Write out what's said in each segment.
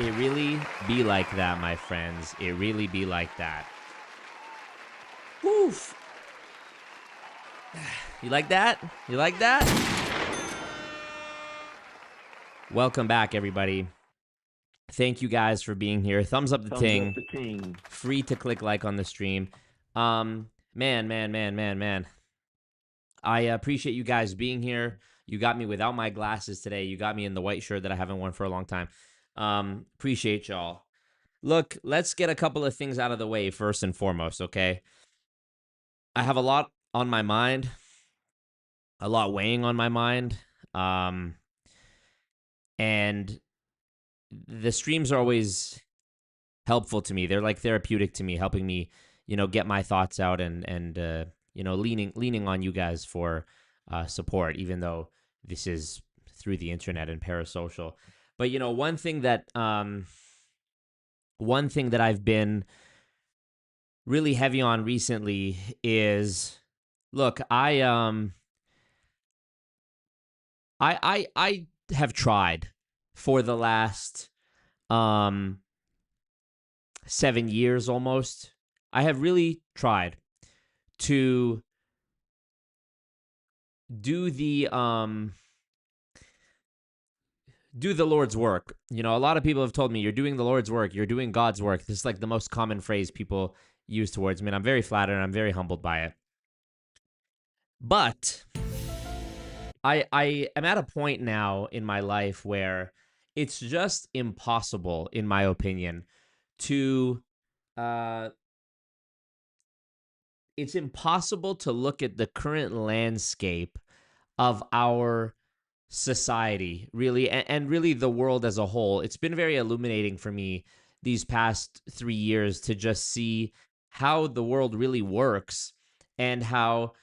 It really be like that, my friends. It really be like that. Woof. You like that? You like that? Welcome back, everybody. Thank you guys for being here. Thumbs up the ting. Free to click like on the stream. Man. I appreciate you guys being here. You got me without my glasses today. You got me in the white shirt that I haven't worn for a long time. Appreciate y'all. Look, let's get a couple of things out of the way first and foremost, okay? I have a lot on my mind, a lot weighing on my mind. And the streams are always helpful to me. They're like therapeutic to me, helping me, get my thoughts out and leaning on you guys for support, even though this is through the internet and parasocial. But one thing that I've been really heavy on recently is, look, I have tried for the last 7 years almost. I have really tried to do the Lord's work. A lot of people have told me, you're doing the Lord's work, you're doing God's work. This is like the most common phrase people use towards me, and I'm very flattered and I'm very humbled by it. But I am at a point now in my life where it's just impossible, in my opinion, to it's impossible to look at the current landscape of our society, really, and really the world as a whole. It's been very illuminating for me these past 3 years to just see how the world really works and how,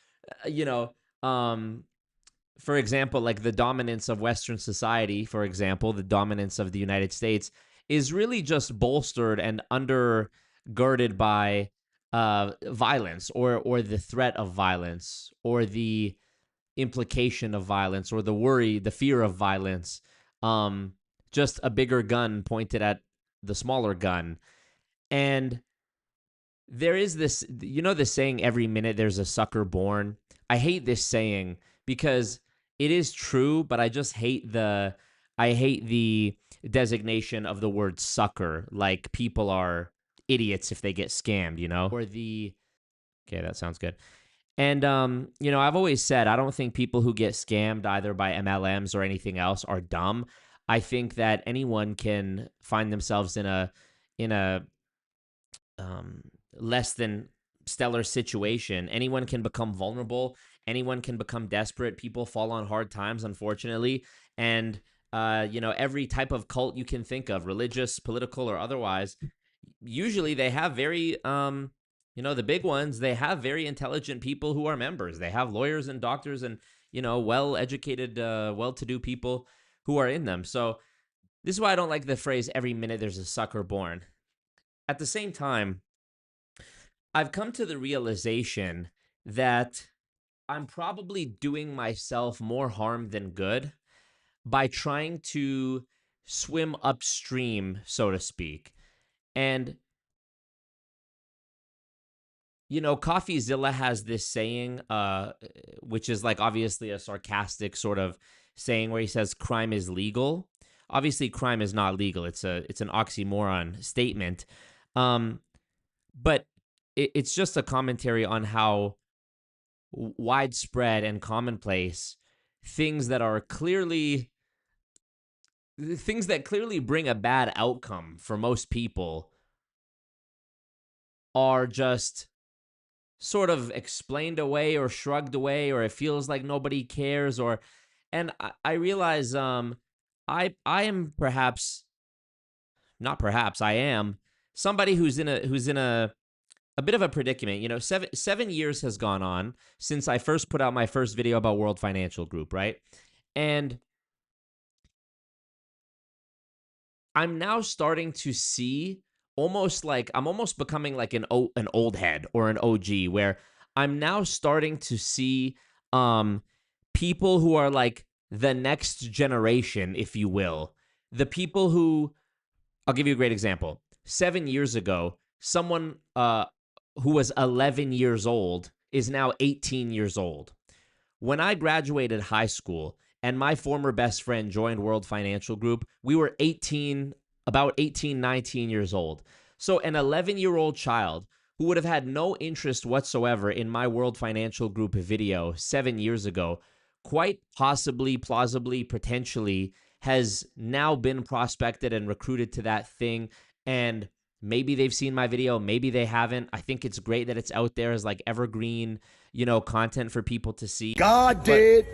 for example, like the dominance of Western society, for example, the dominance of the United States is really just bolstered and undergirded by violence or the threat of violence or the implication of violence or the worry, the fear of violence. Just a bigger gun pointed at the smaller gun. And there is this, the saying, every minute there's a sucker born. I hate this saying because it is true, but I just hate the designation of the word sucker. Like people are idiots if they get scammed, or okay, that sounds good. And, I've always said, I don't think people who get scammed either by MLMs or anything else are dumb. I think that anyone can find themselves in a less than stellar situation. Anyone can become vulnerable. Anyone can become desperate. People fall on hard times, unfortunately. And, every type of cult you can think of, religious, political, or otherwise, usually they have very, the big ones, they have very intelligent people who are members. They have lawyers and doctors and, well-educated, well-to-do people who are in them. So this is why I don't like the phrase, every minute there's a sucker born. At the same time, I've come to the realization that I'm probably doing myself more harm than good by trying to swim upstream, so to speak. And, CoffeeZilla has this saying, which is like obviously a sarcastic sort of saying where he says crime is legal. Obviously, crime is not legal. It's an oxymoron statement. But it's just a commentary on how widespread and commonplace things that clearly bring a bad outcome for most people are just sort of explained away or shrugged away, or it feels like nobody cares. And I realize I am I am somebody who's in a bit of a predicament. 7 years has gone on since I first put out my first video about World Financial Group, right? And I'm now starting to see I'm almost becoming like an old head or an OG, where I'm now starting to see people who are like the next generation, if you will, the people who I'll give you a great example. 7 years ago, someone who was 11 years old is now 18 years old. When I graduated high school and my former best friend joined World Financial Group, we were about 18, 19 years old. So an 11-year-old child who would have had no interest whatsoever in my World Financial Group video 7 years ago, quite possibly, plausibly, potentially, has now been prospected and recruited to that thing. And maybe they've seen my video, maybe they haven't. I think it's great that it's out there as like evergreen, content for people to see. God did.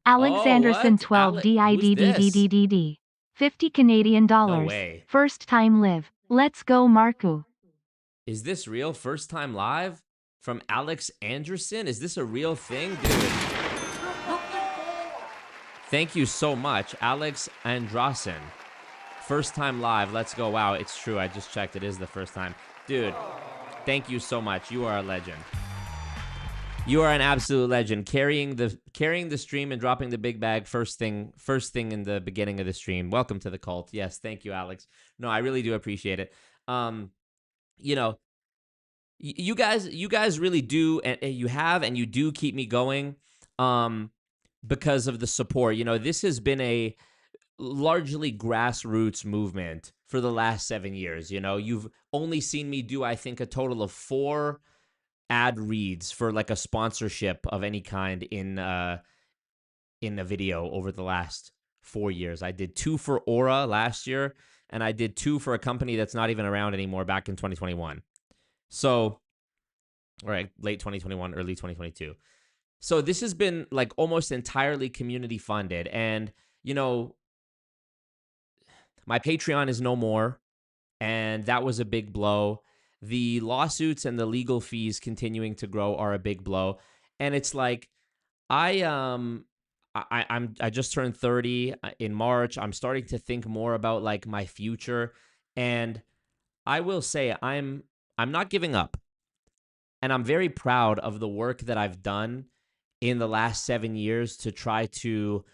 Alexanderson what? 12 Who's this? DIDDDDD. 50 Canadian dollars. No way. First time live. Let's go, Marku. Is this real? First time live? From Alex Anderson? Is this a real thing? Dude. Thank you so much, Alex Andrason. First time live. Let's go. Wow, it's true. I just checked. It is the first time. Dude, thank you so much. You are a legend. You are an absolute legend. Carrying the stream and dropping the big bag first thing in the beginning of the stream. Welcome to the cult. Yes, thank you, Alex. No, I really do appreciate it. You guys really do, and you do keep me going because of the support. This has been a largely grassroots movement for the last 7 years. You've only seen me do, I think, a total of 4 ad reads for like a sponsorship of any kind in a video over the last 4 years. I did 2 for Aura last year, and I did 2 for a company that's not even around anymore back in 2021. So, right, late 2021, early 2022. So this has been like almost entirely community funded. And, my Patreon is no more, and that was a big blow. The lawsuits and the legal fees continuing to grow are a big blow. And it's like, I just turned 30 in March. I'm starting to think more about like my future. And I will say I'm not giving up. And I'm very proud of the work that I've done in the last 7 years to try to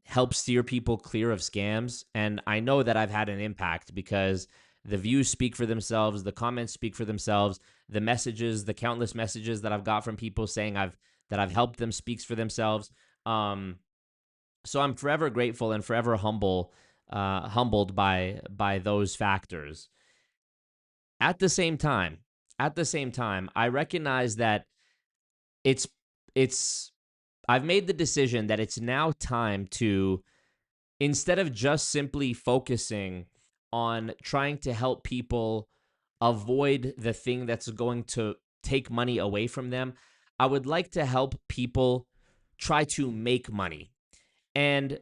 help steer people clear of scams. And I know that I've had an impact because the views speak for themselves, the comments speak for themselves, the messages, the countless messages that I've got from people saying that I've helped them speaks for themselves. So I'm forever grateful and forever humbled by those factors. At the same time, I recognize that I've made the decision that it's now time to, instead of just simply focusing on trying to help people avoid the thing that's going to take money away from them, I would like to help people try to make money. And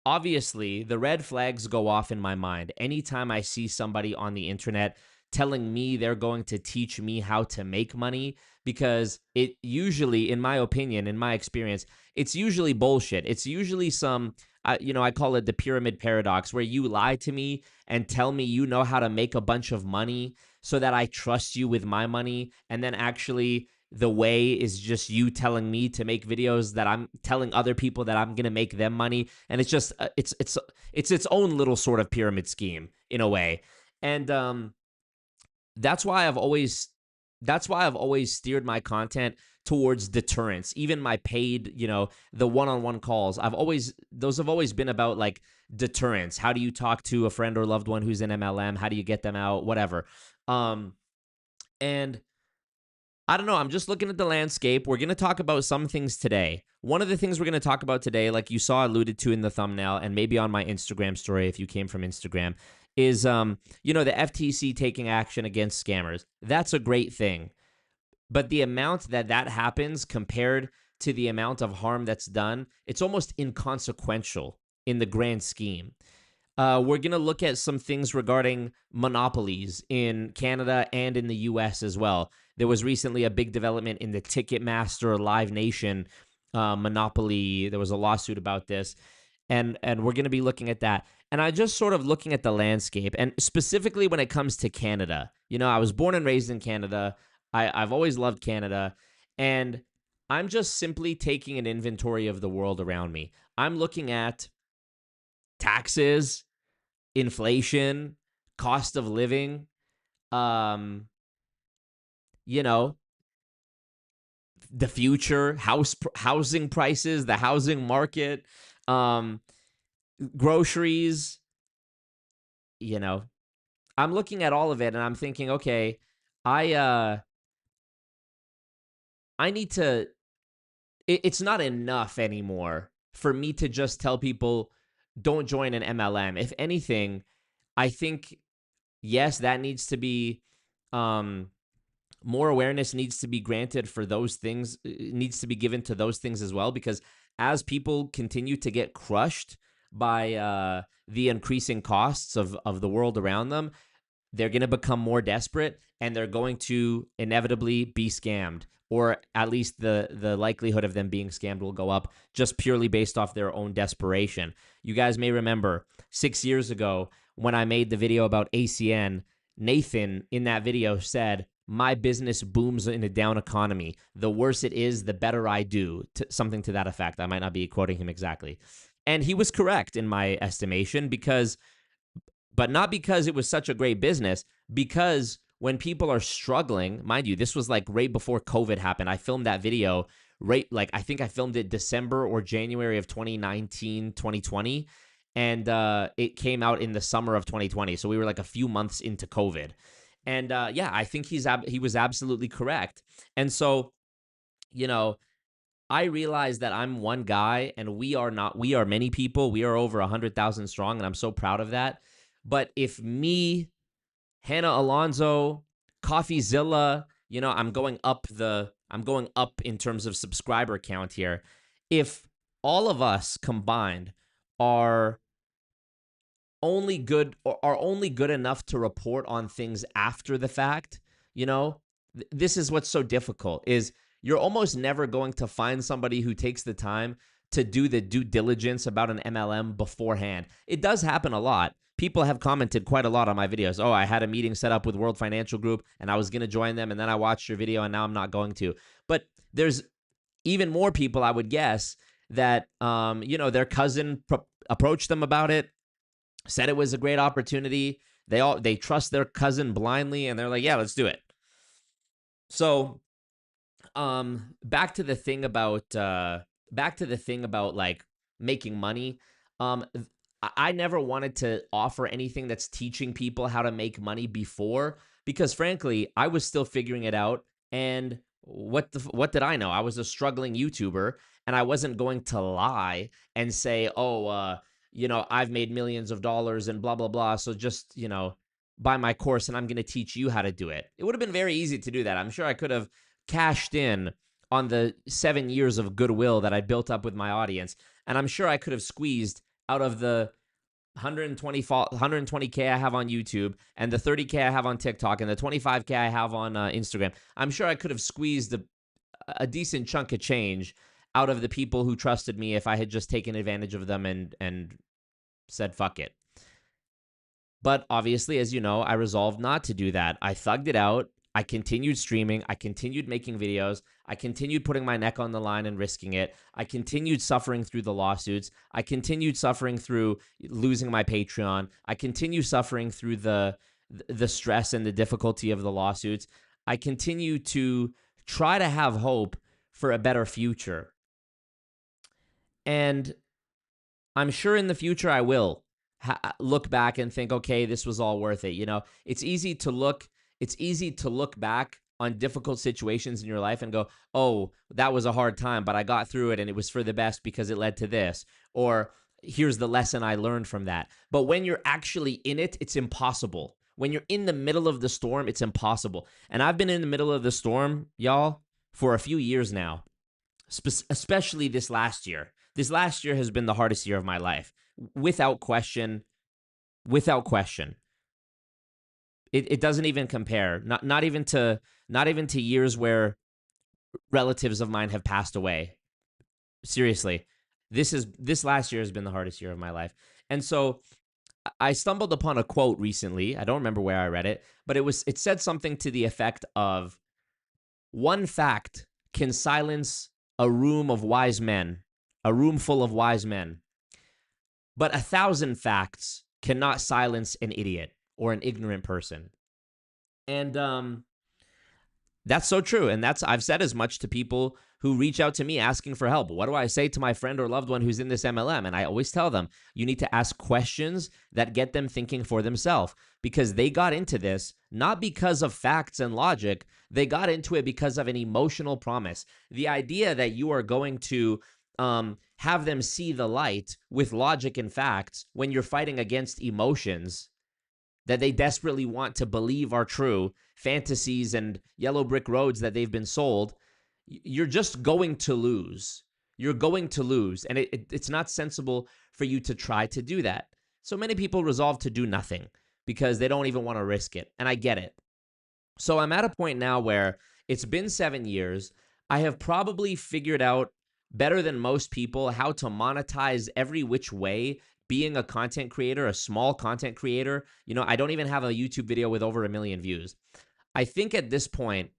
obviously, the red flags go off in my mind anytime I see somebody on the internet telling me they're going to teach me how to make money, because it usually, in my opinion, in my experience, it's usually bullshit. It's usually some, I call it the pyramid paradox, where you lie to me and tell me you know how to make a bunch of money so that I trust you with my money. And then actually the way is just you telling me to make videos that I'm telling other people that I'm going to make them money. And it's just, it's its own little sort of pyramid scheme in a way. And, that's why I've always steered my content towards deterrence. Even my paid, the one-on-one calls, those have always been about like deterrence. How do you talk to a friend or loved one who's in MLM? How do you get them out? Whatever. And I don't know. I'm just looking at the landscape. We're going to talk about some things today. One of the things we're going to talk about today, like you saw alluded to in the thumbnail and maybe on my Instagram story if you came from Instagram, is, the FTC taking action against scammers. That's a great thing. But the amount that happens compared to the amount of harm that's done, it's almost inconsequential in the grand scheme. We're going to look at some things regarding monopolies in Canada and in the US as well. There was recently a big development in the Ticketmaster Live Nation monopoly. There was a lawsuit about this. And we're going to be looking at that. And I just sort of looking at the landscape, and specifically when it comes to Canada. I was born and raised in Canada. I've always loved Canada. And I'm just simply taking an inventory of the world around me. I'm looking at taxes. inflation, cost of living, um, you know, the future, housing prices, the housing market, um, groceries, you know. I'm looking at all of it and I'm thinking, okay, I uh I need to it's not enough anymore for me to just tell people don't join an MLM. If anything, I think yes, that needs to be um more awareness needs to be granted for those things, needs to be given to those things as well, because as people continue to get crushed by the increasing costs of the world around them, they're going to become more desperate and they're going to inevitably be scammed, or at least the likelihood of them being scammed will go up just purely based off their own desperation. You guys may remember 6 years ago when I made the video about ACN, Nathan in that video said, my business booms in a down economy. The worse it is, the better I do. Something to that effect. I might not be quoting him exactly. And he was correct in my estimation, but not because it was such a great business, because when people are struggling, mind you, this was like right before COVID happened. I filmed that video I think I filmed it December or January of 2019, 2020. And it came out in the summer of 2020. So we were like a few months into COVID. And yeah, I think he was absolutely correct. And so, you know, I realize that I'm one guy and we are many people. We are over 100,000 strong and I'm so proud of that. But if me, Hannah Alonso, CoffeeZilla, I'm going up in terms of subscriber count here. If all of us combined are only good enough to report on things after the fact, this is what's so difficult is you're almost never going to find somebody who takes the time to do the due diligence about an MLM beforehand. It does happen a lot. People have commented quite a lot on my videos. Oh, I had a meeting set up with World Financial Group and I was going to join them and then I watched your video and now I'm not going to. But there's even more people, I would guess, that their cousin approached them about it, said it was a great opportunity. They trust their cousin blindly and they're like, yeah, let's do it. So back to the thing about like making money. I never wanted to offer anything that's teaching people how to make money before, because frankly, I was still figuring it out. And what did I know? I was a struggling YouTuber and I wasn't going to lie and say, oh, I've made millions of dollars and blah, blah, blah. So just, buy my course and I'm going to teach you how to do it. It would have been very easy to do that. I'm sure I could have cashed in on the 7 years of goodwill that I built up with my audience. And I'm sure I could have squeezed out of the 120K I have on YouTube and the 30K I have on TikTok and the 25K I have on Instagram. I'm sure I could have squeezed a decent chunk of change out of the people who trusted me if I had just taken advantage of them and said, fuck it. But obviously, as you know, I resolved not to do that. I thugged it out. I continued streaming. I continued making videos. I continued putting my neck on the line and risking it. I continued suffering through the lawsuits. I continued suffering through losing my Patreon. I continue suffering through the stress and the difficulty of the lawsuits. I continue to try to have hope for a better future. And I'm sure in the future I will look back and think, okay, this was all worth it. It's easy to look back on difficult situations in your life and go, oh, that was a hard time, but I got through it and it was for the best because it led to this. Or here's the lesson I learned from that. But when you're actually in it, it's impossible. When you're in the middle of the storm, it's impossible. And I've been in the middle of the storm, y'all, for a few years now, especially this last year. This last year has been the hardest year of my life, without question. Without question. It doesn't even compare. Not even to years where relatives of mine have passed away. Seriously, this last year has been the hardest year of my life. And so I stumbled upon a quote recently. I don't remember where I read it, but it said something to the effect of, one fact can silence a room of wise men, a room full of wise men, but 1,000 facts cannot silence an idiot or an ignorant person. And that's so true. And I've said as much to people who reach out to me asking for help. What do I say to my friend or loved one who's in this MLM? And I always tell them, you need to ask questions that get them thinking for themselves, because they got into this not because of facts and logic. They got into it because of an emotional promise. The idea that you are going to have them see the light with logic and facts when you're fighting against emotions that they desperately want to believe are true, fantasies and yellow brick roads that they've been sold, you're just going to lose. You're going to lose. And it's not sensible for you to try to do that. So many people resolve to do nothing because they don't even want to risk it. And I get it. So I'm at a point now where it's been 7 years. I have probably figured out better than most people how to monetize every which way being a content creator, a small content creator. I don't even have a YouTube video with over 1 million views. I think at this point,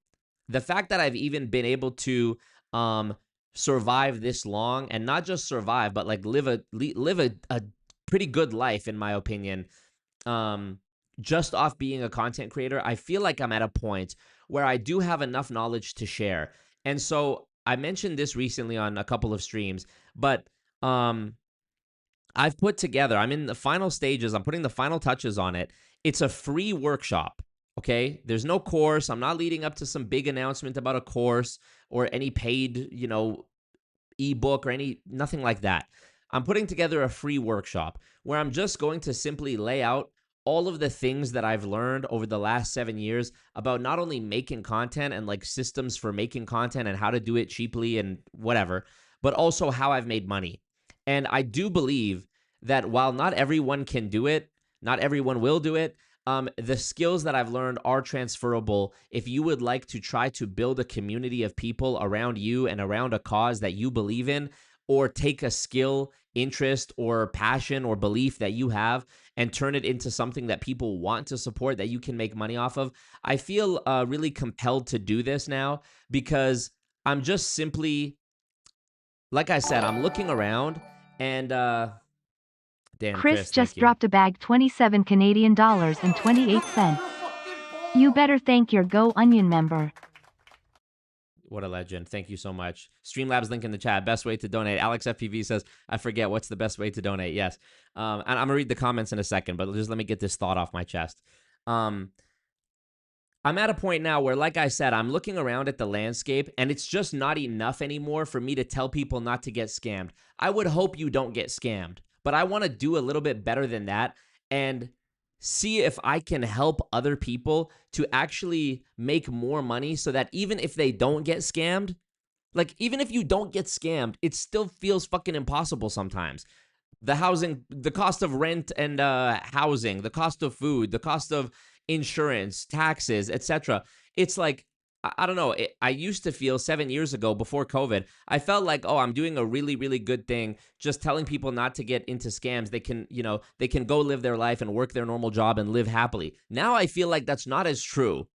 the fact that I've even been able to survive this long, and not just survive, but like live a pretty good life, in my opinion, just off being a content creator, I feel like I'm at a point where I do have enough knowledge to share. And so I mentioned this recently on a couple of streams, but I've put together, I'm in the final stages, I'm putting the final touches on it. It's a free workshop, okay? There's no course. I'm not leading up to some big announcement about a course or any paid, ebook or nothing like that. I'm putting together a free workshop where I'm just going to simply lay out all of the things that I've learned over the last 7 years about not only making content and like systems for making content and how to do it cheaply and whatever, but also how I've made money. And I do believe that while not everyone can do it, not everyone will do it, the skills that I've learned are transferable if you would like to try to build a community of people around you and around a cause that you believe in, or take a skill, interest, or passion or belief that you have and turn it into something that people want to support, that you can make money off of. I feel really compelled to do this now because I'm just simply, like I said, I'm looking around and Dan, Chris Chris, thank just you. dropped a bag 27 Canadian dollars and 28 cents. You better thank your Go Onion member. What a legend. Thank you so much. Streamlabs link in the chat. Best way to donate. Alex FPV says, I forget, what's the best way to donate? Yes. And I'm going to read the comments in a second, but just let me get this thought off my chest. I'm at a point now where, like I said, I'm looking around at the landscape and it's just not enough anymore for me to tell people not to get scammed. I would hope you don't get scammed, but I want to do a little bit better than that and see if I can help other people to actually make more money so that even if they don't get scammed, like even if you don't get scammed, it still feels fucking impossible sometimes. The housing, the cost of rent and housing, the cost of food, the cost of insurance, taxes, etc. It's like, I don't know. I used to feel 7 years ago before COVID, I felt like, oh, I'm doing a really, really good thing just telling people not to get into scams. They can, they can go live their life and work their normal job and live happily. Now I feel like that's not as true.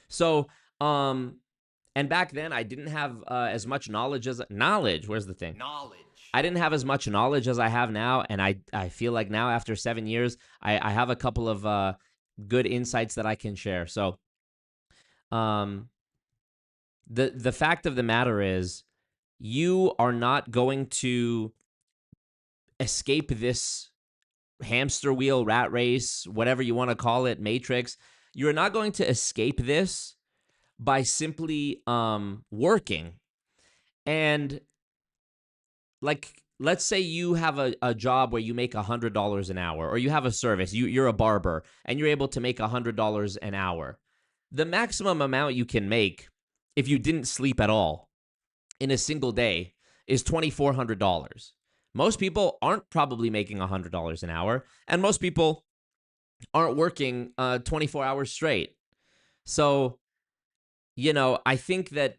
So, and back then I didn't have as much knowledge. Where's the thing? Knowledge. I didn't have as much knowledge as I have now. And I feel like now after 7 years, I have a couple of good insights that I can share. So, the fact of the matter is, you are not going to escape this hamster wheel, rat race, whatever you want to call it, matrix. You're not going to escape this by simply working. And like, let's say you have a job where you make $100 an hour, or you have a service, you're a barber, and you're able to make $100 an hour. The maximum amount you can make if you didn't sleep at all in a single day is $2,400. Most people aren't probably making $100 an hour, and most people aren't working 24 hours straight. So, I think that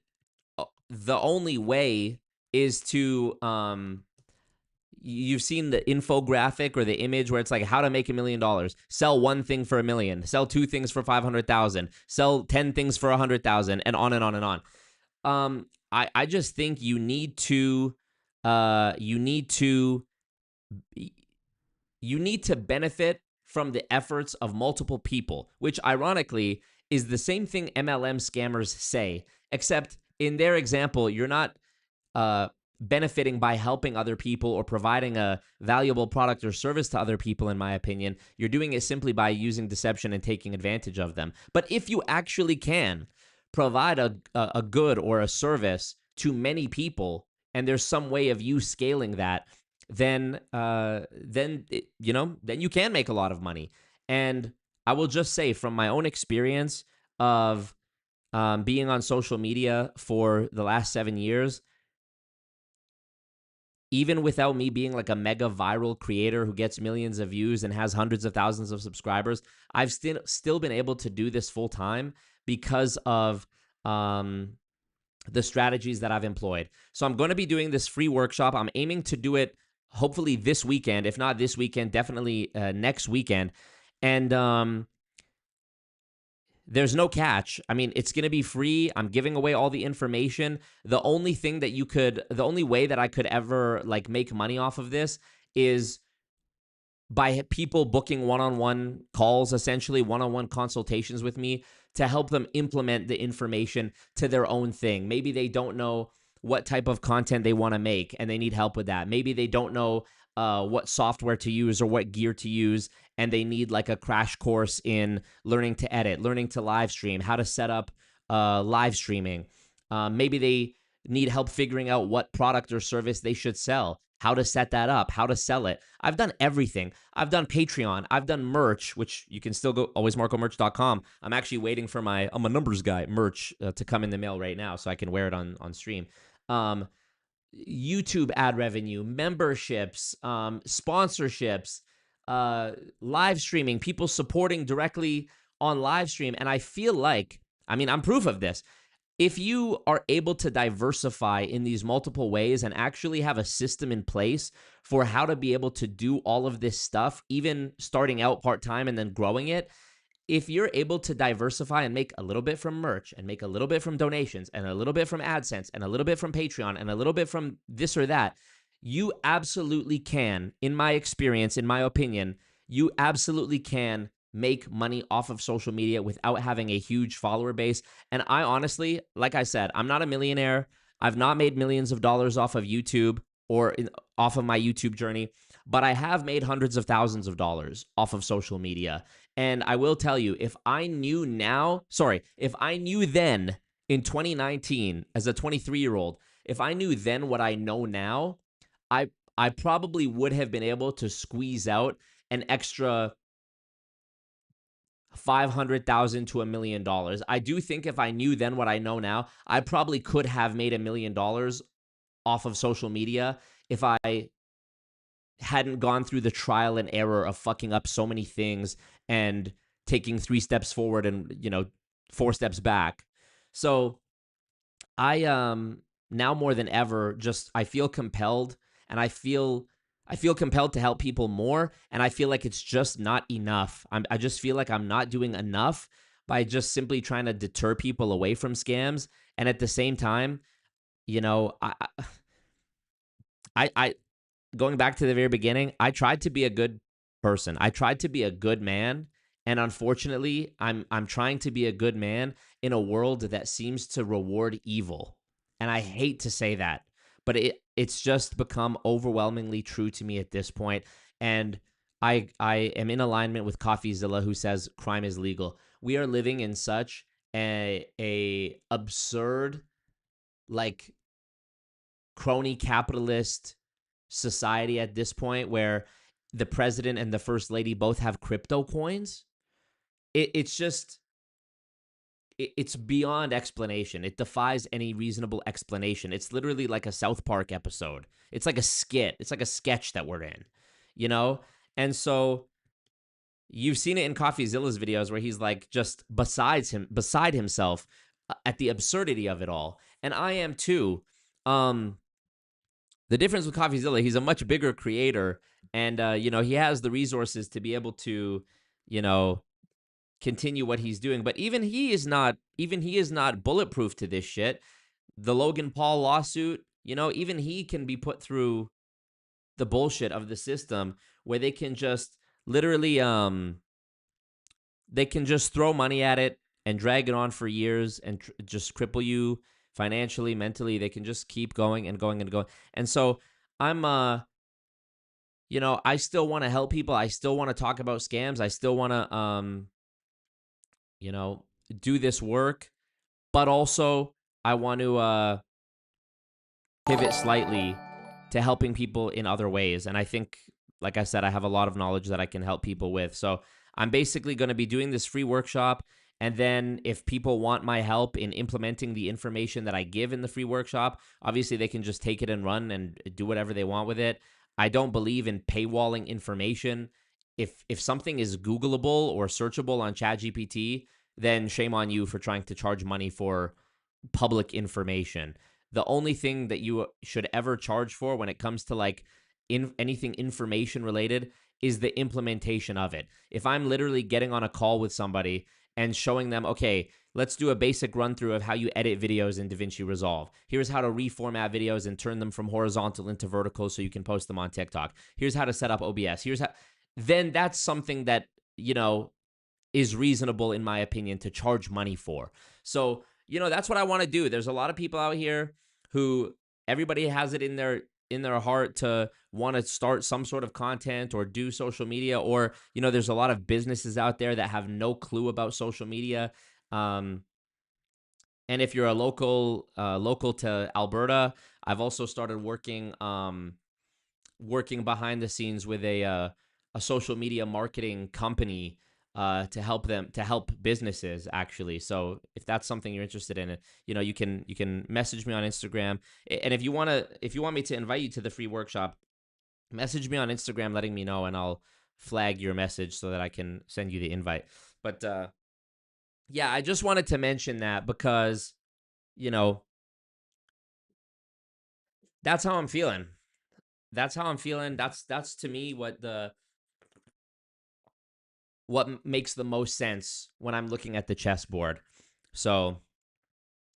the only way is to you've seen the infographic or the image where it's like how to make $1 million. Sell one thing for $1 million. Sell two things for 500,000. Sell 10 things for 100,000, and on and on and on. I just think you need to you need to benefit from the efforts of multiple people, which ironically is the same thing MLM scammers say, except in their example, you're not uh, benefiting by helping other people or providing a valuable product or service to other people, in my opinion. You're doing it simply by using deception and taking advantage of them. But if you actually can provide a good or a service to many people, and there's some way of you scaling that, then you can make a lot of money. And I will just say from my own experience of being on social media for the last 7 years, even without me being like a mega viral creator who gets millions of views and has hundreds of thousands of subscribers, I've still been able to do this full time because of the strategies that I've employed. So I'm going to be doing this free workshop. I'm aiming to do it hopefully this weekend. If not this weekend, definitely next weekend. And there's no catch. I mean, it's going to be free. I'm giving away all the information. The only way that I could ever like make money off of this is by people booking one-on-one calls, essentially one-on-one consultations with me to help them implement the information to their own thing. Maybe they don't know what type of content they want to make and they need help with that. Maybe they don't know what software to use or what gear to use, and they need like a crash course in learning to edit, learning to live stream, how to set up live streaming. Maybe they need help figuring out what product or service they should sell, how to set that up, how to sell it. I've done everything. I've done Patreon. I've done merch, which you can still go alwaysmarcomerch.com. I'm actually waiting for my I'm a numbers guy merch to come in the mail right now so I can wear it on stream. YouTube ad revenue, memberships, sponsorships, live streaming, people supporting directly on live stream. And I feel like, I mean, I'm proof of this. If you are able to diversify in these multiple ways and actually have a system in place for how to be able to do all of this stuff, even starting out part-time and then growing it, if you're able to diversify and make a little bit from merch and make a little bit from donations and a little bit from AdSense and a little bit from Patreon and a little bit from this or that, you absolutely can, in my experience, in my opinion, you absolutely can make money off of social media without having a huge follower base. And I honestly, like I said, I'm not a millionaire. I've not made millions of dollars off of YouTube or off of my YouTube journey, but I have made hundreds of thousands of dollars off of social media. And I will tell you, if I knew then in 2019 as a 23-year-old, if I knew then what I know now, I probably would have been able to squeeze out an extra 500,000 to $1 million. I do think if I knew then what I know now, I probably could have made $1 million off of social media if I hadn't gone through the trial and error of fucking up so many things and taking 3 steps forward and 4 steps back. So I now more than ever just I feel compelled, and I feel compelled to help people more, and I feel like it's just not enough. I just feel like I'm not doing enough by just simply trying to deter people away from scams. And at the same time, I going back to the very beginning, I tried to be a good person. I tried to be a good man, and unfortunately, I'm trying to be a good man in a world that seems to reward evil. And I hate to say that, but it's just become overwhelmingly true to me at this point. And I am in alignment with CoffeeZilla, who says crime is legal. We are living in such a absurd, like, crony capitalist society at this point where the president and the first lady both have crypto coins. It's beyond explanation. It defies any reasonable explanation. It's literally like a South Park episode. It's like a skit. It's like a sketch that we're in, you know? And so you've seen it in CoffeeZilla's videos where he's like just beside himself at the absurdity of it all. And I am too. The difference with CoffeeZilla, he's a much bigger creator, and he has the resources to be able to, continue what he's doing. But even he is not bulletproof to this shit. The Logan Paul lawsuit, even he can be put through the bullshit of the system where they can just literally they can just throw money at it and drag it on for years and just cripple you financially, mentally. They can just keep going and going and going. And so I'm I still want to help people. I still want to talk about scams. I still want to you know, do this work, but also I want to pivot slightly to helping people in other ways. And I think, like I said, I have a lot of knowledge that I can help people with. So I'm basically going to be doing this free workshop. And then if people want my help in implementing the information that I give in the free workshop, obviously they can just take it and run and do whatever they want with it. I don't believe in paywalling information. If something is Googleable or searchable on ChatGPT, then shame on you for trying to charge money for public information. The only thing that you should ever charge for when it comes to like anything information related is the implementation of it. If I'm literally getting on a call with somebody and showing them, okay, let's do a basic run through of how you edit videos in DaVinci Resolve. Here's how to reformat videos and turn them from horizontal into vertical so you can post them on TikTok. Here's how to set up OBS. Then that's something that, is reasonable in my opinion to charge money for. So, that's what I want to do. There's a lot of people out here who everybody has it in their heart to want to start some sort of content or do social media, or there's a lot of businesses out there that have no clue about social media. And if you're a local to Alberta, I've also started working behind the scenes with a social media marketing company to help businesses actually. So if that's something you're interested in, you can message me on Instagram. And if you want me to invite you to the free workshop, message me on Instagram letting me know, and I'll flag your message so that I can send you the invite. But yeah, I just wanted to mention that because that's how I'm feeling. That's how I'm feeling. That's to me what makes the most sense when I'm looking at the chessboard. So,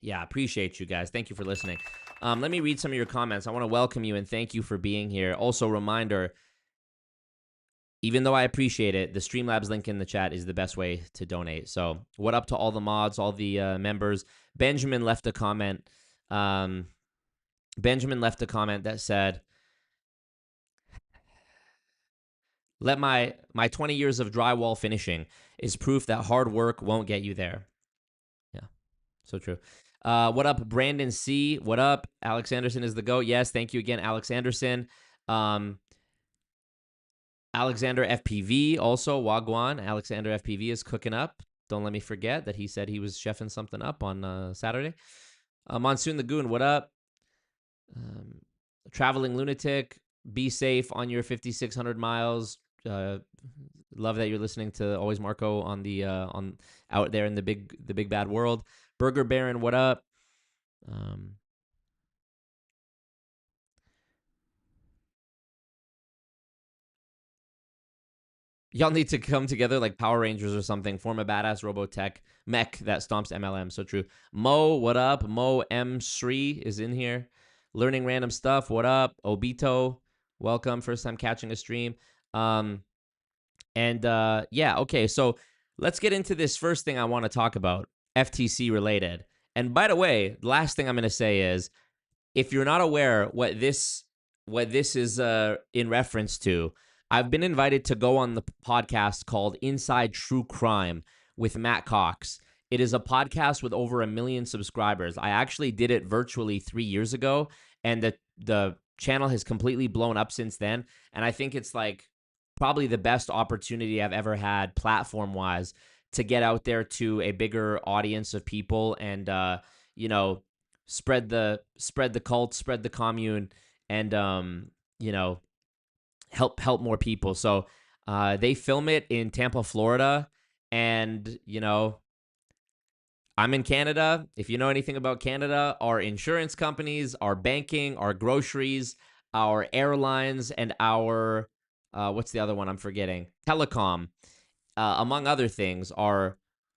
yeah, appreciate you guys. Thank you for listening. Let me read some of your comments. I want to welcome you and thank you for being here. Also, reminder, even though I appreciate it, the Streamlabs link in the chat is the best way to donate. So, what up to all the mods, all the members? Benjamin left a comment. Benjamin left a comment that said, "Let my 20 years of drywall finishing is proof that hard work won't get you there." Yeah, so true. What up, Brandon C? What up? Alex Anderson is the GOAT. Yes, thank you again, Alex Anderson. Alexander FPV also, Wagwan. Alexander FPV is cooking up. Don't let me forget that he said he was chefing something up on Saturday. Monsoon the Goon, what up? Traveling Lunatic, be safe on your 5,600 miles. Love that you're listening to Always Marco on the on out there in the big bad world. Burger Baron, what up? Y'all need to come together like Power Rangers or something. Form a badass Robotech mech that stomps MLM. So true. Mo, what up? Mo M. Sri is in here. Learning random stuff. What up? Obito, welcome. First time catching a stream. Yeah, okay. So let's get into this first thing I want to talk about, FTC related. And by the way, the last thing I'm going to say is, if you're not aware what this is in reference to, I've been invited to go on the podcast called Inside True Crime with Matt Cox. It is a podcast with over 1 million subscribers. I actually did it virtually 3 years ago, and the channel has completely blown up since then. And I think it's like probably the best opportunity I've ever had platform-wise to get out there to a bigger audience of people and spread the cult, spread the commune, and help more people. So they film it in Tampa, Florida, and I'm in Canada. If you know anything about Canada, our insurance companies, our banking, our groceries, our airlines, and our what's the other one I'm forgetting? Telecom, among other things, are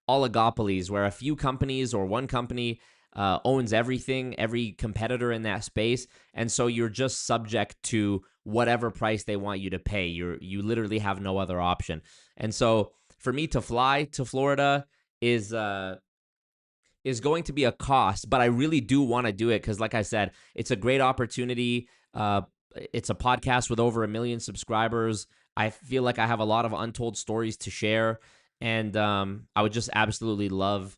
oligopolies where a few companies or one company owns everything, every competitor in that space, and so you're just subject to whatever price they want you to pay. You literally have no other option. And so for me to fly to Florida is going to be a cost, but I really do want to do it because, like I said, it's a great opportunity. It's a podcast with over 1 million subscribers. I feel like I have a lot of untold stories to share, and I would just absolutely love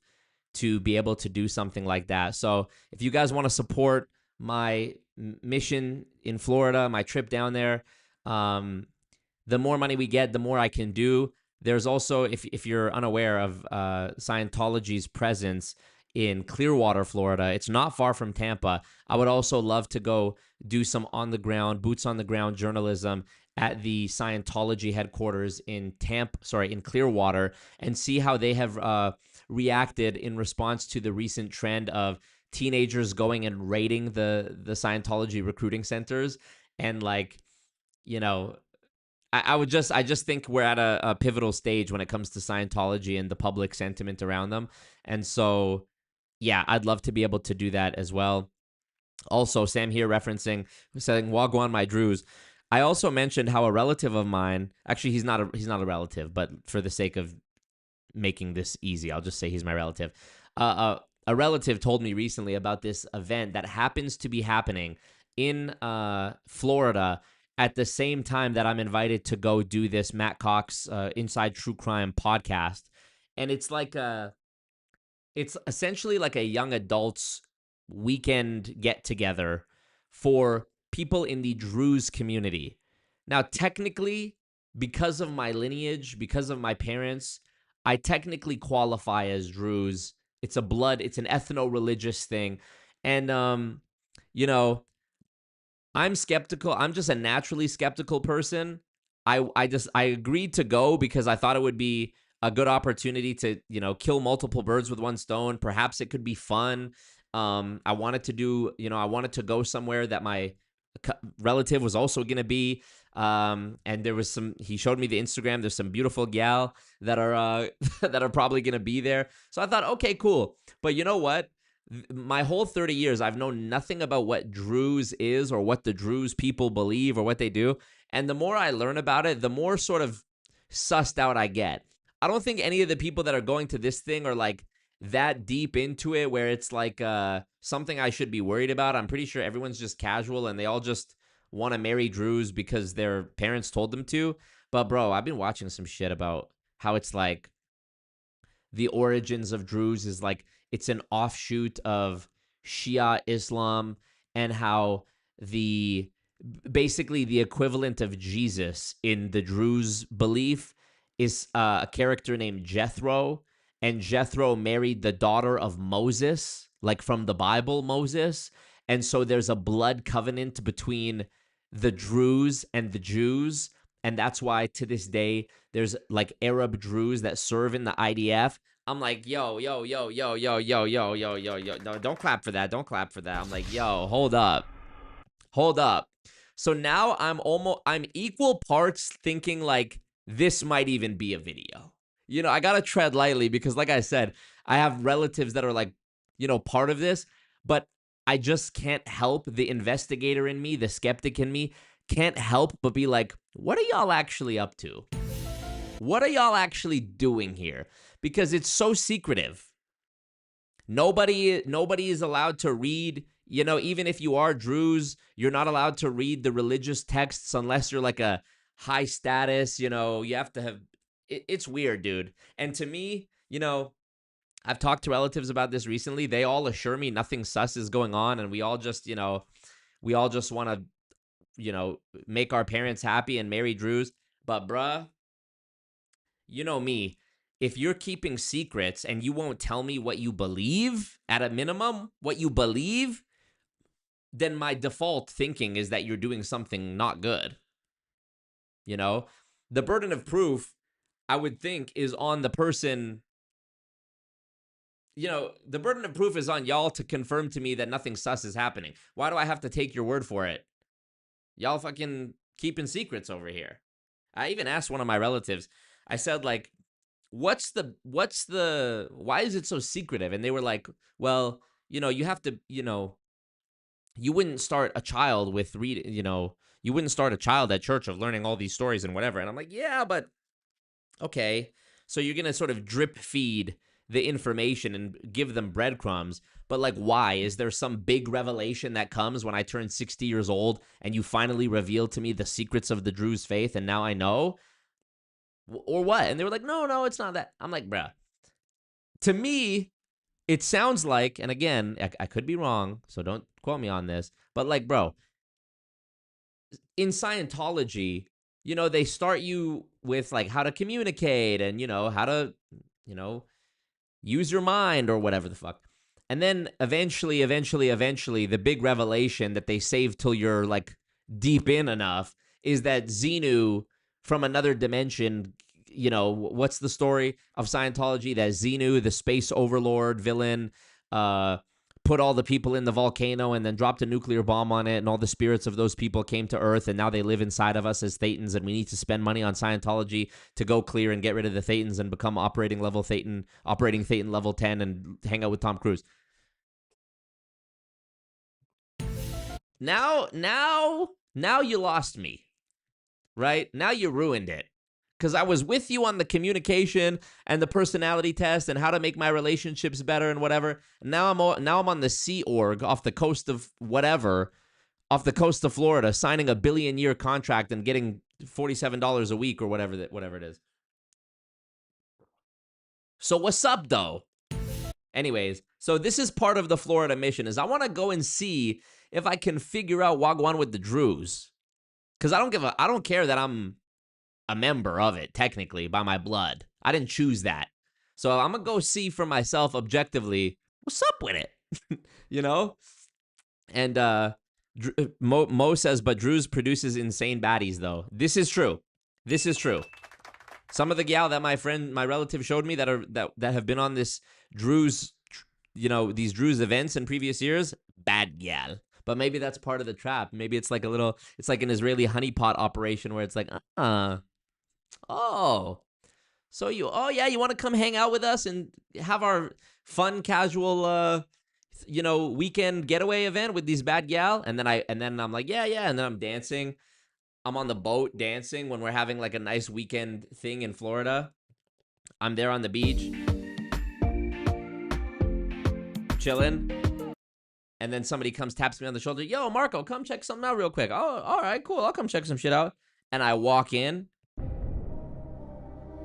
to be able to do something like that. So if you guys want to support my mission in Florida, my trip down there, the more money we get, the more I can do. There's also, if you're unaware of Scientology's presence in Clearwater, Florida, it's not far from Tampa. I would also love to go do some boots on the ground journalism at the Scientology headquarters in in Clearwater, and see how they have reacted in response to the recent trend of teenagers going and raiding the Scientology recruiting centers. And like, you know, I just think we're at a pivotal stage when it comes to Scientology and the public sentiment around them. And so, yeah, I'd love to be able to do that as well. Also, Sam here saying Wagwan my Druze. I also mentioned how a relative of mine, actually he's not a relative, but for the sake of making this easy, I'll just say he's my relative. A relative told me recently about this event that happens to be happening in Florida at the same time that I'm invited to go do this Matt Cox Inside True Crime podcast. And it's essentially like a young adults weekend get together for people in the Druze community. Now, technically, because of my lineage, because of my parents, I technically qualify as Druze. It's an ethno-religious thing. And, you know, I'm skeptical. I'm just a naturally skeptical person. I agreed to go because I thought it would be a good opportunity to, kill multiple birds with one stone. Perhaps it could be fun. I wanted to go somewhere that my relative was also going to be. And he showed me the Instagram. There's some beautiful gal that are that are probably going to be there. So I thought, okay, cool. But you know what? My whole 30 years, I've known nothing about what Druze is or what the Druze people believe or what they do. And the more I learn about it, the more sort of sussed out I get. I don't think any of the people that are going to this thing are like that deep into it where it's like something I should be worried about. I'm pretty sure everyone's just casual and they all just want to marry Druze because their parents told them to. But bro, I've been watching some shit about how it's like the origins of Druze is like it's an offshoot of Shia Islam, and how basically the equivalent of Jesus in the Druze belief is a character named Jethro, and Jethro married the daughter of Moses, like from the Bible, Moses. And so there's a blood covenant between the Druze and the Jews. And that's why to this day, there's like Arab Druze that serve in the IDF. I'm like, yo. No, don't clap for that. Don't clap for that. I'm like, yo, hold up. So now I'm equal parts thinking like this might even be a video. I got to tread lightly because like I said, I have relatives that are like, part of this, but I just can't help the investigator in me, the skeptic in me, can't help but be like, what are y'all actually up to? What are y'all actually doing here? Because it's so secretive. Nobody is allowed to read, even if you are Druze, you're not allowed to read the religious texts unless you're like a high status, you have to have, it's weird, dude. And to me, I've talked to relatives about this recently. They all assure me nothing sus is going on, and we all just want to, make our parents happy and marry Druze. But bruh, you know me. If you're keeping secrets and you won't tell me what you believe, at a minimum, what you believe, then my default thinking is that you're doing something not good. The burden of proof, I would think, is on the person. The burden of proof is on y'all to confirm to me that nothing sus is happening. Why do I have to take your word for it? Y'all fucking keeping secrets over here. I even asked one of my relatives, I said, like, why is it so secretive? And they were like, well, you have to, you wouldn't start a child with reading, you wouldn't start a child at church of learning all these stories and whatever. And I'm like, yeah, but okay. So you're going to sort of drip feed the information and give them breadcrumbs. But like, why? Is there some big revelation that comes when I turn 60 years old and you finally reveal to me the secrets of the Druze faith and now I know? Or what? And they were like, no, it's not that. I'm like, bruh. To me, it sounds like, and again, I could be wrong, so don't quote me on this, but like, bro, in Scientology, they start you with like how to communicate and, how to, use your mind or whatever the fuck. And then eventually, the big revelation that they save till you're like deep in enough is that Xenu from another dimension, what's the story of Scientology? That Xenu, the space overlord villain, put all the people in the volcano and then dropped a nuclear bomb on it, and all the spirits of those people came to Earth, and now they live inside of us as Thetans, and we need to spend money on Scientology to go clear and get rid of the Thetans and become operating Thetan level 10 and hang out with Tom Cruise. Now you lost me, right? Now you ruined it. Because I was with you on the communication and the personality test and how to make my relationships better and whatever. Now I'm on the Sea Org off the coast of whatever, off the coast of Florida, signing a billion-year contract and getting $47 a week or whatever it is. So what's up, though? Anyways, so this is part of the Florida mission, is I want to go and see if I can figure out Wagwan with the Druze. Because I don't care that I'm a member of it, technically, by my blood. I didn't choose that. So I'm going to go see for myself objectively, what's up with it? And Mo says, but Druze produces insane baddies, though. This is true. Some of the gal that my relative showed me that have been on this Druze, these Druze events in previous years, bad gal. But maybe that's part of the trap. Maybe it's like it's like an Israeli honeypot operation where it's like, oh, so you want to come hang out with us and have our fun, casual, weekend getaway event with these bad gal? And then I'm like, yeah. And then I'm dancing. I'm on the boat dancing when we're having like a nice weekend thing in Florida. I'm there on the beach, chilling. And then somebody comes, taps me on the shoulder. Yo, Marco, come check something out real quick. Oh, all right, cool. I'll come check some shit out. And I walk in,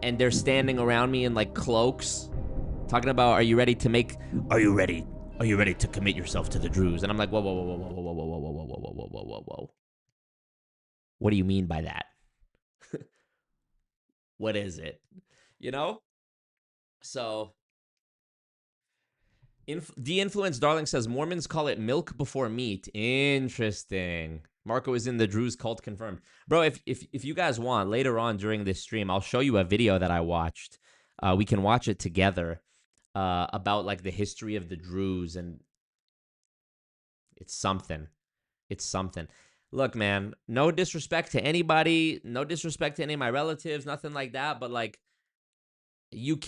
and they're standing around me in like cloaks, talking about, are you ready to commit yourself to the Druze? And I'm like, whoa. What do you mean by that? What is it? So, De-Influence Darling says, Mormons call it milk before meat. Interesting. Marco is in the Druze cult, confirmed. Bro, if you guys want, later on during this stream, I'll show you a video that I watched. We can watch it together about like the history of the Druze, and it's something. Look, man, no disrespect to anybody, no disrespect to any of my relatives, nothing like that, but like, you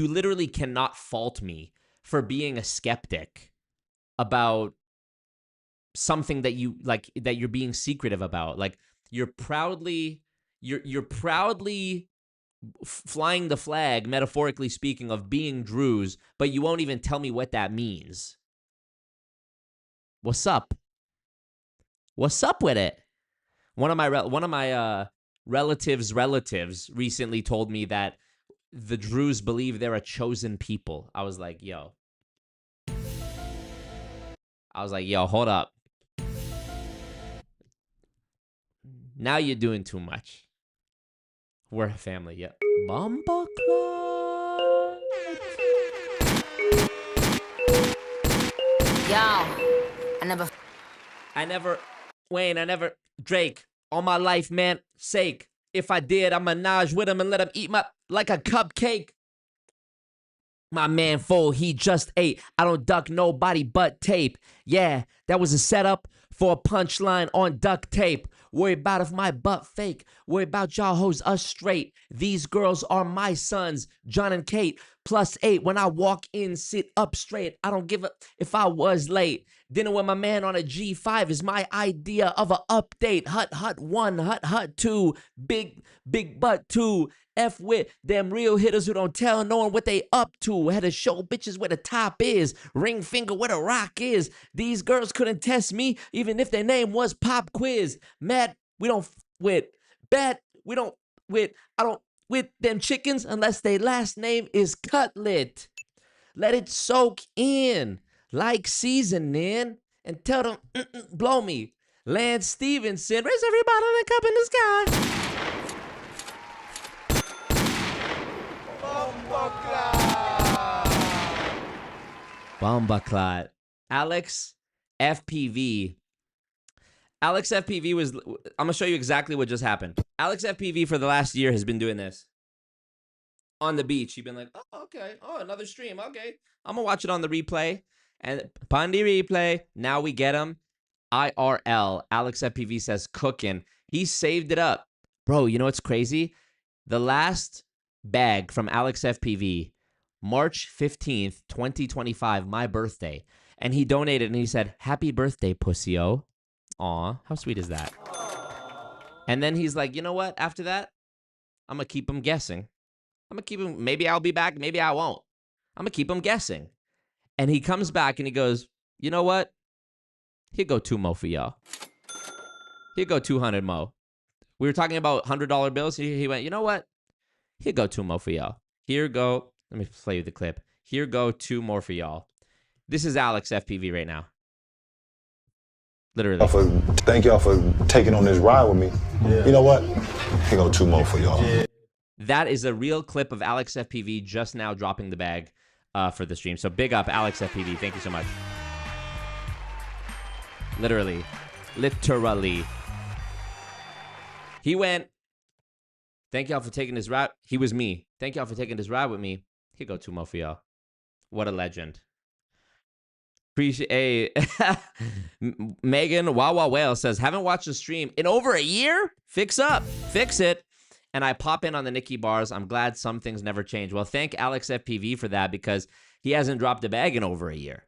literally cannot fault me for being a skeptic about something that you're being secretive about. Like, you're proudly flying the flag, metaphorically speaking, of being Druze, but you won't even tell me what that means. What's up? What's up with it? One of my relatives recently told me that the Druze believe they're a chosen people. I was like, yo, hold up. Now you're doing too much. We're a family, yeah. Bumper Club. Yo, Wayne, Drake, all my life, man, sake. If I did, I'd menage with him and let him eat like a cupcake. My man full, he just ate. I don't duck nobody but tape. Yeah, that was a setup for a punchline on duct tape. Worry about if my butt fake. Worry about y'all hoes us straight. These girls are my sons, John and Kate. +8 when I walk in, sit up straight. I don't give a if I was late. Dinner with my man on a G5 is my idea of a update. Hut 1, hut 2, big butt 2. F with them real hitters who don't tell no one what they up to. Had to show bitches where the top is. Ring finger where the rock is. These girls couldn't test me even if their name was Pop Quiz. Mad, we don't with. Bad, we don't with. I don't with them chickens unless their last name is Cutlet. Let it soak in like seasoning and tell them, blow me. Lance Stevenson, raise everybody in the cup in the sky. Bombaclat. Alex FPV. Alex FPV was, I'm going to show you exactly what just happened. Alex FPV for the last year has been doing this. On the beach. He's been like, oh, okay. Oh, another stream. Okay. I'm going to watch it on the replay. And Pandi replay. Now we get him. IRL. Alex FPV says cooking. He saved it up. Bro, you know what's crazy? The last bag from Alex FPV, March 15th, 2025, my birthday. And he donated and he said, happy birthday, pussy-o. Aw, how sweet is that? And then he's like, you know what? After that, I'm going to keep him guessing. I'm going to keep him. Maybe I'll be back. Maybe I won't. I'm going to keep him guessing. And he comes back and he goes, you know what? Here go 2 mo for y'all. Here go 200 mo. We were talking about $100 bills. He went, you know what? Here go 2 mo for y'all. Here go. Let me play you the clip. Here go 2 more for y'all. This is Alex FPV right now. Literally. Thank y'all for taking on this ride with me. Yeah. You know what? Here go 2 more for y'all. Yeah. That is a real clip of Alex FPV just now dropping the bag for the stream. So big up, Alex FPV. Thank you so much. Literally. He went, thank y'all for taking this ride. He was me. Thank y'all for taking this ride with me. Here go 2 more for y'all. What a legend. Appreciate. Megan Wawa Whale says, haven't watched the stream in over a year? Fix up. Fix it. And I pop in on the Nikki bars. I'm glad some things never change. Well, thank Alex FPV for that because he hasn't dropped a bag in over a year.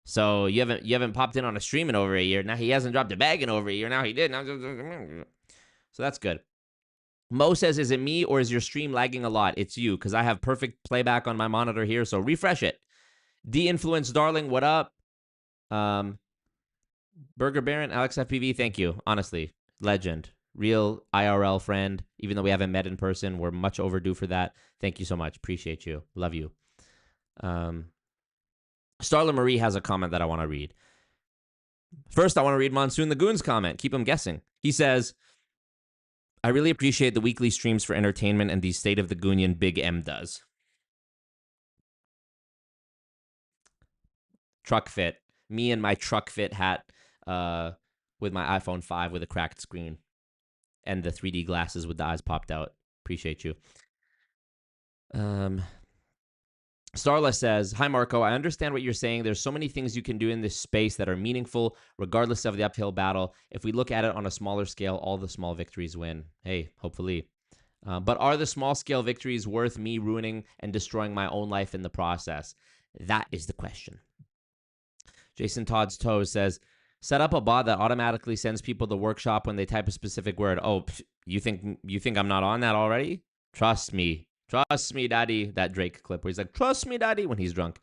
So you haven't popped in on a stream in over a year. Now he hasn't dropped a bag in over a year. Now he did. So that's good. Mo says, is it me or is your stream lagging a lot? It's you because I have perfect playback on my monitor here. So refresh it. De-influence darling, what up? Burger Baron, Alex FPV, thank you. Honestly, legend. Real IRL friend. Even though we haven't met in person, we're much overdue for that. Thank you so much. Appreciate you. Love you. Starla Marie has a comment that I want to read. First, I want to read Monsoon the Goon's comment. Keep him guessing. He says, I really appreciate the weekly streams for entertainment and the State of the Goonion Big M does. Truck fit. Me and my truck fit hat with my iPhone 5 with a cracked screen. And the 3D glasses with the eyes popped out. Appreciate you. Starla says, hi, Marco. I understand what you're saying. There's so many things you can do in this space that are meaningful, regardless of the uphill battle. If we look at it on a smaller scale, all the small victories win. Hey, hopefully. But are the small scale victories worth me ruining and destroying my own life in the process? That is the question. Jason Todd's Toes says, set up a bot that automatically sends people to workshop when they type a specific word. Oh, you think I'm not on that already? Trust me, daddy. That Drake clip where he's like, trust me, daddy, when he's drunk.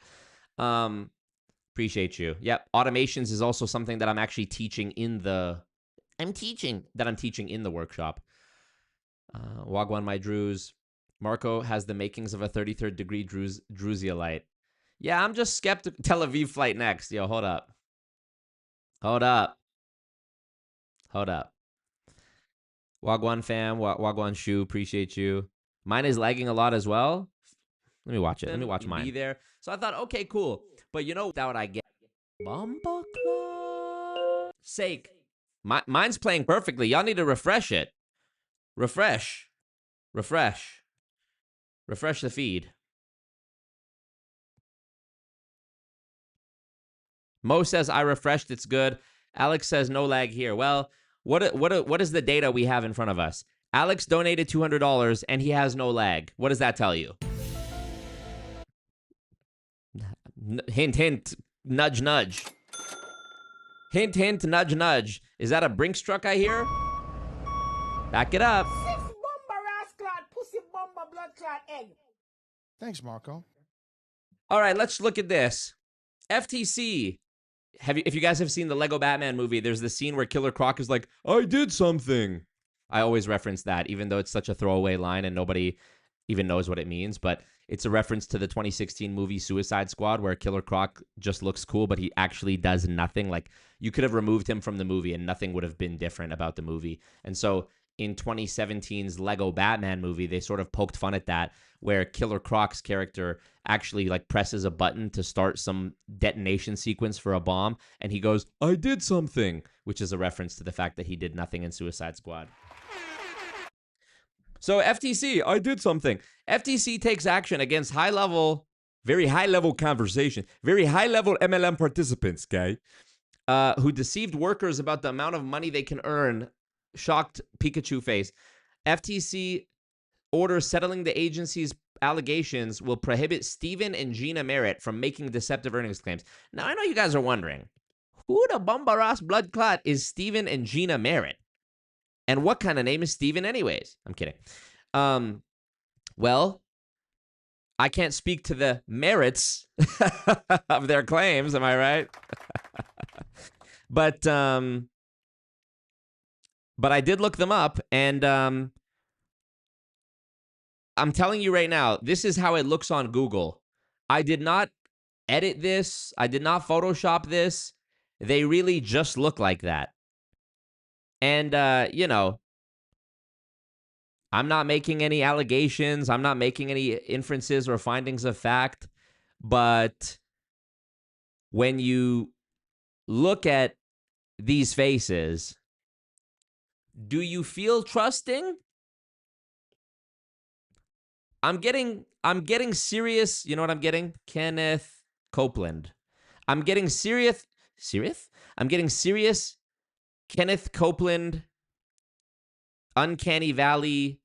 Appreciate you. Yep. Automations is also something that I'm actually teaching in the workshop. Wagwan my Druze. Marco has the makings of a 33rd degree Druzealite. Yeah, I'm just skeptical. Tel Aviv flight next. Yo, hold up. Wagwan fam, Wagwan Shu, appreciate you. Mine is lagging a lot as well. Let me watch it. Let me watch mine. Be there. So I thought, okay, cool. But you know what I get? Bumba Club. Sake. Mine's playing perfectly. Y'all need to refresh it. Refresh the feed. Mo says, I refreshed. It's good. Alex says no lag here. Well, what is the data we have in front of us? Alex donated $200 and he has no lag. What does that tell you? Hint, hint, nudge, nudge. Hint, hint, nudge, nudge. Is that a Brinks truck I hear? Back it up. Thanks, Marco. All right, let's look at this. FTC. If you guys have seen the Lego Batman movie, there's the scene where Killer Croc is like, I did something. I always reference that, even though it's such a throwaway line and nobody even knows what it means. But it's a reference to the 2016 movie Suicide Squad, where Killer Croc just looks cool, but he actually does nothing. Like, you could have removed him from the movie and nothing would have been different about the movie. And so in 2017's Lego Batman movie, they sort of poked fun at that, where Killer Croc's character actually like presses a button to start some detonation sequence for a bomb, and he goes, I did something, which is a reference to the fact that he did nothing in Suicide Squad. So FTC, I did something. FTC takes action against very high-level conversation, very high-level MLM participants, okay, who deceived workers about the amount of money they can earn. Shocked Pikachu face. FTC order settling the agency's allegations will prohibit Stephen and Gina Merritt from making deceptive earnings claims. Now, I know you guys are wondering, who the bumbaras blood clot is Stephen and Gina Merritt? And what kind of name is Stephen anyways? I'm kidding. Well, I can't speak to the merits of their claims, am I right? But I did look them up, and I'm telling you right now, this is how it looks on Google. I did not edit this. I did not Photoshop this. They really just look like that. And, you know, I'm not making any allegations. I'm not making any inferences or findings of fact. But when you look at these faces, do you feel trusting? I'm getting serious. You know what I'm getting? Kenneth Copeland. I'm getting serious. I'm getting serious Kenneth Copeland Uncanny Valley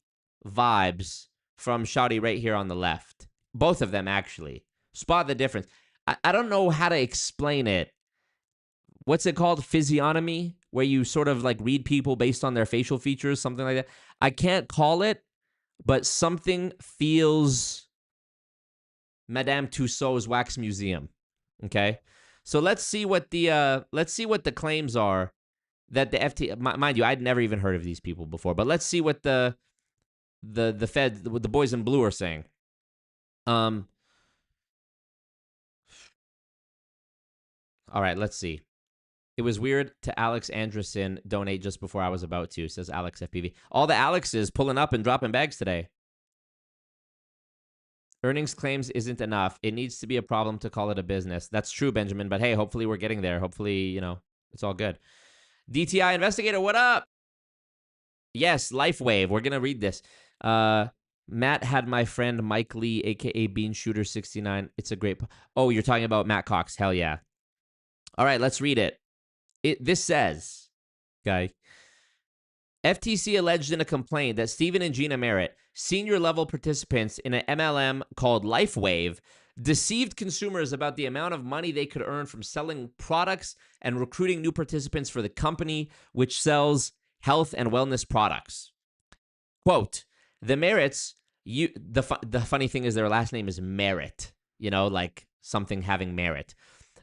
vibes from Shawty right here on the left. Both of them, actually. Spot the difference. I don't know how to explain it. What's it called? Physiognomy? Where you sort of like read people based on their facial features, something like that. I can't call it, but something feels Madame Tussauds Wax Museum. Okay? So let's see what the claims are that the FT, mind you, I'd never even heard of these people before, but let's see what the Fed, what the boys in blue are saying. All right, let's see. It was weird to Alex Anderson donate just before I was about to, says Alex FPV. All the Alexes pulling up and dropping bags today. Earnings claims isn't enough. It needs to be a problem to call it a business. That's true, Benjamin, but hey, hopefully we're getting there. Hopefully, you know, it's all good. DTI Investigator, what up? Yes, LifeWave. We're going to read this. Matt had my friend Mike Lee, a.k.a. Bean Shooter 69. It's a great... Oh, you're talking about Matt Cox. Hell yeah. All right, let's read it. This says, okay, FTC alleged in a complaint that Stephen and Gina Merritt, senior-level participants in an MLM called LifeWave, deceived consumers about the amount of money they could earn from selling products and recruiting new participants for the company, which sells health and wellness products. Quote, the Merritts, the funny thing is their last name is Merritt, you know, like something having merit.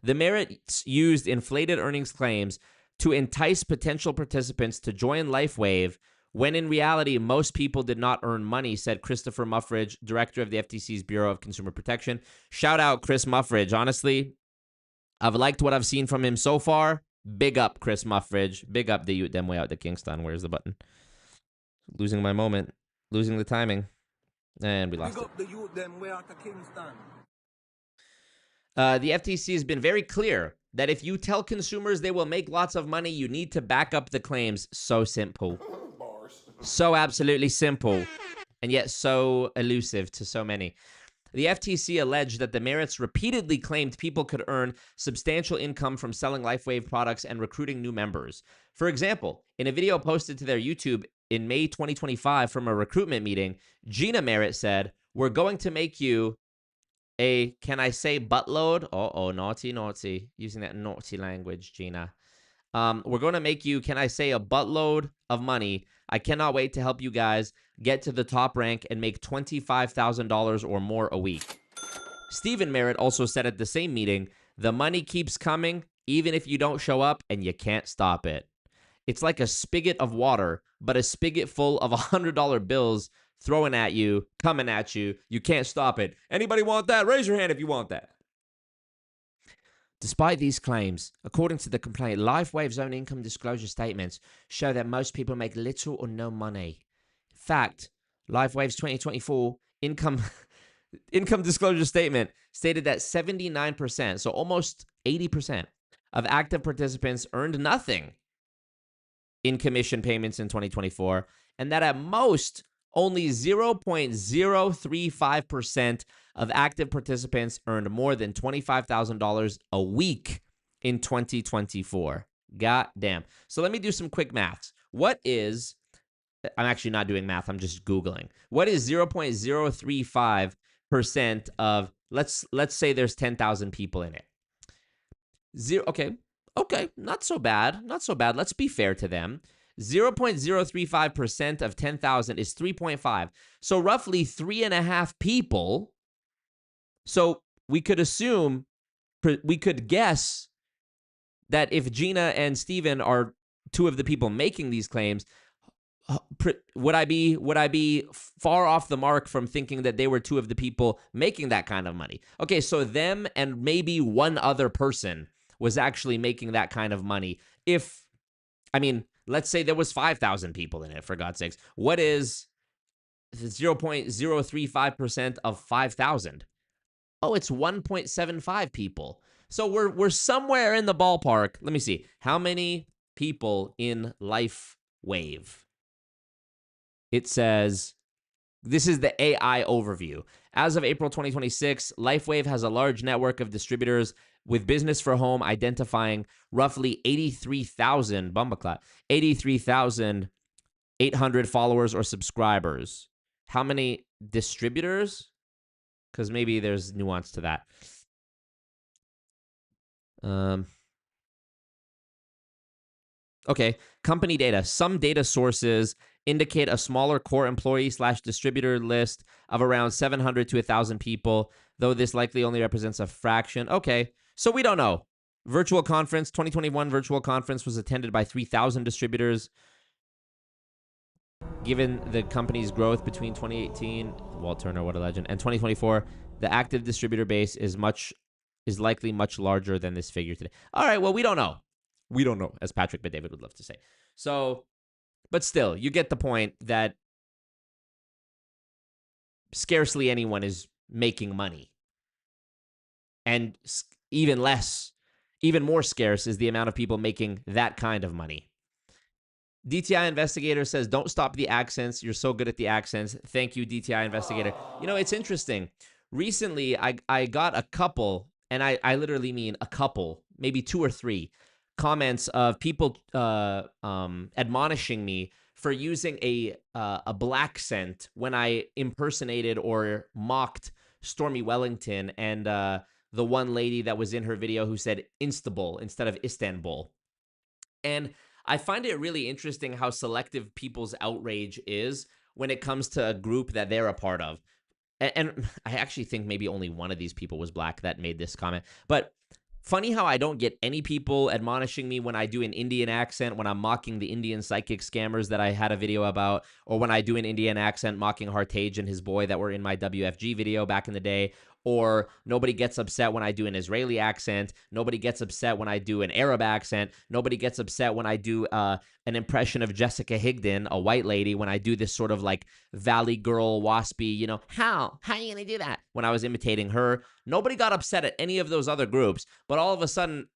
The Merritts used inflated earnings claims to entice potential participants to join LifeWave, when in reality, most people did not earn money, said Christopher Muffridge, director of the FTC's Bureau of Consumer Protection. Shout out Chris Muffridge. Honestly, I've liked what I've seen from him so far. Big up, Chris Muffridge. Big up the youth them way out to Kingston. Where's the button? Losing my moment. Losing the timing. And we lost it. The youth them way out to Kingston. The FTC has been very clear that if you tell consumers they will make lots of money, you need to back up the claims. So simple. So absolutely simple. And yet so elusive to so many. The FTC alleged that the Merritts repeatedly claimed people could earn substantial income from selling LifeWave products and recruiting new members. For example, in a video posted to their YouTube in May 2025 from a recruitment meeting, Gina Merritt said, "We're going to make you a, can I say buttload?" Oh, naughty, naughty. Using that naughty language, Gina. We're going to make you, can I say, a buttload of money. I cannot wait to help you guys get to the top rank and make $25,000 or more a week. Stephen Merritt also said at the same meeting, "The money keeps coming, even if you don't show up, and you can't stop it. It's like a spigot of water, but a spigot full of $100 bills throwing at you, coming at you. You can't stop it. Anybody want that? Raise your hand if you want that." Despite these claims, according to the complaint, LifeWave's own income disclosure statements show that most people make little or no money. In fact, LifeWave's 2024 income disclosure statement stated that 79%, so almost 80% of active participants earned nothing in commission payments in 2024, and that at most only 0.035% of active participants earned more than $25,000 a week in 2024. God damn. So let me do some quick maths. What is, I'm actually not doing math, I'm just Googling. What is 0.035% of, let's say there's 10,000 people in it. Okay, not so bad. Let's be fair to them. 0.035% of 10,000 is 3.5. So roughly 3.5 people. So we could guess that if Gina and Steven are two of the people making these claims, would I be far off the mark from thinking that they were two of the people making that kind of money? Okay, so them and maybe one other person was actually making that kind of money. Let's say there was 5,000 people in it, for God's sakes. What is 0.035% of 5,000? Oh, it's 1.75 people. So we're somewhere in the ballpark. Let me see. How many people in LifeWave? It says, this is the AI overview. As of April 2026, LifeWave has a large network of distributors with business for home identifying roughly 83,800 followers or subscribers. How many distributors? Because maybe there's nuance to that. Okay, company data. Some data sources indicate a smaller core employee/distributor list of around 700 to 1,000 people, though this likely only represents a fraction. Okay, so we don't know. Virtual conference, 2021 virtual conference was attended by 3,000 distributors. Given the company's growth between 2018, Walt Turner, what a legend, and 2024, the active distributor base is likely much larger than this figure today. All right, well, we don't know. We don't know, as Patrick Bet-David would love to say. So, but still, you get the point that scarcely anyone is making money. And even more scarce is the amount of people making that kind of money. DTI Investigator says, "Don't stop the accents. You're so good at the accents." Thank you, DTI Investigator. You know, it's interesting. Recently, I got a couple, and I literally mean a couple, maybe 2 or 3, comments of people admonishing me for using a black scent when I impersonated or mocked Stormy Wellington and the one lady that was in her video who said Istanbul instead of Istanbul. And I find it really interesting how selective people's outrage is when it comes to a group that they're a part of. And I actually think maybe only one of these people was black that made this comment. But funny how I don't get any people admonishing me when I do an Indian accent, when I'm mocking the Indian psychic scammers that I had a video about, or when I do an Indian accent mocking Hartage and his boy that were in my WFG video back in the day, or nobody gets upset when I do an Israeli accent, nobody gets upset when I do an Arab accent, nobody gets upset when I do an impression of Jessica Higdon, a white lady, when I do this sort of like Valley Girl waspy, you know, how are you gonna do that? When I was imitating her, nobody got upset at any of those other groups, but all of a sudden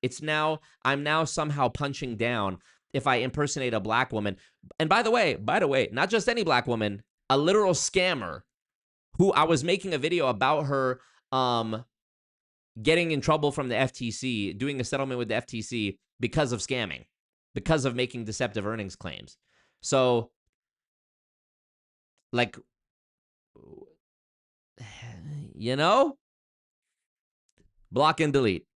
I'm now somehow punching down if I impersonate a black woman. And by the way, not just any black woman, a literal scammer who I was making a video about her getting in trouble from the FTC, doing a settlement with the FTC because of scamming, because of making deceptive earnings claims. So, like, you know, block and delete.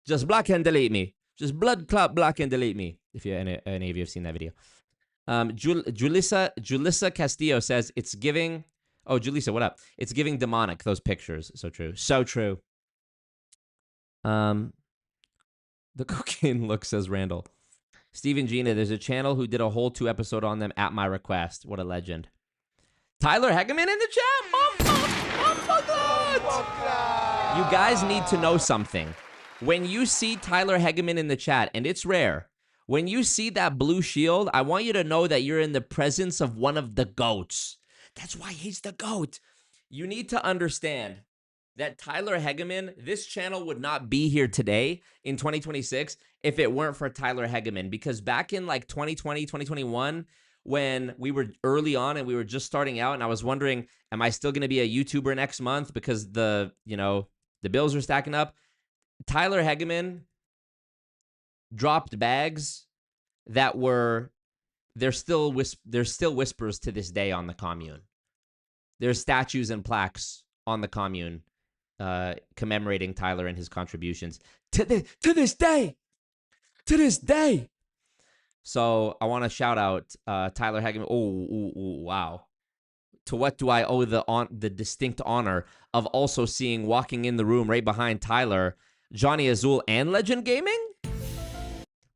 Just block and delete me. Just blood clot block and delete me. If you any of you have seen that video. Julissa Castillo says it's giving. Oh, Julissa, what up? It's giving demonic. Those pictures, so true, so true. The cocaine look, says Randall. Stephen Gina, there's a channel who did a whole 2 episode on them at my request. What a legend. Tyler Hegeman in the chat. You guys need to know something. When you see Tyler Hegeman in the chat, and it's rare, when you see that blue shield, I want you to know that you're in the presence of one of the GOATs. That's why he's the GOAT. You need to understand that Tyler Hegeman, this channel would not be here today in 2026 if it weren't for Tyler Hegeman. Because back in like 2020, 2021, when we were early on and we were just starting out, and I was wondering, am I still going to be a YouTuber next month because the bills are stacking up? Tyler Hegeman dropped bags that were, there's still whispers to this day on the commune. There's statues and plaques on the commune commemorating Tyler and his contributions to this day. So I want to shout out Tyler Hegeman. Oh, wow. To what do I owe the distinct honor of also seeing, walking in the room right behind Tyler, Johnny Azul and Legend Gaming?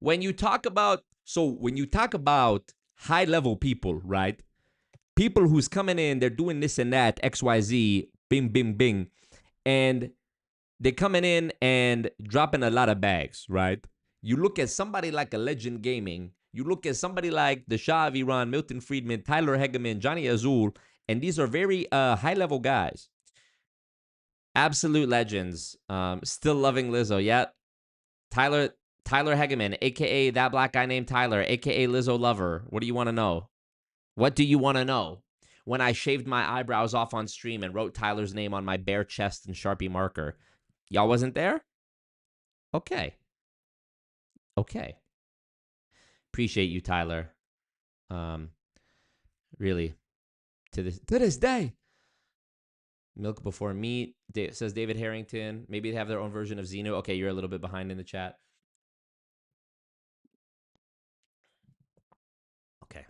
When you talk about high level people, right? People who's coming in, they're doing this and that, XYZ, bing, bing, bing. And they're coming in and dropping a lot of bags, right? You look at somebody like a Legend Gaming, you look at somebody like the Shah of Iran, Milton Friedman, Tyler Hegeman, Johnny Azul, and these are very high-level guys. Absolute legends. Still loving Lizzo. Yeah. Tyler Hegeman, a.k.a. that black guy named Tyler, a.k.a. Lizzo lover. What do you want to know? What do you want to know? When I shaved my eyebrows off on stream and wrote Tyler's name on my bare chest in Sharpie marker. Y'all wasn't there? Okay. Appreciate you, Tyler. Really. To this day. Milk before meat, says David Harrington. Maybe they have their own version of Xenu. Okay, you're a little bit behind in the chat. Okay.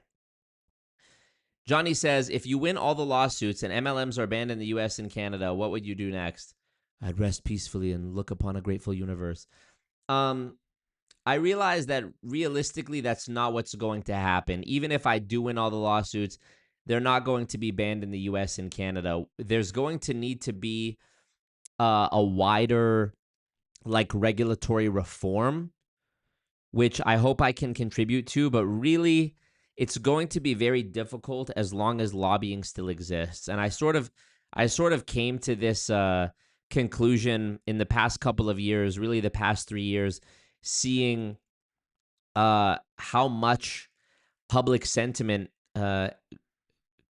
Johnny says, if you win all the lawsuits and MLMs are banned in the US and Canada, what would you do next? I'd rest peacefully and look upon a grateful universe. I realize that realistically, that's not what's going to happen. Even if I do win all the lawsuits, they're not going to be banned in the US and Canada. There's going to need to be a wider, like, regulatory reform, which I hope I can contribute to. But really, it's going to be very difficult as long as lobbying still exists. And I sort of came to this conclusion in the past couple of years, really the past 3 years, seeing how much public sentiment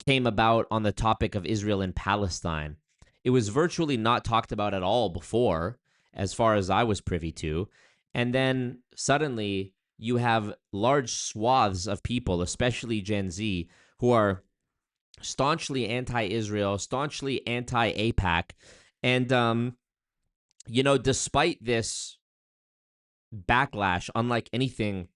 came about on the topic of Israel and Palestine. It was virtually not talked about at all before, as far as I was privy to. And then suddenly you have large swaths of people, especially Gen Z, who are staunchly anti-Israel, staunchly anti-APAC. And, despite this backlash, unlike anything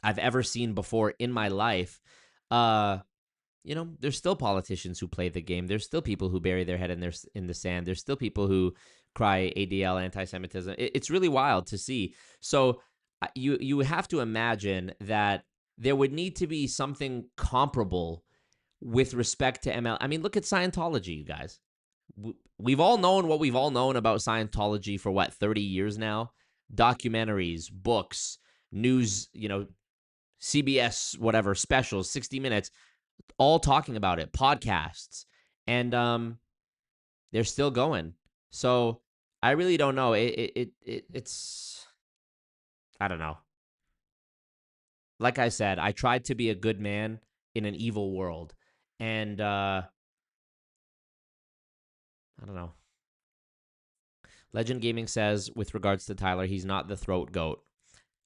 I've ever seen before in my life, there's still politicians who play the game. There's still people who bury their head in the sand. There's still people who cry ADL, anti-Semitism. It's really wild to see. So you have to imagine that there would need to be something comparable with respect to ML. I mean, look at Scientology, you guys. We've all known what we've all known about Scientology for 30 years now? Documentaries, books, news, CBS, whatever, specials, 60 Minutes, all talking about it, podcasts, and they're still going. So I really don't know. It's I don't know. Like I said, I tried to be a good man in an evil world, and I don't know. Legend Gaming says, with regards to Tyler, he's not the throat goat.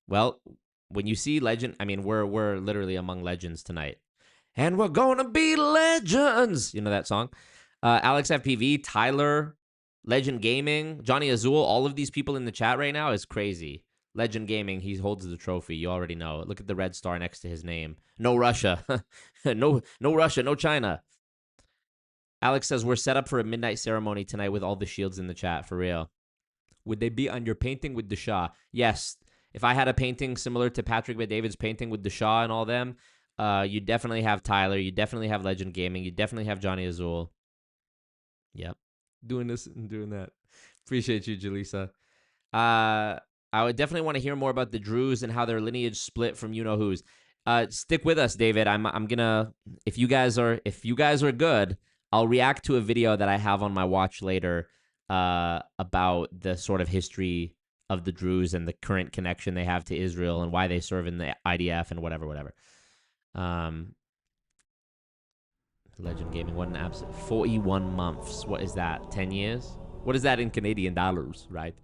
Well, when you see Legend, I mean, we're literally among legends tonight. And we're gonna be legends. You know that song? Alex FPV, Tyler, Legend Gaming, Johnny Azul, all of these people in the chat right now is crazy. Legend Gaming, he holds the trophy. You already know. Look at the red star next to his name. No Russia. no Russia, no China. Alex says, we're set up for a midnight ceremony tonight with all the shields in the chat, for real. Would they be on your painting with the Shah? Yes. If I had a painting similar to Patrick Bet-David's painting with the Shah and all them, you definitely have Tyler. You definitely have Legend Gaming. You definitely have Johnny Azul. Yep. Doing this and doing that. Appreciate you, Jaleesa. I would definitely want to hear more about the Druze and how their lineage split from you-know-who's. Stick with us, David. I'm gonna, if you guys are good, I'll react to a video that I have on my watch later about the sort of history of the Druze and the current connection they have to Israel and why they serve in the IDF and whatever. Legend Gaming, what an absolute 41 months. What is that? 10 years? What is that in Canadian dollars, right?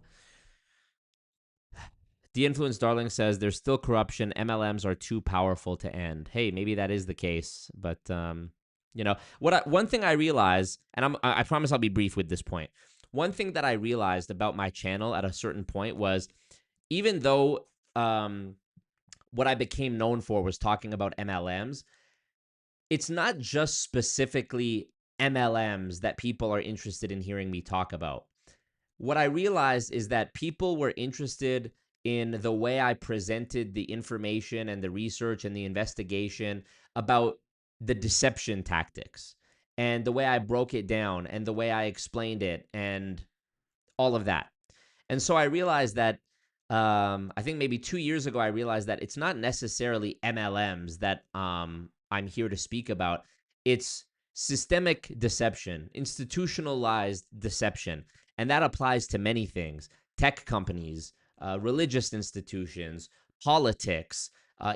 The Influence Darling says there's still corruption. MLMs are too powerful to end. Hey, maybe that is the case, but you know, one thing I realized, and I promise I'll be brief with this point. One thing that I realized about my channel at a certain point was, even though what I became known for was talking about MLMs, it's not just specifically MLMs that people are interested in hearing me talk about. What I realized is that people were interested in the way I presented the information and the research and the investigation about the deception tactics and the way I broke it down and the way I explained it and all of that. And so I realized that I think maybe 2 years ago, I realized that it's not necessarily MLMs that I'm here to speak about. It's systemic deception, institutionalized deception. And that applies to many things: tech companies, religious institutions, politics,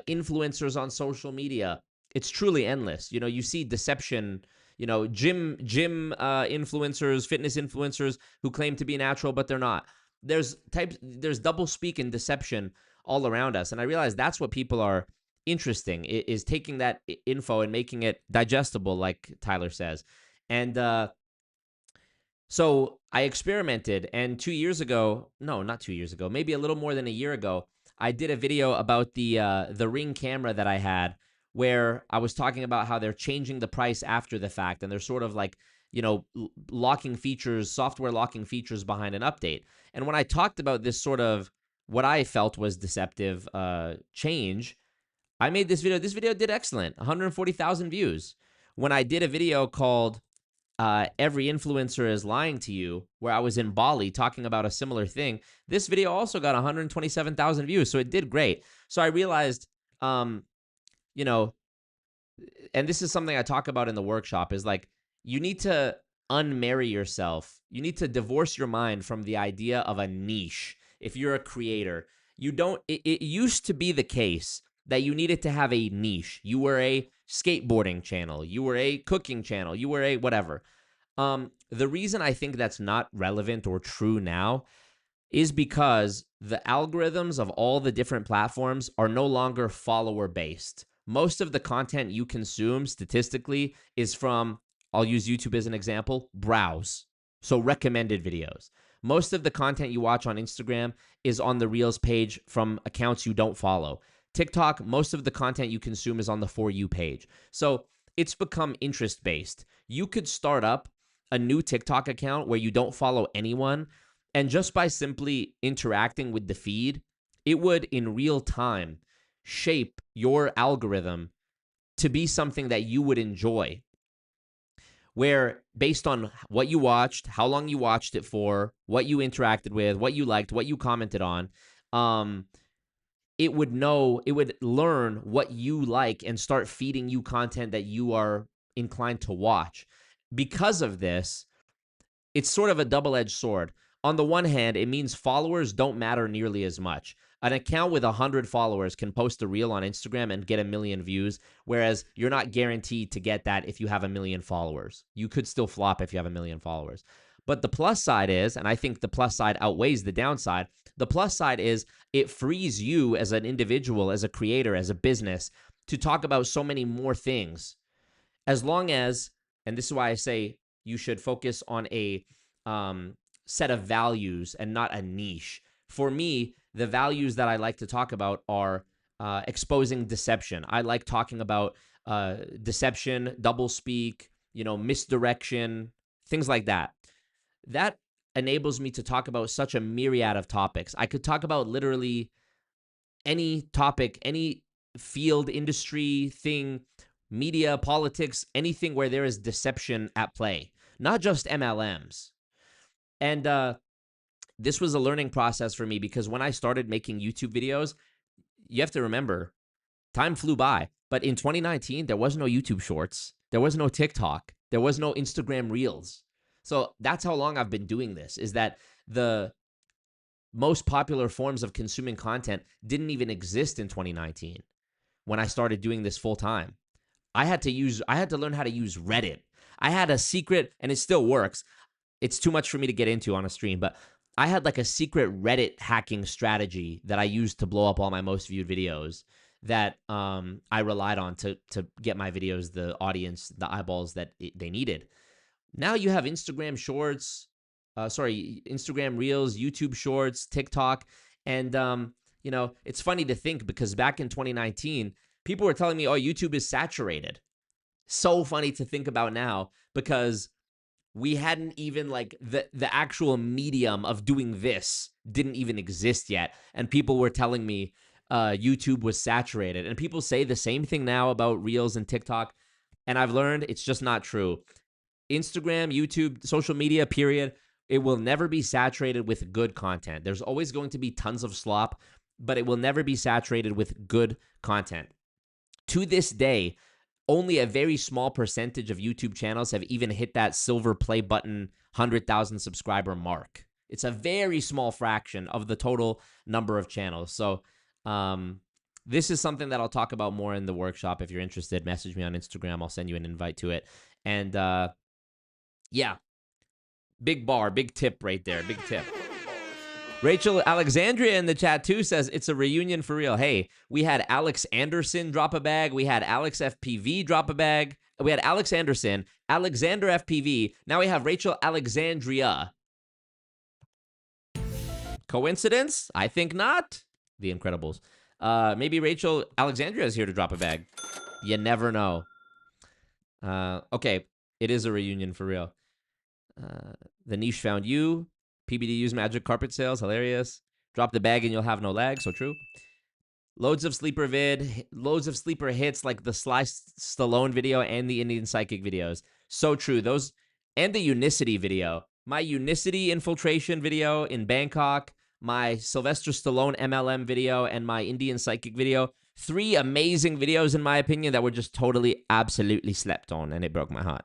influencers on social media. It's truly endless. You know, you see deception, you know, gym influencers, fitness influencers who claim to be natural, but they're not. There's double speak and deception all around us. And I realize that's what people are interesting, is taking that info and making it digestible, like Tyler says. And so I experimented, and 2 years ago, no, not 2 years ago, maybe a little more than a year ago, I did a video about the Ring camera that I had, where I was talking about how they're changing the price after the fact, and they're sort of like, you know, locking features, software locking features behind an update. And when I talked about this sort of what I felt was deceptive change, I made this video. This video did excellent, 140,000 views. When I did a video called Every Influencer is Lying to You, where I was in Bali talking about a similar thing, this video also got 127,000 views. So it did great. So I realized, you know, and this is something I talk about in the workshop, is like, you need to unmarry yourself. You need to divorce your mind from the idea of a niche. If you're a creator, it used to be the case that you needed to have a niche. You were a skateboarding channel, you were a cooking channel, you were a whatever. The reason I think that's not relevant or true now is because the algorithms of all the different platforms are no longer follower based. Most of the content you consume statistically is from, I'll use YouTube as an example, browse. So recommended videos. Most of the content you watch on Instagram is on the Reels page from accounts you don't follow. TikTok, most of the content you consume is on the For You page. So it's become interest-based. You could start up a new TikTok account where you don't follow anyone, and just by simply interacting with the feed, it would in real time shape your algorithm to be something that you would enjoy, where based on what you watched, how long you watched it for, what you interacted with, what you liked, what you commented on, it would learn what you like and start feeding you content that you are inclined to watch. Because of this, it's sort of a double-edged sword. On the one hand, it means followers don't matter nearly as much. An account with 100 followers can post a reel on Instagram and get 1 million views, whereas you're not guaranteed to get that if you have 1 million followers. You could still flop if you have 1 million followers. But the plus side is, and I think the plus side outweighs the downside, the plus side is it frees you as an individual, as a creator, as a business, to talk about so many more things. As long as, and this is why I say you should focus on a set of values and not a niche. For me, the values that I like to talk about are exposing deception. I like talking about deception, doublespeak, misdirection, things like that. That enables me to talk about such a myriad of topics. I could talk about literally any topic, any field, industry, thing, media, politics, anything where there is deception at play, not just MLMs. And this was a learning process for me because when I started making YouTube videos, you have to remember, time flew by. But in 2019, there was no YouTube Shorts. There was no TikTok. There was no Instagram Reels. So that's how long I've been doing this, is that the most popular forms of consuming content didn't even exist in 2019 when I started doing this full time. I had to learn how to use Reddit. I had a secret, and it still works. It's too much for me to get into on a stream, but I had like a secret Reddit hacking strategy that I used to blow up all my most viewed videos that I relied on to get my videos the audience, the eyeballs that they needed. Now you have Instagram Shorts, Instagram Reels, YouTube Shorts, TikTok, and it's funny to think because back in 2019, people were telling me, "Oh, YouTube is saturated." So funny to think about now because we hadn't even like the actual medium of doing this didn't even exist yet, and people were telling me YouTube was saturated. And people say the same thing now about Reels and TikTok, and I've learned it's just not true. Instagram, YouTube, social media, period, it will never be saturated with good content. There's always going to be tons of slop, but it will never be saturated with good content. To this day, only a very small percentage of YouTube channels have even hit that silver play button 100,000 subscriber mark. It's a very small fraction of the total number of channels. So this is something that I'll talk about more in the workshop. If you're interested, message me on Instagram. I'll send you an invite to it. And yeah, big bar, big tip right there, big tip. Rachel Alexandria in the chat too says it's a reunion for real. Hey, we had Alex Anderson drop a bag. We had Alex FPV drop a bag. We had Alex Anderson, Alexander FPV. Now we have Rachel Alexandria. Coincidence? I think not. The Incredibles. Maybe Rachel Alexandria is here to drop a bag. You never know. Okay, it is a reunion for real. The niche found you. PBDU's magic carpet sales, hilarious. Drop the bag and you'll have no lag, so true. Loads of sleeper hits like the Sly Stallone video and the Indian Psychic videos. So true. Those and the Unicity video. My Unicity infiltration video in Bangkok, my Sylvester Stallone MLM video, and my Indian Psychic video. 3 amazing videos, in my opinion, that were just totally, absolutely slept on, and it broke my heart.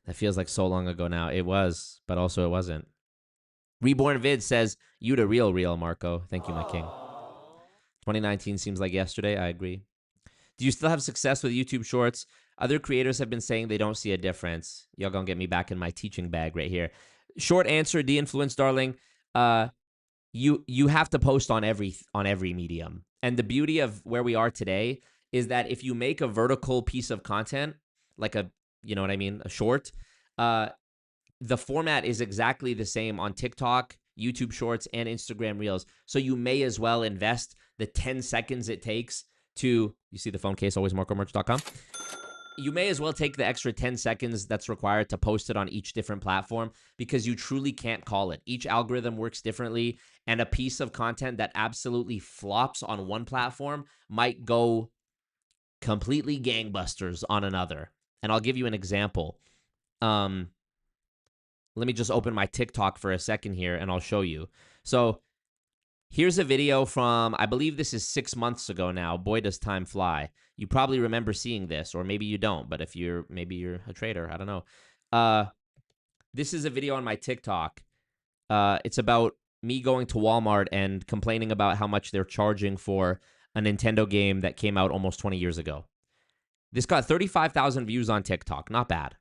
That feels like so long ago now. It was, but also it wasn't. Reborn Vid says, you the real, Marco. Thank you, my king. 2019 seems like yesterday. I agree. Do you still have success with YouTube Shorts? Other creators have been saying they don't see a difference. Y'all gonna get me back in my teaching bag right here. Short answer, de-influence, darling. You have to post on every medium. And the beauty of where we are today is that if you make a vertical piece of content, like a short, the format is exactly the same on TikTok, YouTube Shorts, and Instagram Reels. So you may as well invest the 10 seconds it takes to, you see the phone case, alwaysmarcomerch.com. You may as well take the extra 10 seconds that's required to post it on each different platform because you truly can't call it. Each algorithm works differently, and a piece of content that absolutely flops on one platform might go completely gangbusters on another. And I'll give you an example. Let me just open my TikTok for a second here, and I'll show you. So here's a video from, I believe this is 6 months ago now. Boy, does time fly. You probably remember seeing this, or maybe you don't. But maybe you're a trader. I don't know. This is a video on my TikTok. It's about me going to Walmart and complaining about how much they're charging for a Nintendo game that came out almost 20 years ago. This got 35,000 views on TikTok. Not bad.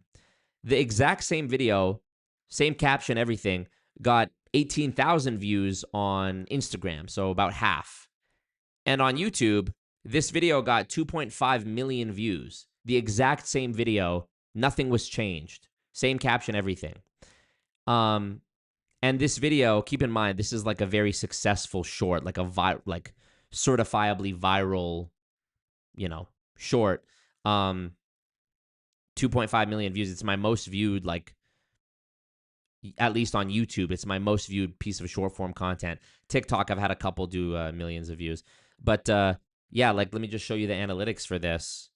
The exact same video same caption, everything, got 18,000 views on Instagram, so about half. And on YouTube, this video got 2.5 million views. The exact same video, nothing was changed. Same caption, everything. And this video, keep in mind, this is like a very successful short, like like certifiably viral, short. 2.5 million views. It's my most viewed, like, at least on YouTube, it's my most viewed piece of short form content. TikTok, I've had a couple do millions of views. But yeah, like, let me just show you the analytics for this.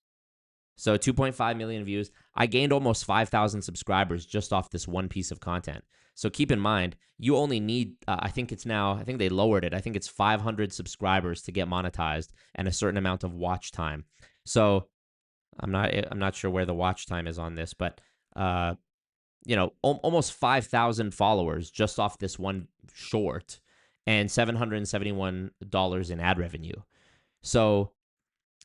So 2.5 million views. I gained almost 5,000 subscribers just off this one piece of content. So keep in mind, you only need, I think they lowered it. I think it's 500 subscribers to get monetized and a certain amount of watch time. So I'm not sure where the watch time is on this, but almost 5,000 followers just off this one short and $771 in ad revenue. So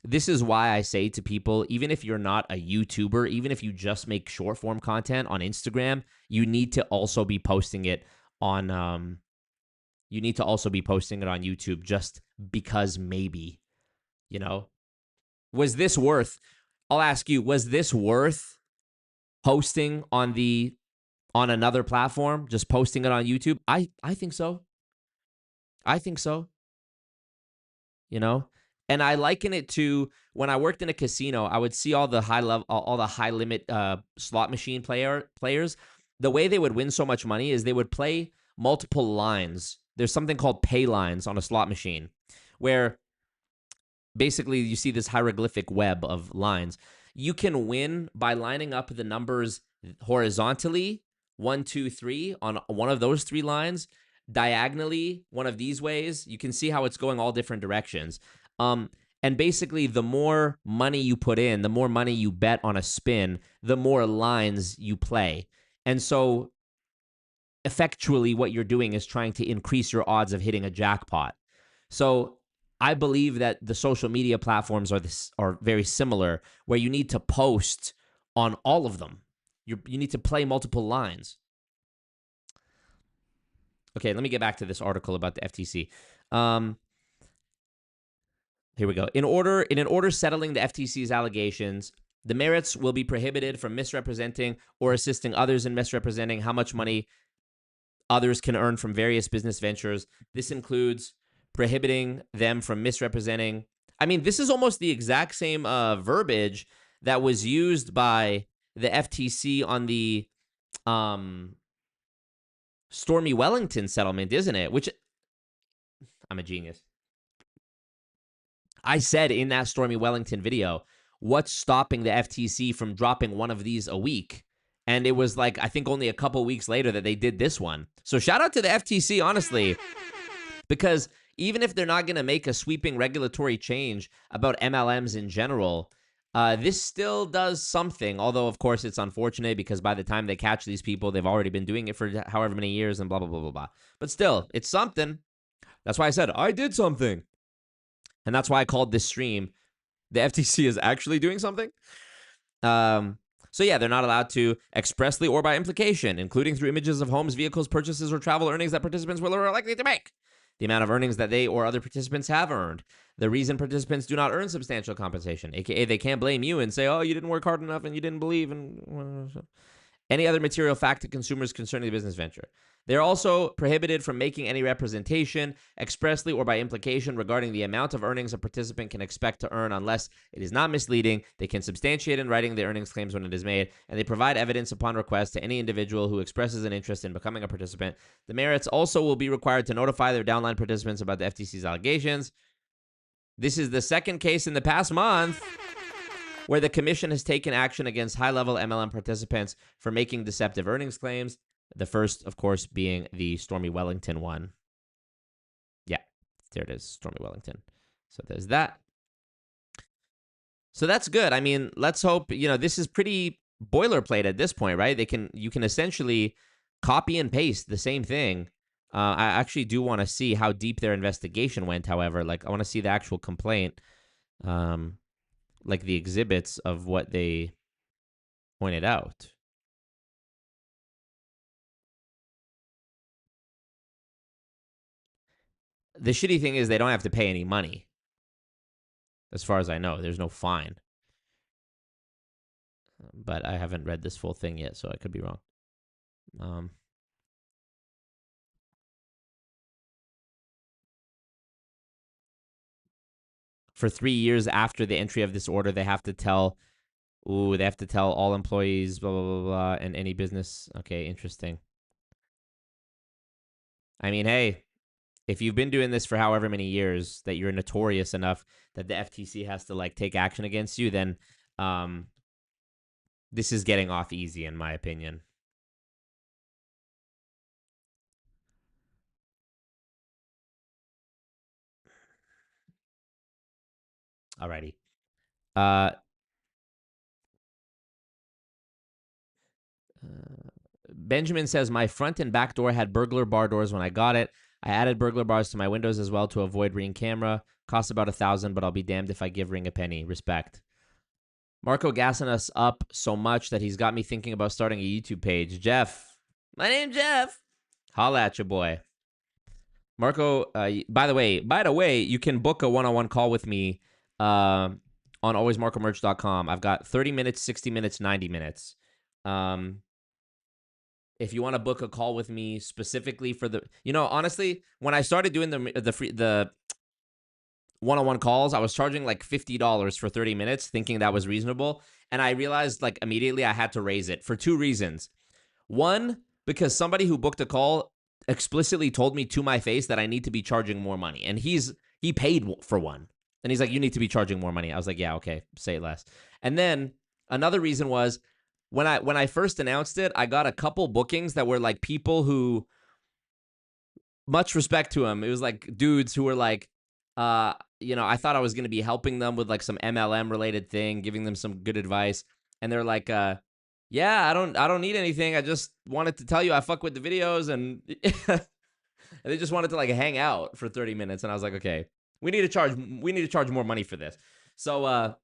this is why I say to people, even if you're not a YouTuber, even if you just make short form content on Instagram, you need to also be posting it on YouTube, just because maybe, was this worth, I'll ask you, was this worth posting on another platform, just posting it on YouTube? I think so. I think so. And I liken it to when I worked in a casino, I would see all the high limit slot machine players. The way they would win so much money is they would play multiple lines. There's something called pay lines on a slot machine, where basically you see this hieroglyphic web of lines. You can win by lining up the numbers horizontally, 1, 2, 3, on one of those 3 lines, diagonally, one of these ways. You can see how it's going all different directions. And basically, the more money you put in, the more money you bet on a spin, the more lines you play. And so effectually, what you're doing is trying to increase your odds of hitting a jackpot. So I believe that the social media platforms are very similar, where you need to post on all of them. You need to play multiple lines. Okay, let me get back to this article about the FTC. Here we go. In an order settling the FTC's allegations, the merits will be prohibited from misrepresenting or assisting others in misrepresenting how much money others can earn from various business ventures. This includes prohibiting them from misrepresenting. I mean, this is almost the exact same verbiage that was used by the FTC on the Stormy Wellington settlement, isn't it? Which, I'm a genius. I said in that Stormy Wellington video, what's stopping the FTC from dropping one of these a week? And it was like, I think only a couple weeks later that they did this one. So shout out to the FTC, honestly, because even if they're not going to make a sweeping regulatory change about MLMs in general, this still does something. Although, of course, it's unfortunate because by the time they catch these people, they've already been doing it for however many years and blah, blah, blah, blah, blah. But still, it's something. That's why I said, I did something. And that's why I called this stream, the FTC is actually doing something. So yeah, they're not allowed to expressly or by implication, including through images of homes, vehicles, purchases, or travel earnings that participants will or are likely to make, the amount of earnings that they or other participants have earned, the reason participants do not earn substantial compensation, aka they can't blame you and say, oh, you didn't work hard enough and you didn't believe, and any other material fact to consumers concerning the business venture. They're also prohibited from making any representation, expressly or by implication, regarding the amount of earnings a participant can expect to earn unless it is not misleading. They can substantiate in writing the earnings claims when it is made, and they provide evidence upon request to any individual who expresses an interest in becoming a participant. The merits also will be required to notify their downline participants about the FTC's allegations. This is the second case in the past month where the commission has taken action against high-level MLM participants for making deceptive earnings claims. The first, of course, being the Stormy Wellington one. Yeah, there it is, Stormy Wellington. So there's that. So that's good. I mean, let's hope, this is pretty boilerplate at this point, right? You can essentially copy and paste the same thing. I actually do want to see how deep their investigation went, however. Like, I want to see the actual complaint, like the exhibits of what they pointed out. The shitty thing is they don't have to pay any money. As far as I know, there's no fine. But I haven't read this full thing yet, so I could be wrong. For 3 years after the entry of this order, they have to tell all employees, blah, blah, blah, blah, and any business. Okay, interesting. I mean, hey, if you've been doing this for however many years that you're notorious enough that the FTC has to like take action against you, then this is getting off easy, in my opinion. Alrighty. Benjamin says, my front and back door had burglar bar doors when I got it. I added burglar bars to my windows as well to avoid Ring camera. Costs about $1,000, but I'll be damned if I give Ring a penny. Respect. Marco gassing us up so much that he's got me thinking about starting a YouTube page. Jeff. My name's Jeff. Holla at you, boy. Marco, by the way, you can book a one-on-one call with me on alwaysmarcomerch.com. I've got 30 minutes, 60 minutes, 90 minutes. If you want to book a call with me specifically for the, honestly, when I started doing the one-on-one calls, I was charging like $50 for 30 minutes, thinking that was reasonable. And I realized like immediately I had to raise it for 2 reasons. One, because somebody who booked a call explicitly told me to my face that I need to be charging more money. And he paid for one. And he's like, you need to be charging more money. I was like, yeah, okay, say less. And then another reason was when I first announced it, I got a couple bookings that were like people who, much respect to them, it was like dudes who were like, I thought I was going to be helping them with like some MLM related thing, giving them some good advice. And they're like, yeah, I don't need anything. I just wanted to tell you I fuck with the videos, and and they just wanted to like hang out for 30 minutes. And I was like, okay, we need to charge more money for this. So,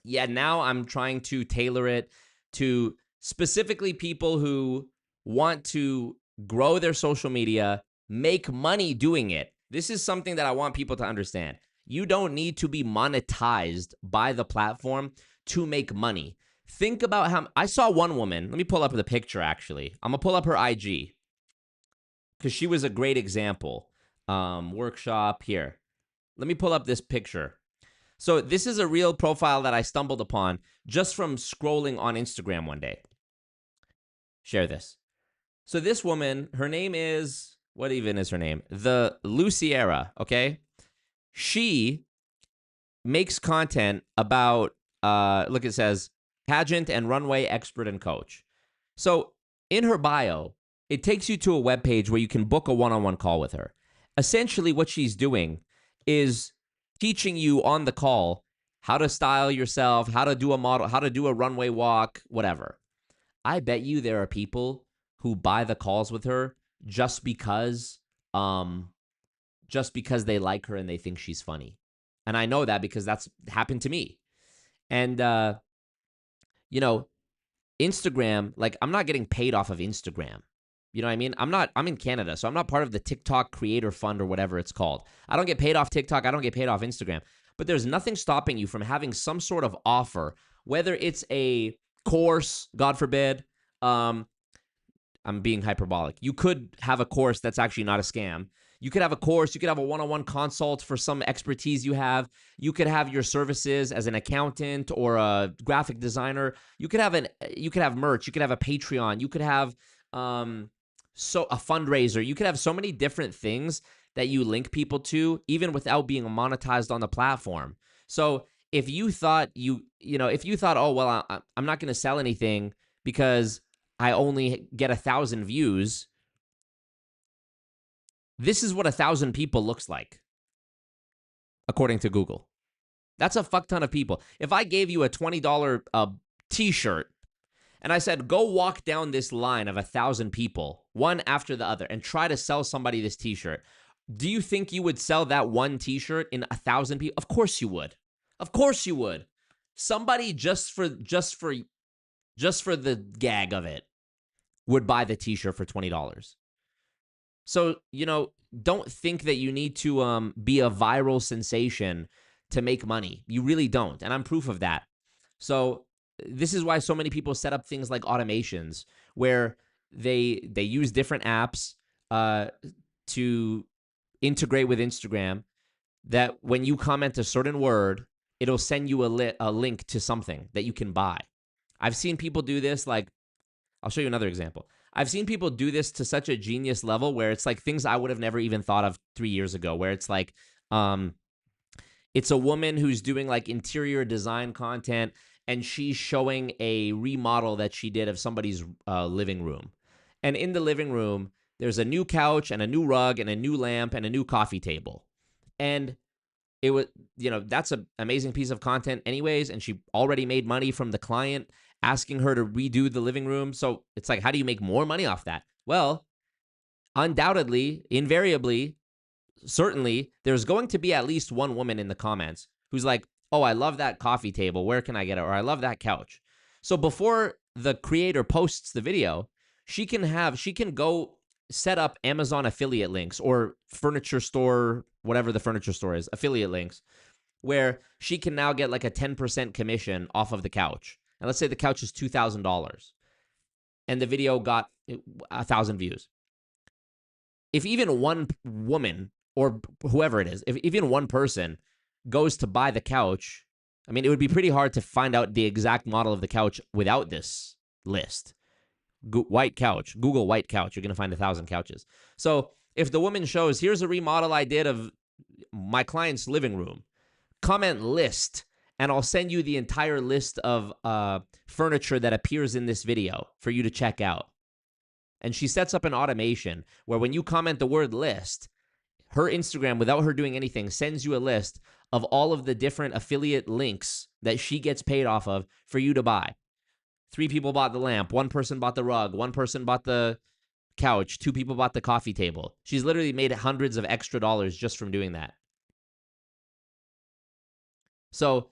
yeah, now I'm trying to tailor it to specifically people who want to grow their social media, make money doing it. This is something that I want people to understand. You don't need to be monetized by the platform to make money. Think about how I saw one woman. Let me pull up the picture, actually. I'm going to pull up her IG because she was a great example. Workshop here. Let me pull up this picture. So this is a real profile that I stumbled upon just from scrolling on Instagram one day. Share this. So this woman, her name is, what even is her name? The Luciera, okay? She makes content about, look, it says, pageant and runway expert and coach. So in her bio, it takes you to a webpage where you can book a one-on-one call with her. Essentially what she's doing is teaching you on the call how to style yourself, how to do a model, how to do a runway walk, whatever. I bet you there are people who buy the calls with her just because they like her and they think she's funny. And I know that because that's happened to me. And Instagram, like I'm not getting paid off of Instagram. You know what I mean? I'm in Canada, so I'm not part of the TikTok Creator Fund or whatever it's called. I don't get paid off TikTok. I don't get paid off Instagram. But there's nothing stopping you from having some sort of offer, whether it's a course, God forbid. I'm being hyperbolic. You could have a course that's actually not a scam. You could have a course. You could have a one-on-one consult for some expertise you have. You could have your services as an accountant or a graphic designer. You could have merch. You could have a Patreon. You could have a fundraiser. You could have so many different things that you link people to, even without being monetized on the platform. So if you thought oh, well, I'm not going to sell anything because I only get 1,000 views, this is what 1,000 people looks like, according to Google. That's a fuck ton of people. If I gave you a $20 t-shirt and I said, go walk down this line of 1,000 people, one after the other, and try to sell somebody this t-shirt, do you think you would sell that one t-shirt in 1,000 people? Of course you would. Of course you would. Somebody just for the gag of it would buy the t-shirt for $20. So, don't think that you need to be a viral sensation to make money. You really don't. And I'm proof of that. So this is why so many people set up things like automations where they use different apps to integrate with Instagram, that when you comment a certain word, it'll send you a link to something that you can buy. I've seen people do this. Like, I'll show you another example. I've seen people do this to such a genius level where it's like things I would have never even thought of 3 years ago, where it's like, it's a woman who's doing like interior design content, and she's showing a remodel that she did of somebody's living room. And in the living room, there's a new couch and a new rug and a new lamp and a new coffee table. And it was, that's an amazing piece of content anyways. And she already made money from the client asking her to redo the living room. So it's like, how do you make more money off that? Well, undoubtedly, invariably, certainly, there's going to be at least one woman in the comments who's like, oh, I love that coffee table. Where can I get it? Or I love that couch. So before the creator posts the video, she can go set up Amazon affiliate links or furniture store, whatever the furniture store is, affiliate links, where she can now get like a 10% commission off of the couch. And let's say the couch is $2,000 and the video got 1,000 views. If even one woman or whoever it is, if even one person goes to buy the couch, I mean, it would be pretty hard to find out the exact model of the couch without this list. White couch, Google white couch, you're going to find 1,000 couches. So if the woman shows, here's a remodel I did of my client's living room, comment list, and I'll send you the entire list of furniture that appears in this video for you to check out. And she sets up an automation where when you comment the word list, her Instagram, without her doing anything, sends you a list of all of the different affiliate links that she gets paid off of for you to buy. 3 people bought the lamp, 1 person bought the rug, 1 person bought the couch, 2 people bought the coffee table. She's literally made hundreds of extra dollars just from doing that. So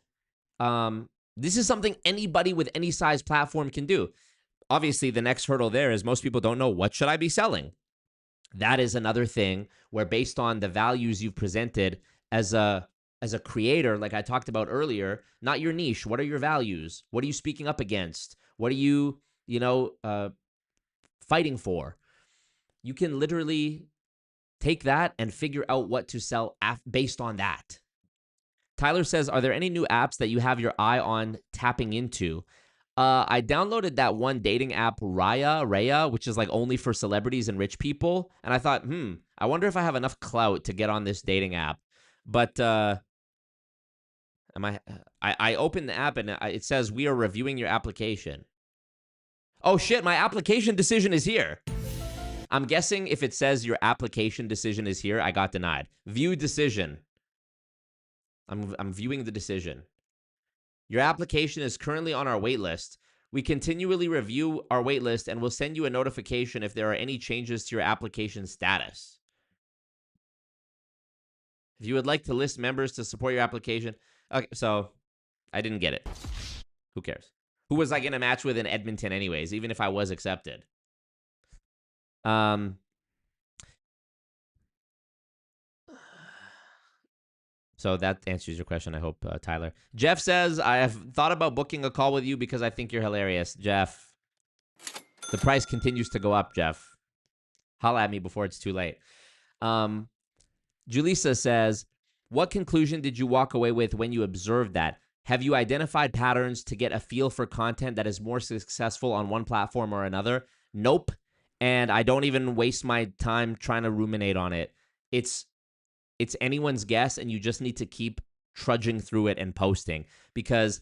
this is something anybody with any size platform can do. Obviously, the next hurdle there is most people don't know, what should I be selling? That is another thing where, based on the values you've presented as a creator, like I talked about earlier, not your niche. What are your values? What are you speaking up against? What are you, fighting for? You can literally take that and figure out what to sell based on that. Tyler says, are there any new apps that you have your eye on tapping into? I downloaded that one dating app, Raya, which is like only for celebrities and rich people. And I thought, I wonder if I have enough clout to get on this dating app. But I opened the app and it says, we are reviewing your application. Oh shit, my application decision is here. I'm guessing if it says your application decision is here, I got denied. View decision. I'm viewing the decision. Your application is currently on our wait list. We continually review our wait list and will send you a notification if there are any changes to your application status. If you would like to list members to support your application. Okay, so I didn't get it. Who cares? Who was I going to match with in Edmonton anyways, even if I was accepted? So that answers your question, I hope, Tyler. Jeff says, I have thought about booking a call with you because I think you're hilarious. Jeff, the price continues to go up, Jeff. Holla at me before it's too late. Julissa says, what conclusion did you walk away with when you observed that? Have you identified patterns to get a feel for content that is more successful on one platform or another? Nope. And I don't even waste my time trying to ruminate on it. It's anyone's guess, and you just need to keep trudging through it and posting, because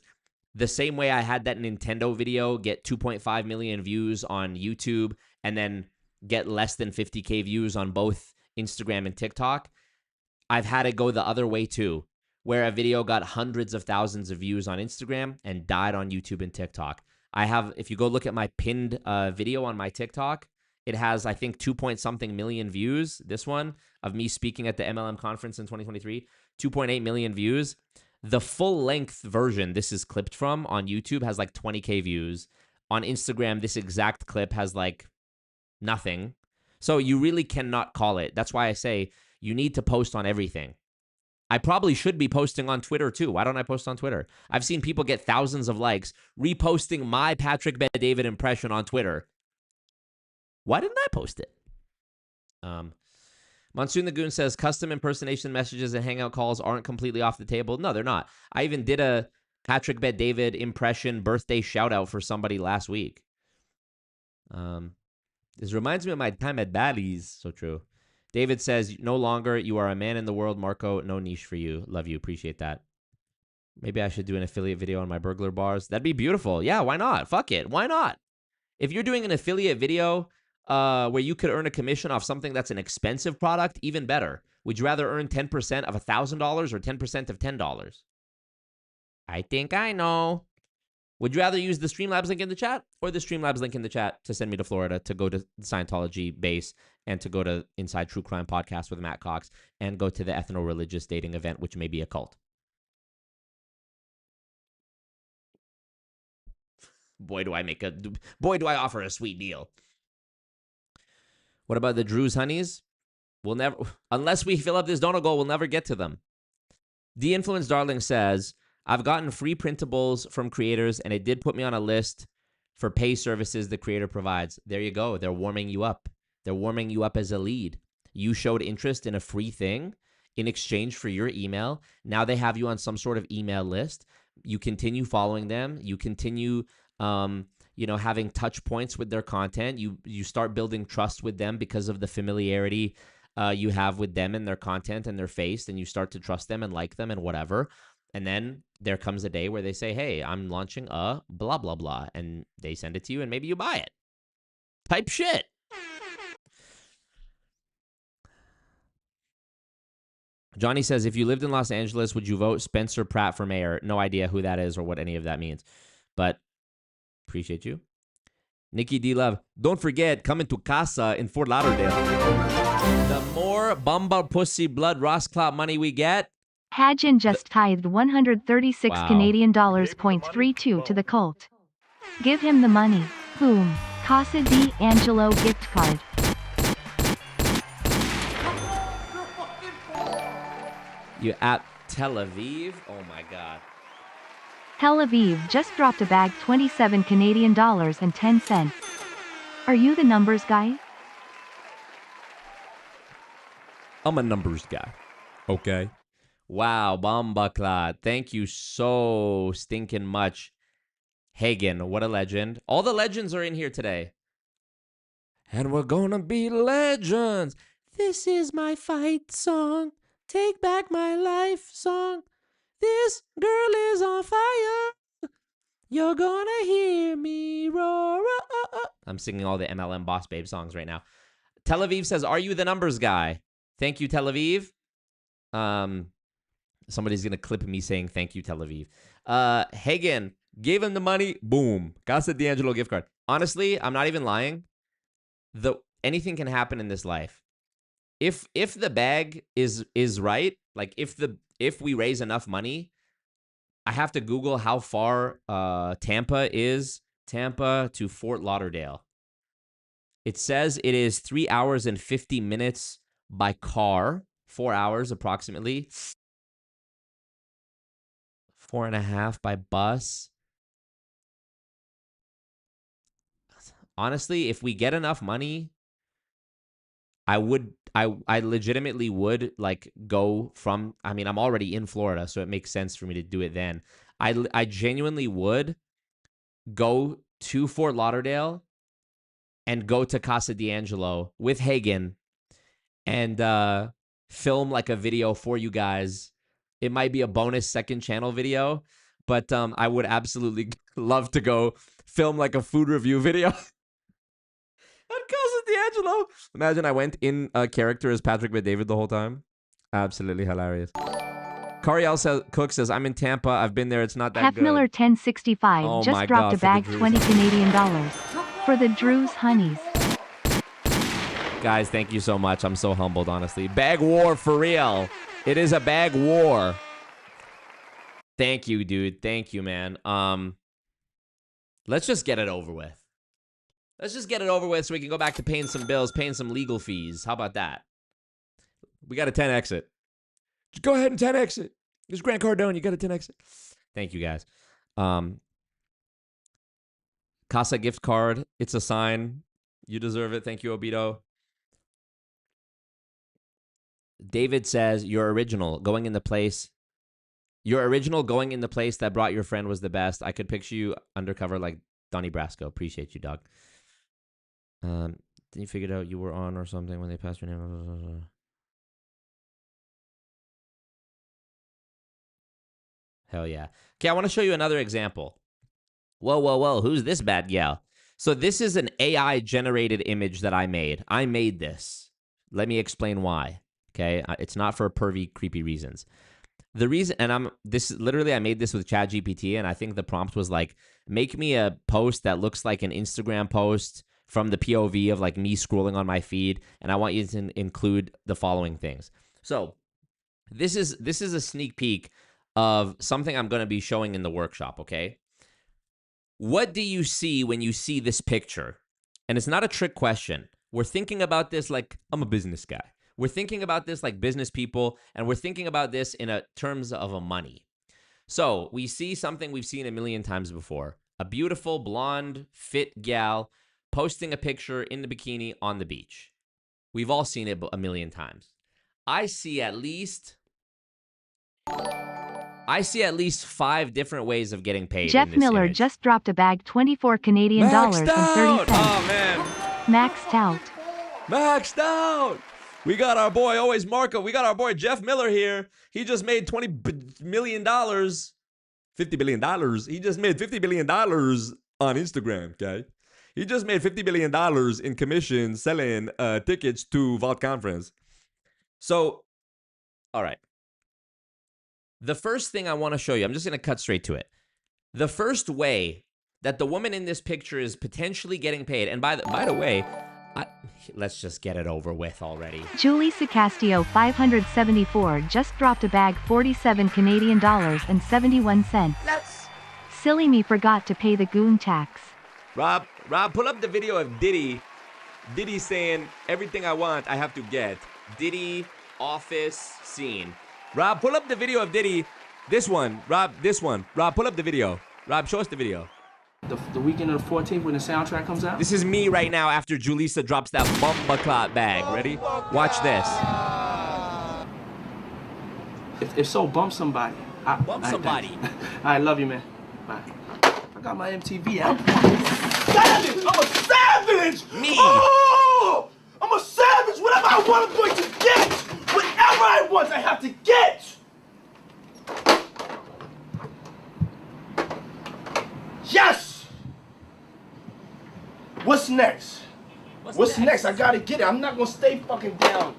the same way I had that Nintendo video get 2.5 million views on YouTube and then get less than 50K views on both Instagram and TikTok, I've had it go the other way too, where a video got hundreds of thousands of views on Instagram and died on YouTube and TikTok. If you go look at my pinned video on my TikTok, it has, I think, 2-point-something million views. This one of me speaking at the MLM conference in 2023, 2.8 million views. The full-length version this is clipped from on YouTube has like 20K views. On Instagram, this exact clip has like nothing. So you really cannot call it. That's why I say you need to post on everything. I probably should be posting on Twitter too. Why don't I post on Twitter? I've seen people get thousands of likes reposting my Patrick Bet-David impression on Twitter. Why didn't I post it? Monsoon the Goon says custom impersonation messages and hangout calls aren't completely off the table. No, they're not. I even did a Patrick Bet-David impression birthday shout out for somebody last week. This reminds me of my time at Bally's. So true. David says, no longer, you are a man in the world, Marco. No niche for you. Love you. Appreciate that. Maybe I should do an affiliate video on my burglar bars. That'd be beautiful. Yeah, why not? Fuck it. Why not? If you're doing an affiliate video where you could earn a commission off something that's an expensive product, even better. Would you rather earn 10% of $1,000 or 10% of $10? I think I know. Would you rather use the Streamlabs link in the chat or the Streamlabs link in the chat to send me to Florida to go to the Scientology base and to go to Inside True Crime Podcast with Matt Cox and go to the ethno-religious dating event, which may be a cult? Boy, do I offer a sweet deal. What about the Druze honeys? We'll never, unless we fill up this donut goal, we'll never get to them. The Influence Darling says, I've gotten free printables from creators, and it did put me on a list for pay services the creator provides. There you go. They're warming you up. They're warming you up as a lead. You showed interest in a free thing in exchange for your email. Now they have you on some sort of email list. You continue following them. You continue, having touch points with their content. You start building trust with them because of the familiarity you have with them and their content and their face, and you start to trust them and like them and whatever. And then there comes a day where they say, hey, I'm launching a blah, blah, blah. And they send it to you and maybe you buy it. Type shit. Johnny says, if you lived in Los Angeles, would you vote Spencer Pratt for mayor? No idea who that is or what any of that means. But appreciate you. Nikki D. Love, don't forget, coming to Casa in Fort Lauderdale. The more Bumble Pussy Blood Ross Clot money we get, Hadjian just tithed 136 Wow. Canadian dollars .32 to the cult. Give him the money. Boom. Casa D. Angelo gift card. you at Tel Aviv? Oh my God. Tel Aviv just dropped a bag 27 Canadian dollars and 10 cents. Are you the numbers guy? I'm a numbers guy. Okay. Wow, Bombaclad. Thank you so stinking much. Hagen, what a legend. All the legends are in here today. And we're gonna be legends. This is my fight song. Take back my life song. This girl is on fire. You're gonna hear me roar. I'm singing all the MLM Boss Babe songs right now. Tel Aviv says, are you the numbers guy? Thank you, Tel Aviv. Somebody's going to clip me saying thank you, Tel Aviv. Hagen, gave him the money. Boom. Casa D'Angelo gift card. Honestly, I'm not even lying. Anything can happen in this life. If the bag is right, like if we raise enough money, I have to Google how far Tampa to Fort Lauderdale. It says it is 3 hours and 50 minutes by car, 4 hours approximately. 4.5 by bus. Honestly, if we get enough money, I legitimately would like go from, I mean, I'm already in Florida, so it makes sense for me to do it then. I genuinely would go to Fort Lauderdale and go to Casa D'Angelo with Hagen and film like a video for you guys. It might be a bonus second channel video, but I would absolutely love to go film like a food review video. At Casa D'Angelo. Imagine I went in a character as Patrick Bet-David the whole time. Absolutely hilarious. Cariel Cook says, I'm in Tampa. I've been there. It's not that good. Hefmiller 1065 Oh just my dropped God, a bag for the 20 Druze. Canadian dollars. For the Druze honeys. Guys, thank you so much. I'm so humbled, honestly. Bag war for real. It is a bag war. Thank you, dude. Thank you, man. Let's just get it over with. Let's just get it over with so we can go back to paying some bills, paying some legal fees. How about that? We got a 10x it. Just go ahead and 10x it. There's Grant Cardone. You got a 10x it. Thank you, guys. Casa gift card. It's a sign. You deserve it. Thank you, Obito. David says, your original going in the place that brought your friend was the best. I could picture you undercover like Donnie Brasco. Appreciate you, dog. Then you figured out you were on or something when they passed your name. Hell yeah. Okay, I want to show you another example. Whoa. Who's this bad gal? So this is an AI-generated image that I made. I made this. Let me explain why. Okay, it's not for pervy, creepy reasons. The reason, and I made this with ChatGPT, and I think the prompt was like, make me a post that looks like an Instagram post from the POV of like me scrolling on my feed, and I want you to include the following things. So this is a sneak peek of something I'm going to be showing in the workshop, okay? What do you see when you see this picture? And it's not a trick question. We're thinking about this like I'm a business guy. We're thinking about this like business people, and we're thinking about this in terms of a money. So we see something we've seen a million times before. A beautiful, blonde, fit gal posting a picture in the bikini on the beach. We've all seen it a million times. I see at least 5 different ways of getting paid. Jeff in this Miller image. just dropped a bag 24 Canadian dollars and 30 cents. Oh, man. Maxed out. Maxed out. We got our boy, always Marco. We got our boy Jeff Miller here. He just made $20 million. $50 billion. He just made $50 billion on Instagram, okay? He just made $50 billion in commission selling tickets to Vault Conference. So, all right. The first thing I want to show you, I'm just going to cut straight to it. The first way that the woman in this picture is potentially getting paid, and by the way, let's just get it over with already. Julie Sicastio 574 just dropped a bag 47 Canadian dollars and 71 cents. Silly me forgot to pay the goon tax. Rob, pull up the video of Diddy. Diddy saying, everything I want, I have to get. Diddy office scene. Rob, pull up the video of Diddy. This one. Rob, this one. Rob, pull up the video. Rob, show us the video. The weekend of the 14th when the soundtrack comes out? This is me right now after Julissa drops that bumper clot bag. Ready? Watch this. If so, bump somebody. Bump somebody. I love you, man. Bye. I got my MTV out. Savage! I'm a savage! Me! Oh! I'm a savage! Whatever I want, I'm going to get! Whatever I want, I have to get! Yes! What's next? What's next? I gotta get it. I'm not gonna stay fucking down.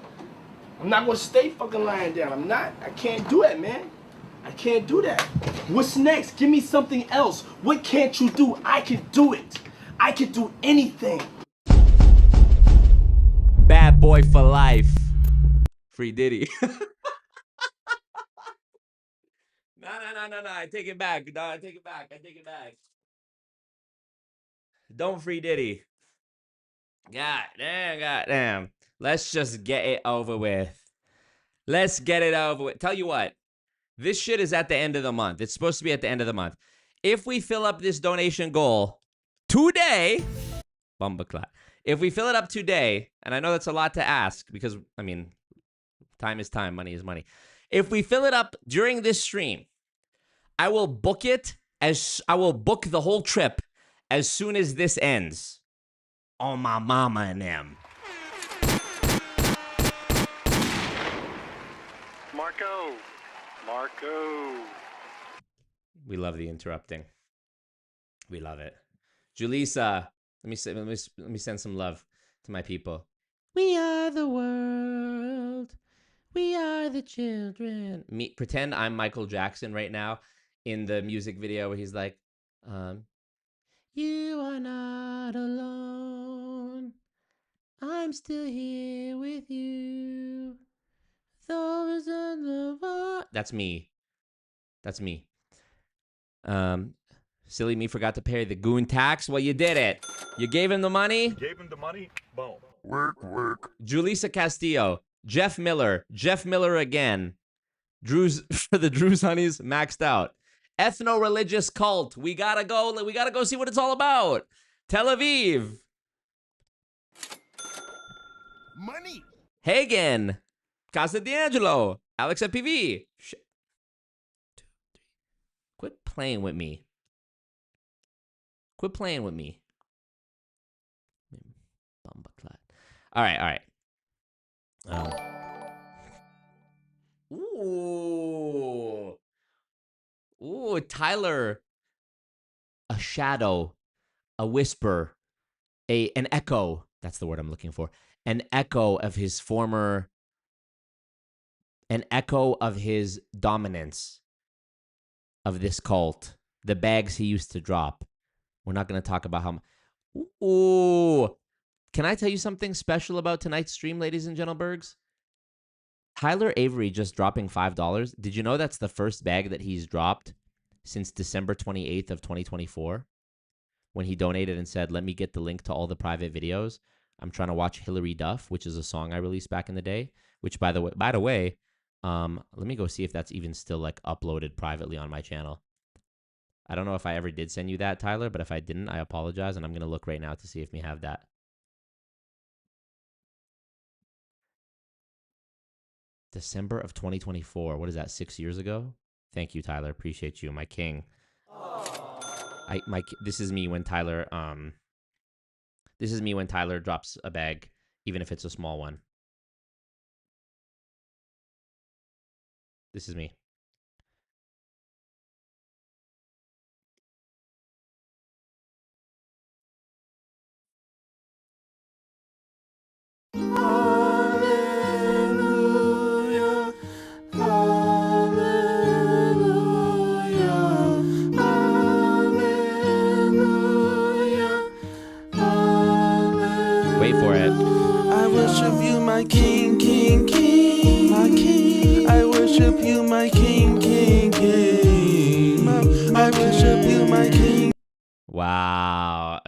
I'm not gonna stay fucking lying down. I'm not. I can't do it, man. I can't do that. What's next? Give me something else. What can't you do? I can do it. I can do anything. Bad boy for life. Free Diddy. No. I take it back. No, I take it back. Don't free Diddy. God damn. Let's just get it over with. Tell you what. This shit is at the end of the month. It's supposed to be at the end of the month. If we fill up this donation goal today, if we fill it up today, and I know that's a lot to ask because, I mean, time is time, money is money. If we fill it up during this stream, I will book the whole trip as soon as this ends. On my mama and them. Marco. We love the interrupting. We love it. Julissa, let me send some love to my people. We are the world. We are the children. Pretend I'm Michael Jackson right now in the music video where he's like, you are not alone. I'm still here with you. Those in the That's me. Silly me forgot to pay the goon tax. Well, you did it. You gave him the money. Gave him the money. Boom. Work. Julissa Castillo. Jeff Miller. Jeff Miller again. Druze for the Druze Honeys maxed out. Ethno-religious cult. We gotta go. We gotta go see what it's all about. Tel Aviv. Money. Hagen. Casa D'Angelo. Alex FPV. Shit. 2, 3. Quit playing with me. Quit playing with me. All right. Ooh, Tyler. A shadow, a whisper, an echo. That's the word I'm looking for. An echo of his dominance of this cult. The bags he used to drop. We're not going to talk about how. Ooh. Can I tell you something special about tonight's stream, ladies and gentlebergs? Tyler Avery just dropping $5. Did you know that's the first bag that he's dropped since December 28th of 2024? When he donated and said, let me get the link to all the private videos. I'm trying to watch Hillary Duff, which is a song I released back in the day. Which, by the way, let me go see if that's even still like uploaded privately on my channel. I don't know if I ever did send you that, Tyler, but if I didn't, I apologize, and I'm going to look right now to see if we have that. December of 2024. What is that, 6 years ago? Thank you, Tyler. Appreciate you, my king. This is me when Tyler drops a bag, even if it's a small one. This is me. Hallelujah, hallelujah, hallelujah, hallelujah. Wait for it. I worship you, my king, king, king, my king. I worship you, my king, king, king. I worship you, my king. Wow.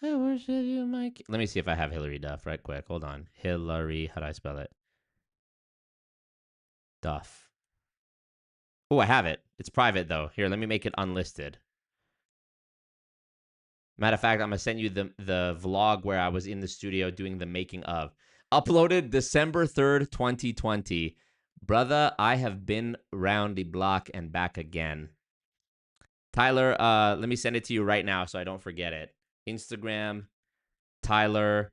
I worship you, my king. Let me see if I have Hillary Duff right quick. Hold on. Hillary, how do I spell it? Duff. Oh, I have it. It's private, though. Here, let me make it unlisted. Matter of fact, I'm going to send you the vlog where I was in the studio doing the making of. Uploaded December 3rd, 2020. Brother, I have been round the block and back again. Tyler, let me send it to you right now so I don't forget it. Instagram, Tyler.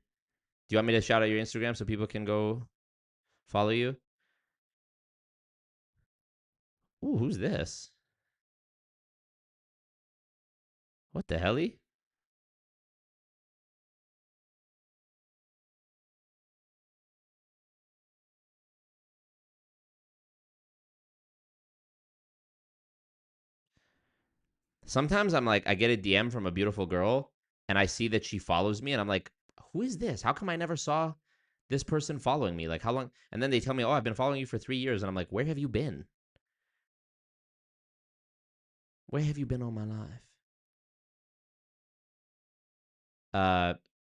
Do you want me to shout out your Instagram so people can go follow you? Ooh, who's this? What the helly? Sometimes I'm like, I get a DM from a beautiful girl and I see that she follows me and I'm like, who is this? How come I never saw this person following me? Like, how long? And then they tell me, oh, I've been following you for 3 years. And I'm like, where have you been? Where have you been all my life?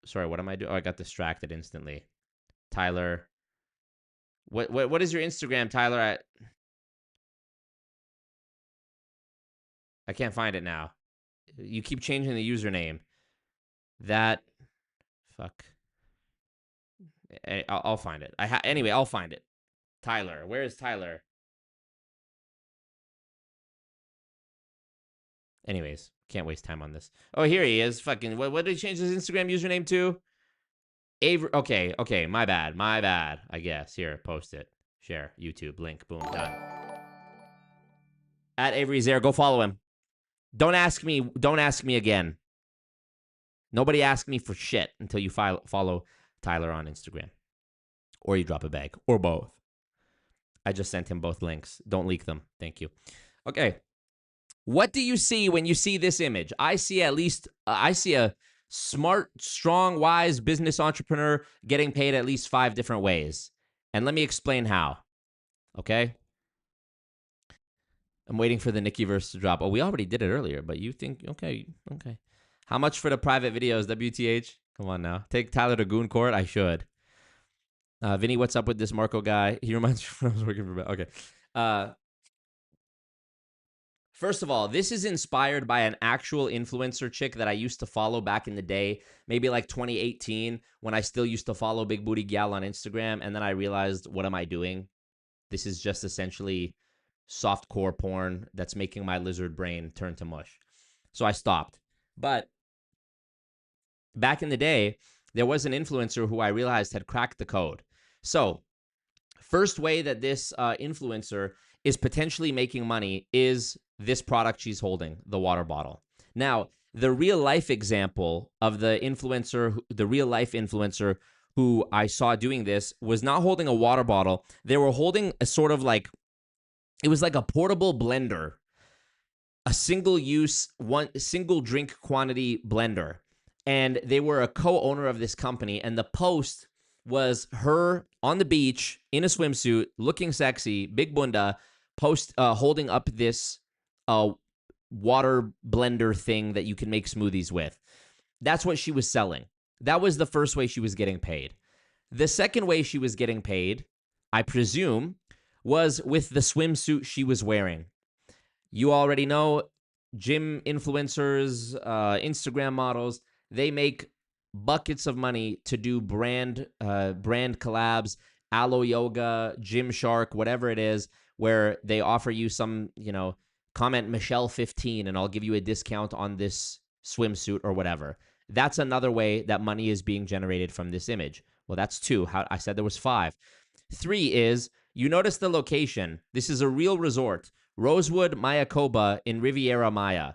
Sorry, what am I doing? Oh, I got distracted instantly. Tyler. What is your Instagram, Tyler? I can't find it now. You keep changing the username. Fuck. I'll find it. Anyway, I'll find it. Tyler. Where is Tyler? Anyways, can't waste time on this. Oh, here he is. Fucking, what did he change his Instagram username to? Avery. Okay. My bad. I guess. Here, post it. Share. YouTube. Link. Boom. Done. At Avery Zare. Go follow him. Don't ask me again. Nobody asked me for shit until you follow Tyler on Instagram. Or you drop a bag. Or both. I just sent him both links. Don't leak them. Thank you. Okay. What do you see when you see this image? I see a smart, strong, wise business entrepreneur getting paid at least 5 different ways. And let me explain how. Okay? I'm waiting for the Nicki verse to drop. Oh, we already did it earlier, but you think, okay. How much for the private videos, WTH? Come on now. Take Tyler to Goon Court? I should. Vinny, what's up with this Marco guy? He reminds me when I was working for... Okay. First of all, this is inspired by an actual influencer chick that I used to follow back in the day, maybe like 2018, when I still used to follow Big Booty Gal on Instagram, and then I realized, what am I doing? This is just essentially softcore porn that's making my lizard brain turn to mush. So I stopped. But back in the day, there was an influencer who I realized had cracked the code. So first way that this influencer is potentially making money is this product she's holding, the water bottle. Now, the real life example of the influencer, the real life influencer who I saw doing this was not holding a water bottle. They were holding a sort of like, it was like a portable blender, a single drink quantity blender. And they were a co-owner of this company. And the post was her on the beach in a swimsuit, looking sexy, big bunda, holding up this water blender thing that you can make smoothies with. That's what she was selling. That was the first way she was getting paid. The second way she was getting paid, I presume, was with the swimsuit she was wearing. You already know, gym influencers, Instagram models, they make buckets of money to do brand collabs, Aloe Yoga, Gymshark, whatever it is, where they offer you some, comment Michelle 15 and I'll give you a discount on this swimsuit or whatever. That's another way that money is being generated from this image. Well, that's 2. I said there was 5. 3 is, you notice the location. This is a real resort. Rosewood Mayakoba in Riviera Maya.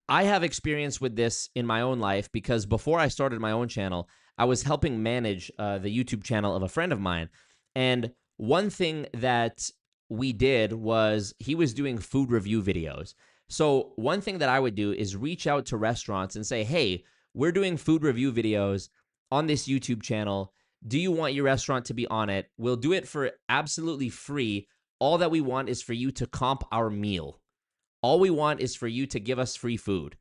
I have experience with this in my own life because before I started my own channel, I was helping manage the YouTube channel of a friend of mine. And one thing that we did was he was doing food review videos. So one thing that I would do is reach out to restaurants and say, hey, we're doing food review videos on this YouTube channel. Do you want your restaurant to be on it? We'll do it for absolutely free. All that we want is for you to comp our meal. All we want is for you to give us free food.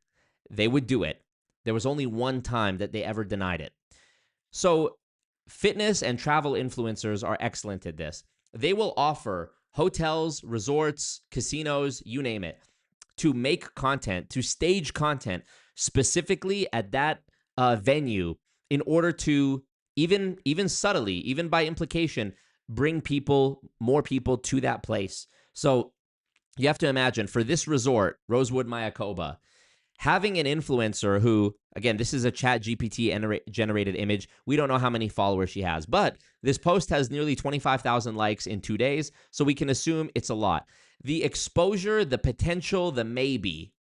They would do it. There was only one time that they ever denied it. So fitness and travel influencers are excellent at this. They will offer hotels, resorts, casinos, you name it, to make content, to stage content specifically at that venue in order to even subtly, even by implication, bring more people to that place. So you have to imagine, for this resort, Rosewood Mayakoba, having an influencer who, again, this is a ChatGPT generated image. We don't know how many followers she has, but this post has nearly 25,000 likes in 2 days, so we can assume it's a lot. The exposure, the potential, the maybe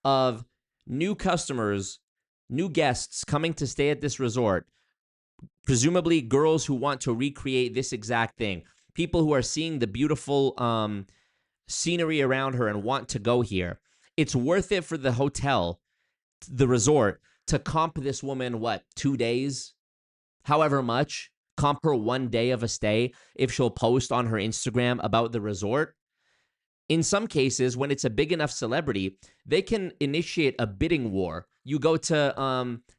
of new customers, new guests coming to stay at this resort, presumably girls who want to recreate this exact thing, people who are seeing the beautiful scenery around her and want to go here. It's worth it for the hotel, the resort, to comp this woman, 2 days? However much. Comp her 1 day of a stay if she'll post on her Instagram about the resort. In some cases, when it's a big enough celebrity, they can initiate a bidding war. You go to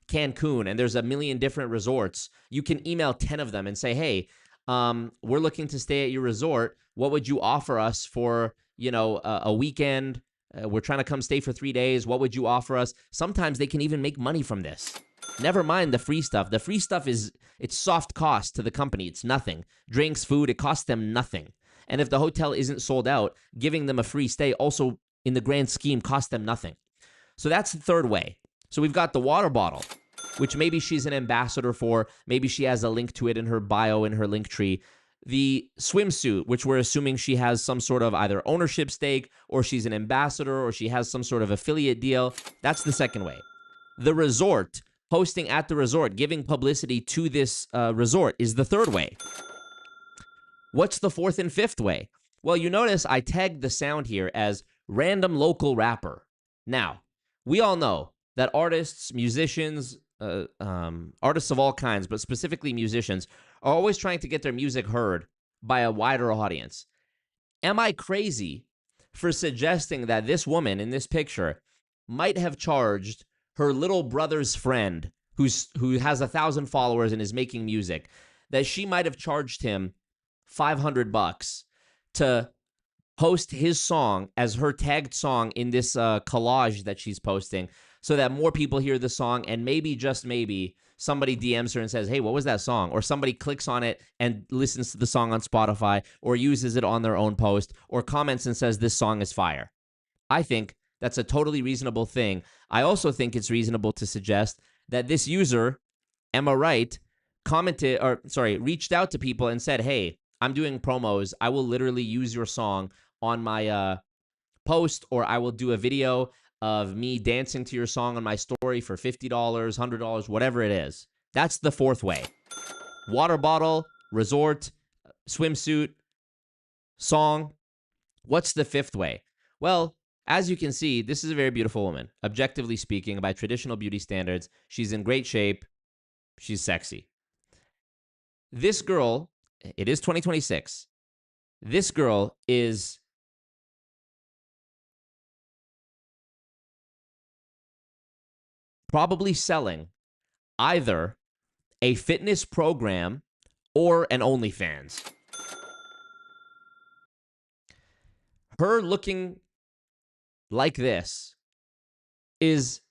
Cancun and there's a million different resorts. You can email 10 of them and say, hey, we're looking to stay at your resort. What would you offer us for, a weekend? We're trying to come stay for 3 days. What would you offer us? Sometimes they can even make money from this. Never mind the free stuff. The free stuff it's soft cost to the company. It's nothing. Drinks, food, it costs them nothing. And if the hotel isn't sold out, giving them a free stay also in the grand scheme costs them nothing. So that's the third way. So we've got the water bottle, which maybe she's an ambassador for. Maybe she has a link to it in her bio, in her link tree. The swimsuit, which we're assuming she has some sort of either ownership stake or she's an ambassador or she has some sort of affiliate deal. That's the second way. The resort, posting at the resort, giving publicity to this resort is the third way. What's the fourth and fifth way? Well, you notice I tagged the sound here as random local rapper. Now, we all know that artists, musicians, artists of all kinds, but specifically musicians, are always trying to get their music heard by a wider audience. Am I crazy for suggesting that this woman in this picture might have charged her little brother's friend who has 1,000 followers and is making music, that she might have charged him $500 to post his song as her tagged song in this collage that she's posting, so that more people hear the song, and maybe, just maybe, somebody DMs her and says, hey, what was that song? Or somebody clicks on it and listens to the song on Spotify, or uses it on their own post, or comments and says this song is fire. I think that's a totally reasonable thing. I also think it's reasonable to suggest that this user, Emma Wright, reached out to people and said, hey, I'm doing promos. I will literally use your song on my post, or I will do a video of me dancing to your song on my story for $50, $100, whatever it is. That's the fourth way. Water bottle, resort, swimsuit, song. What's the fifth way? Well, as you can see, this is a very beautiful woman. Objectively speaking, by traditional beauty standards, she's in great shape. She's sexy. This girl, it is 2026. This girl is probably selling either a fitness program or an OnlyFans. Her looking like this is,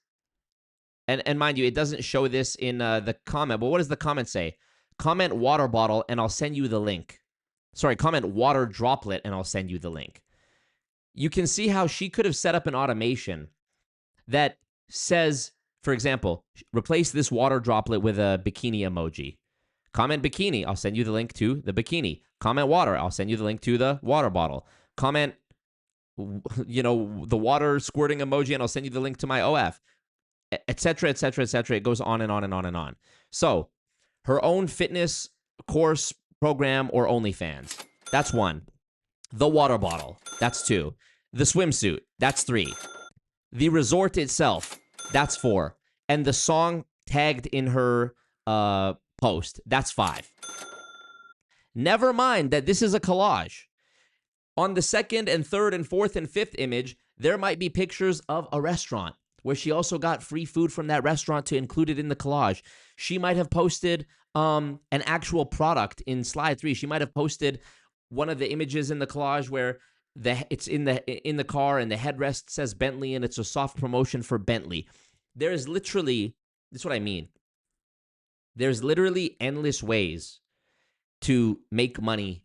and mind you, it doesn't show this in the comment, but what does the comment say? Comment water bottle and I'll send you the link. Sorry, comment water droplet and I'll send you the link. You can see how she could have set up an automation that says, for example, replace this water droplet with a bikini emoji. Comment bikini, I'll send you the link to the bikini. Comment water, I'll send you the link to the water bottle. Comment, the water squirting emoji, and I'll send you the link to my OF, etc., etc., etc. It goes on and on and on and on. So, her own fitness course, program, or OnlyFans. That's one. The water bottle. That's two. The swimsuit. That's three. The resort itself. That's four. And the song tagged in her post. That's five. Never mind that this is a collage. On the second and third and fourth and fifth image, there might be pictures of a restaurant where she also got free food from that restaurant to include it in the collage. She might have posted an actual product in slide 3. She might have posted one of the images in the collage where it's in the car and the headrest says Bentley and it's a soft promotion for Bentley. There is literally, that's what I mean. There's literally endless ways to make money.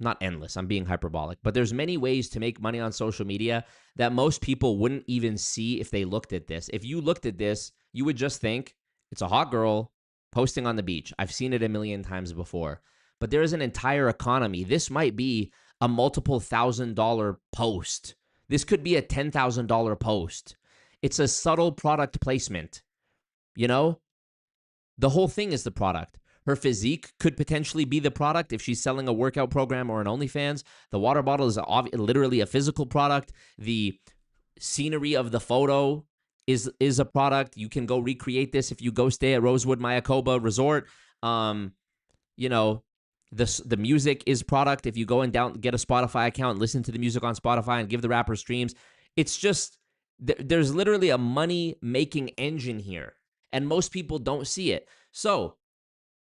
Not endless, I'm being hyperbolic, but there's many ways to make money on social media that most people wouldn't even see if they looked at this. If you looked at this, you would just think it's a hot girl posting on the beach. I've seen it a million times before, but there is an entire economy. This might be a multiple $1,000 post. This could be a $10,000 post. It's a subtle product placement. The whole thing is the product. Her physique could potentially be the product if she's selling a workout program or an OnlyFans. The water bottle is literally a physical product. The scenery of the photo is a product. You can go recreate this if you go stay at Rosewood Mayakoba Resort. The music is product. If you go and get a Spotify account and listen to the music on Spotify and give the rapper streams, it's just there's literally a money-making engine here, and most people don't see it. So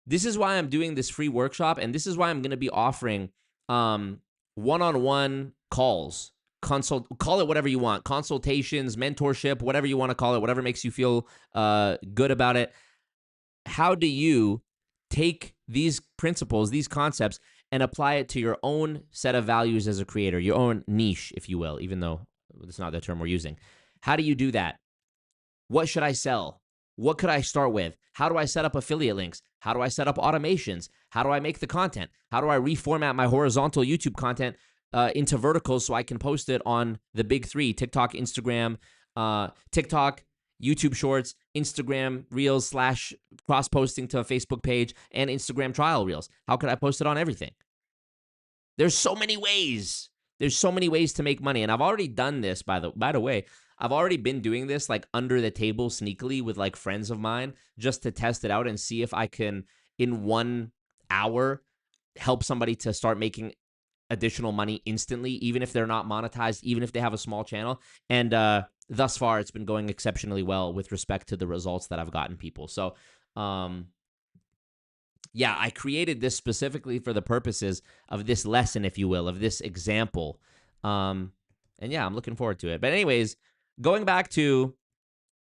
this is why I'm doing this free workshop, and this is why I'm going to be offering one-on-one calls, call it whatever you want, consultations, mentorship, whatever you want to call it, whatever makes you feel good about it. How do you take these principles, these concepts, and apply it to your own set of values as a creator, your own niche, if you will, even though that's not the term we're using? How do you do that? What should I sell? What could I start with? How do I set up affiliate links? How do I set up automations? How do I make the content? How do I reformat my horizontal YouTube content into verticals so I can post it on the big three, TikTok, Instagram, TikTok, YouTube Shorts, Instagram Reels / cross-posting to a Facebook page, and Instagram trial Reels? How could I post it on everything? There's so many ways. There's so many ways to make money. And I've already done this, by the way. I've already been doing this like under the table sneakily with like friends of mine just to test it out and see if I can, in 1 hour, help somebody to start making additional money instantly, even if they're not monetized, even if they have a small channel. And thus far, it's been going exceptionally well with respect to the results that I've gotten people. So, yeah, I created this specifically for the purposes of this lesson, if you will, of this example. And yeah, I'm looking forward to it. But anyways, going back to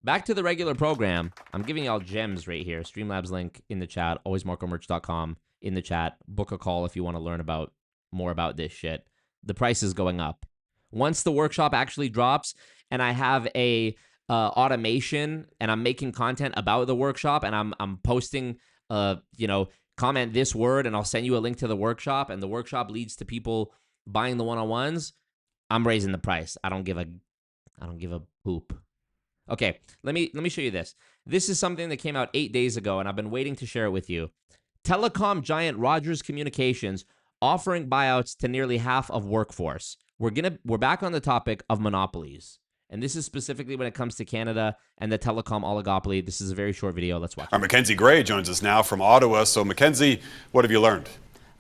the regular program, I'm giving y'all gems right here. Streamlabs link in the chat, alwaysmarcomerch.com in the chat. Book a call if you want to learn about more about this shit. The price is going up. Once the workshop actually drops and I have a automation and I'm making content about the workshop and I'm posting comment this word and I'll send you a link to the workshop and the workshop leads to people buying the one-on-ones, I'm raising the price. I don't give a poop. Okay, let me show you this. This is something that came out 8 days ago, and I've been waiting to share it with you. Telecom giant Rogers Communications offering buyouts to nearly half of workforce. We're back on the topic of monopolies, and this is specifically when it comes to Canada and the telecom oligopoly. This is a very short video. Let's watch. Our Mackenzie Gray joins us now from Ottawa. So, Mackenzie, what have you learned?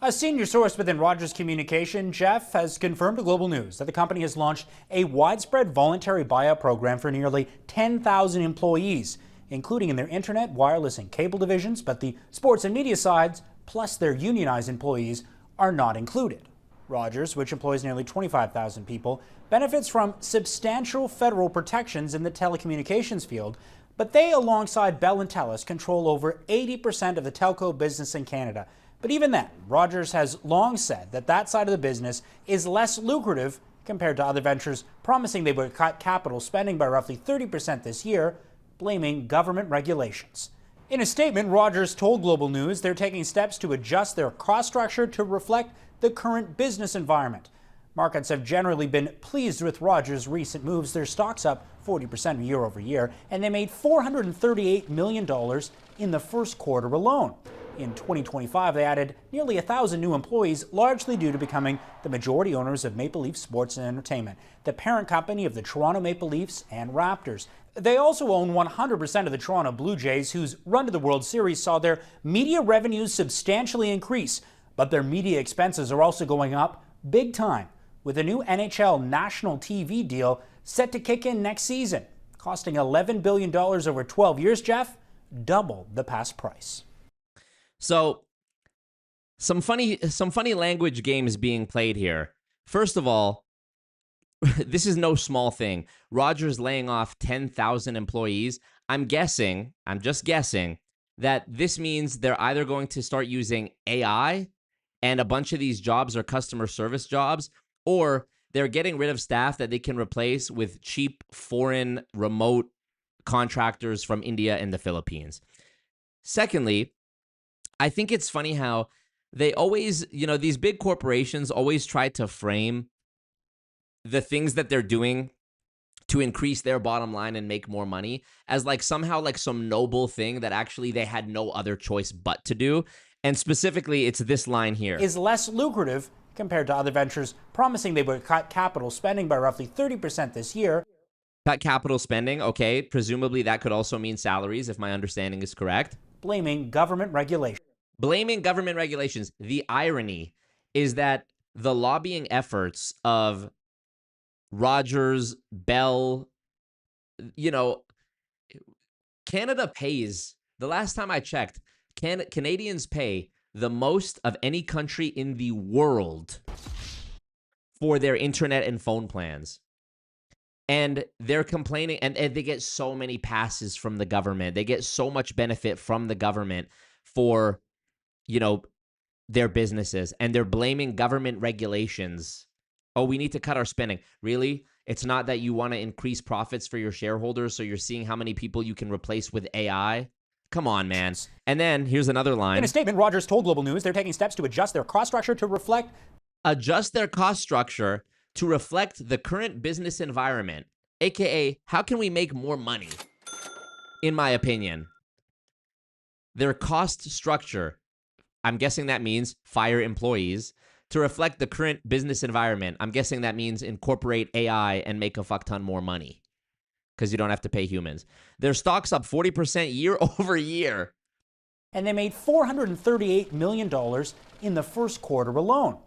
A senior source within Rogers Communication, Jeff, has confirmed to Global News that the company has launched a widespread voluntary buyout program for nearly 10,000 employees, including in their internet, wireless, and cable divisions, but the sports and media sides, plus their unionized employees, are not included. Rogers, which employs nearly 25,000 people, benefits from substantial federal protections in the telecommunications field, but they, alongside Bell and Telus, control over 80% of the telco business in Canada. But even then, Rogers has long said that that side of the business is less lucrative compared to other ventures, promising they would cut capital spending by roughly 30% this year, blaming government regulations. In a statement, Rogers told Global News they're taking steps to adjust their cost structure to reflect the current business environment. Markets have generally been pleased with Rogers' recent moves. Their stock's up 40% year over year, and they made $438 million in the first quarter alone. In 2025, they added nearly 1,000 new employees, largely due to becoming the majority owners of Maple Leaf Sports and Entertainment, the parent company of the Toronto Maple Leafs and Raptors. They also own 100% of the Toronto Blue Jays, whose run to the World Series saw their media revenues substantially increase, but their media expenses are also going up big time, with a new NHL national TV deal set to kick in next season, costing $11 billion over 12 years, Jeff, double the past price. So, some funny language games being played here. First of all, this is no small thing. Rogers laying off 10,000 employees. I'm just guessing, that this means they're either going to start using AI and a bunch of these jobs are customer service jobs, or they're getting rid of staff that they can replace with cheap foreign remote contractors from India and the Philippines. Secondly, I think it's funny how they always, these big corporations always try to frame the things that they're doing to increase their bottom line and make more money as somehow some noble thing that actually they had no other choice but to do. And specifically, it's this line here. Is less lucrative compared to other ventures, promising they would cut capital spending by roughly 30% this year. Cut capital spending, okay. Presumably that could also mean salaries, if my understanding is correct. Blaming government regulations. Blaming government regulations. The irony is that the lobbying efforts of Rogers, Bell, Canada pays, the last time I checked, Canadians pay the most of any country in the world for their internet and phone plans. And they're complaining, and they get so many passes from the government. They get so much benefit from the government for, their businesses. And they're blaming government regulations. Oh, we need to cut our spending. Really? It's not that you want to increase profits for your shareholders, so you're seeing how many people you can replace with AI? Come on, man. And then here's another line. In a statement, Rogers told Global News they're taking steps to adjust their cost structure to reflect the current business environment, aka how can we make more money? In my opinion, their cost structure, I'm guessing that means fire employees, to reflect the current business environment. I'm guessing that means incorporate AI and make a fuck ton more money because you don't have to pay humans. Their stock's up 40% year over year. And they made $438 million in the first quarter alone.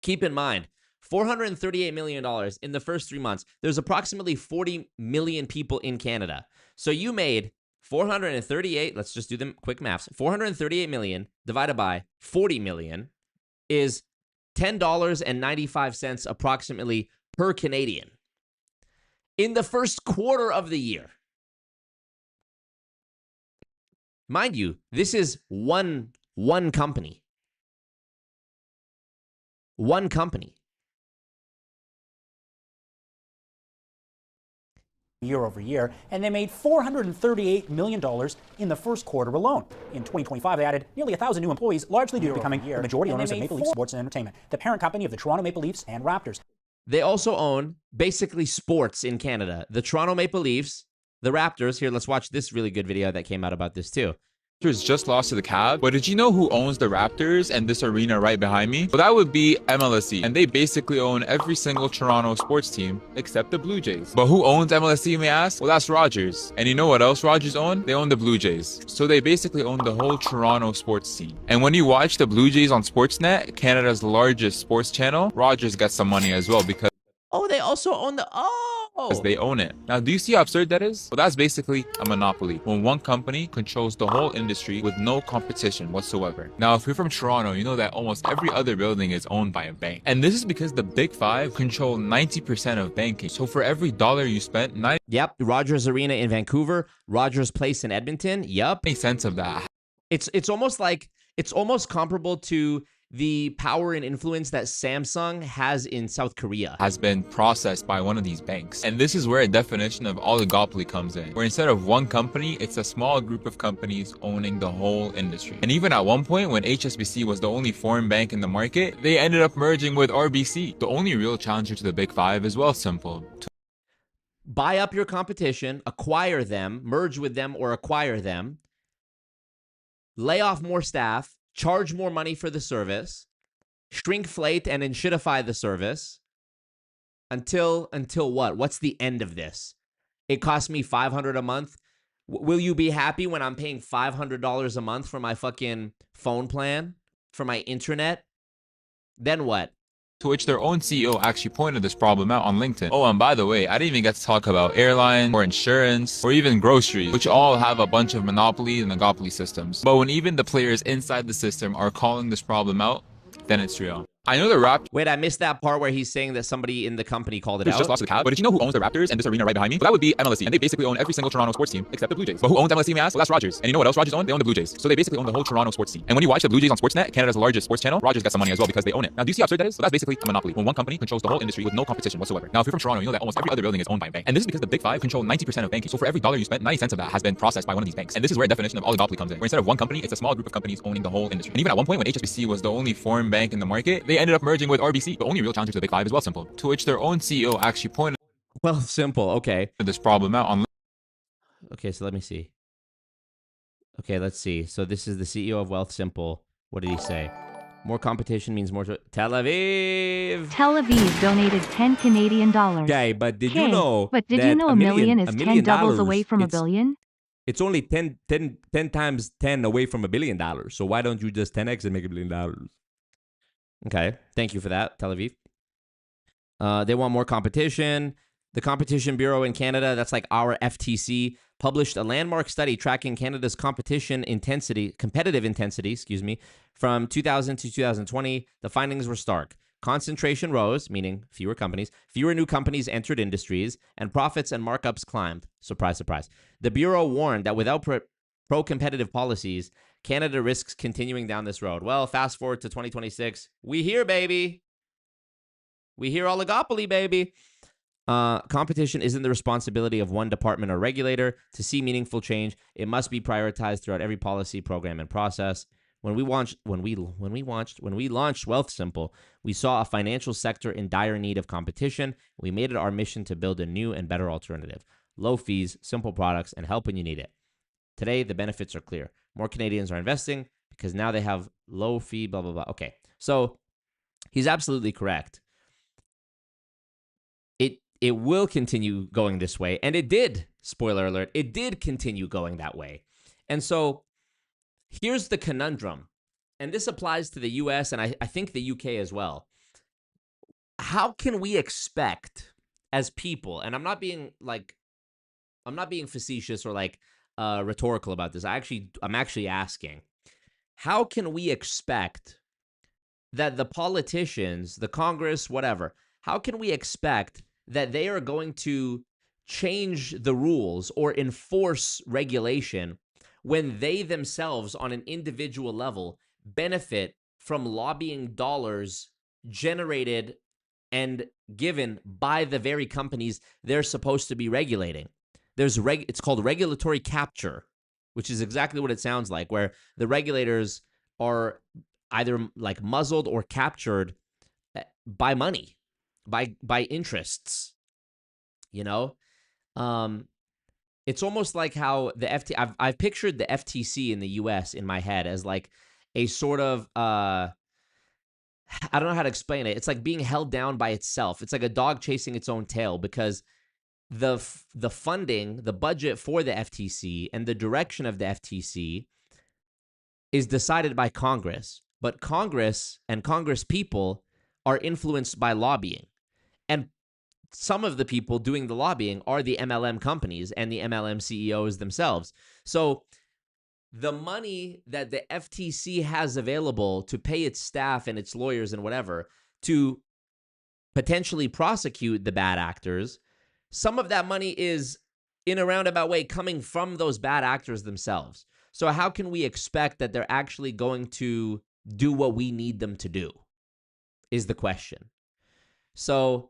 Keep in mind, $438 million in the first 3 months. There's approximately 40 million people in Canada. So you made 438, let's just do the quick maths. 438 million divided by 40 million is $10.95 approximately per Canadian in the first quarter of the year. Mind you, this is one company. One company. Year over year, and they made $438 million in the first quarter alone. In 2025, they added nearly 1,000 new employees, largely due to becoming the majority owners of Maple Leaf Sports and Entertainment, the parent company of the Toronto Maple Leafs and Raptors. They also own basically sports in Canada. The Toronto Maple Leafs, the Raptors. Here, let's watch this really good video that came out about this too. Raptors just lost to the Cavs, but did you know who owns the Raptors and this arena right behind me? Well, that would be MLSE, and they basically own every single Toronto sports team except the Blue Jays. But who owns MLSE, you may ask? Well, that's Rogers. And you know what else Rogers own? They own the Blue Jays. So they basically own the whole Toronto sports scene. And when you watch the Blue Jays on Sportsnet, Canada's largest sports channel, Rogers gets some money as well because they also own the they own it. Now, do you see how absurd that is? Well, that's basically a monopoly when one company controls the whole industry with no competition whatsoever. Now, if you're from Toronto, you know that almost every other building is owned by a bank. And this is because the Big Five control 90% of banking. So for every dollar you spent, Yep, Rogers Arena in Vancouver, Rogers Place in Edmonton. Yep. 90 cents of that. It's almost comparable to the power and influence that Samsung has in South Korea. Has been processed by one of these banks. And this is where a definition of oligopoly comes in, where instead of one company, it's a small group of companies owning the whole industry. And even at one point, when HSBC was the only foreign bank in the market, they ended up merging with RBC. The only real challenger to the Big Five is, well, simple. Buy up your competition, acquire them, merge with them or acquire them, lay off more staff, charge more money for the service, shrinkflate and inshitify the service until what? What's the end of this? It costs me $500 a month. Will you be happy when I'm paying $500 a month for my fucking phone plan, for my internet? Then what? To which their own CEO actually pointed this problem out on LinkedIn. Oh, and by the way, I didn't even get to talk about airlines or insurance or even groceries, which all have a bunch of monopoly and oligopoly systems. But when even the players inside the system are calling this problem out, then it's real. I know the Raptors. Wait, I missed that part where he's saying that somebody in the company called it out. Just lost to the Cavs. But did you know who owns the Raptors and this arena right behind me? Well, that would be MLSE, and they basically own every single Toronto sports team except the Blue Jays. But who owns MLSE, may ask? Well, that's Rogers. And you know what else Rogers own? They own the Blue Jays. So they basically own the whole Toronto sports team. And when you watch the Blue Jays on Sportsnet, Canada's largest sports channel, Rogers gets some money as well because they own it. Now, do you see how absurd that is? So that's basically a monopoly when one company controls the whole industry with no competition whatsoever. Now, if you're from Toronto, you know that almost every other building is owned by a bank. And this is because the Big Five control 90% of banking. So for every dollar you spent, 90 cents of that has been processed by one of these banks. And this is where a definition of oligopoly comes in, where instead of one company, it's a small group of companies owning the whole industry. And even at one point, when HSBC was the only foreign bank in the market, they ended up merging with RBC. The only real challenger to the Big Five is, well, simple. To which their own CEO actually pointed simple. Okay. This problem out on. Okay, so let me see. Okay, let's see. So this is the CEO of Wealth Simple. What did he say? More competition means more. Tel Aviv. Tel Aviv donated 10 Canadian dollars. Okay, but did you know? But did you know a million is 10 doubles away from a billion? It's only 10 times 10 away from $1 billion. So why don't you just 10x and make $1 billion? Okay, thank you for that, Tel Aviv. They want more competition. The Competition Bureau in Canada, that's like our FTC, published a landmark study tracking Canada's competitive intensity, from 2000 to 2020. The findings were stark. Concentration rose, meaning fewer companies, fewer new companies entered industries, and profits and markups climbed. Surprise, surprise. The Bureau warned that without pro-competitive policies, Canada risks continuing down this road. Well, fast forward to 2026. We here, baby. We hear oligopoly, baby. Competition isn't the responsibility of one department or regulator. To see meaningful change, it must be prioritized throughout every policy, program, and process. When we launched Wealth Simple, we saw a financial sector in dire need of competition. We made it our mission to build a new and better alternative. Low fees, simple products, and help when you need it. Today, the benefits are clear. More Canadians are investing because now they have low fee, blah, blah, blah. Okay, so he's absolutely correct. It will continue going this way, and it did. Spoiler alert, it did continue going that way. And so here's the conundrum, and this applies to the US and I think the UK as well. how can we expect as people, and I'm not being facetious or like rhetorical about this. I'm actually asking, how can we expect that the politicians, the Congress, whatever, how can we expect that they are going to change the rules or enforce regulation when they themselves on an individual level benefit from lobbying dollars generated and given by the very companies they're supposed to be regulating? It's called regulatory capture, which is exactly what it sounds like, where the regulators are either like muzzled or captured by money, by interests, you know? It's almost like how I've pictured the FTC in the US in my head as like a sort of I don't know how to explain it. It's like being held down by itself. It's like a dog chasing its own tail, because the funding, the budget for the FTC and the direction of the FTC is decided by Congress. But Congress and Congress people are influenced by lobbying. And some of the people doing the lobbying are the MLM companies and the MLM CEOs themselves. So the money that the FTC has available to pay its staff and its lawyers and whatever to potentially prosecute the bad actors, some of that money is in a roundabout way coming from those bad actors themselves. So how can we expect that they're actually going to do what we need them to do is the question. So,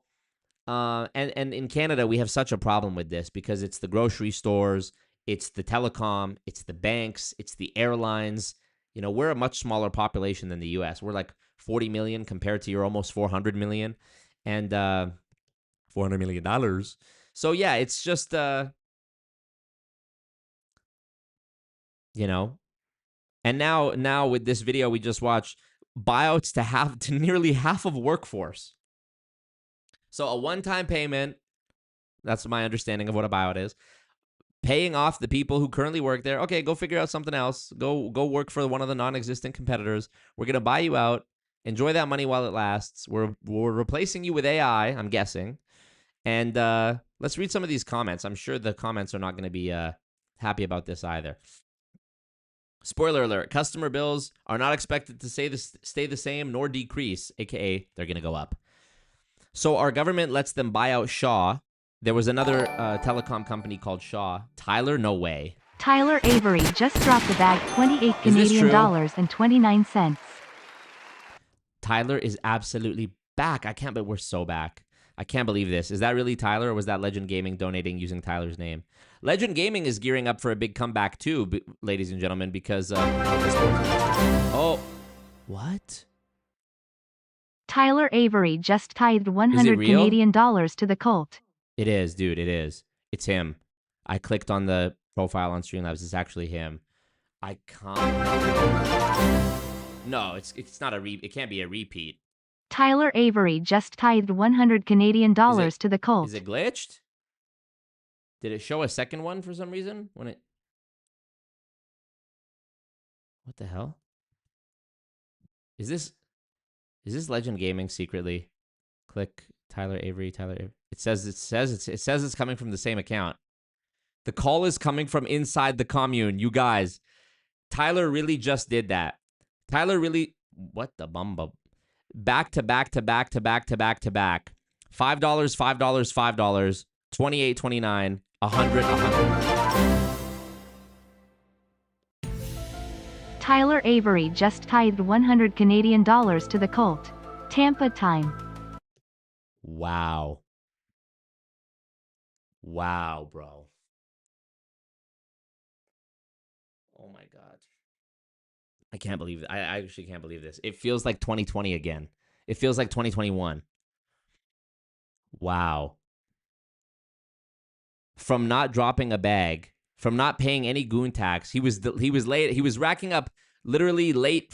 and in Canada, we have such a problem with this because it's the grocery stores, it's the telecom, it's the banks, it's the airlines. You know, we're a much smaller population than the US. We're like 40 million compared to your almost 400 million and $400 million. So yeah, it's just, you know, and now with this video we just watched, buyouts to nearly half of workforce. So a one-time payment, that's my understanding of what a buyout is, paying off the people who currently work there. Okay, go figure out something else. Go work for one of the non-existent competitors. We're going to buy you out. Enjoy that money while it lasts. We're replacing you with AI, I'm guessing. And let's read some of these comments. I'm sure the comments are not going to be happy about this either. Spoiler alert, customer bills are not expected to stay the same nor decrease, aka they're going to go up. So our government lets them buy out Shaw. There was another telecom company called Shaw. Tyler, no way. Tyler Avery just dropped a bag, 28 Canadian dollars and 29 cents. Tyler is absolutely back. We're so back. I can't believe this. Is that really Tyler, or was that Legend Gaming donating using Tyler's name? Legend Gaming is gearing up for a big comeback too, ladies and gentlemen, because oh, what? Tyler Avery just tithed 100 Canadian dollars to the cult. It is, dude. It is. It's him. I clicked on the profile on Streamlabs. It's actually him. I can't. No, it's not it can't be a repeat. Tyler Avery just tithed 100 Canadian dollars to the cult. Is it glitched? Did it show a second one for some reason? What the hell? Is this Legend Gaming secretly? Click Tyler Avery. It says it's coming from the same account. The call is coming from inside the commune. You guys, Tyler really just did that. Tyler really, what the bumba? Back to back to back to back to back to back. $5, $5, $5, 28, 29, 100, 100. Tyler Avery just tithed 100 Canadian dollars to the cult. Tampa time. Wow. Wow, bro. Oh my God. I can't believe it. I actually can't believe this. It feels like 2020 again. It feels like 2021. Wow. From not dropping a bag, from not paying any goon tax, he was late. He was racking up literally late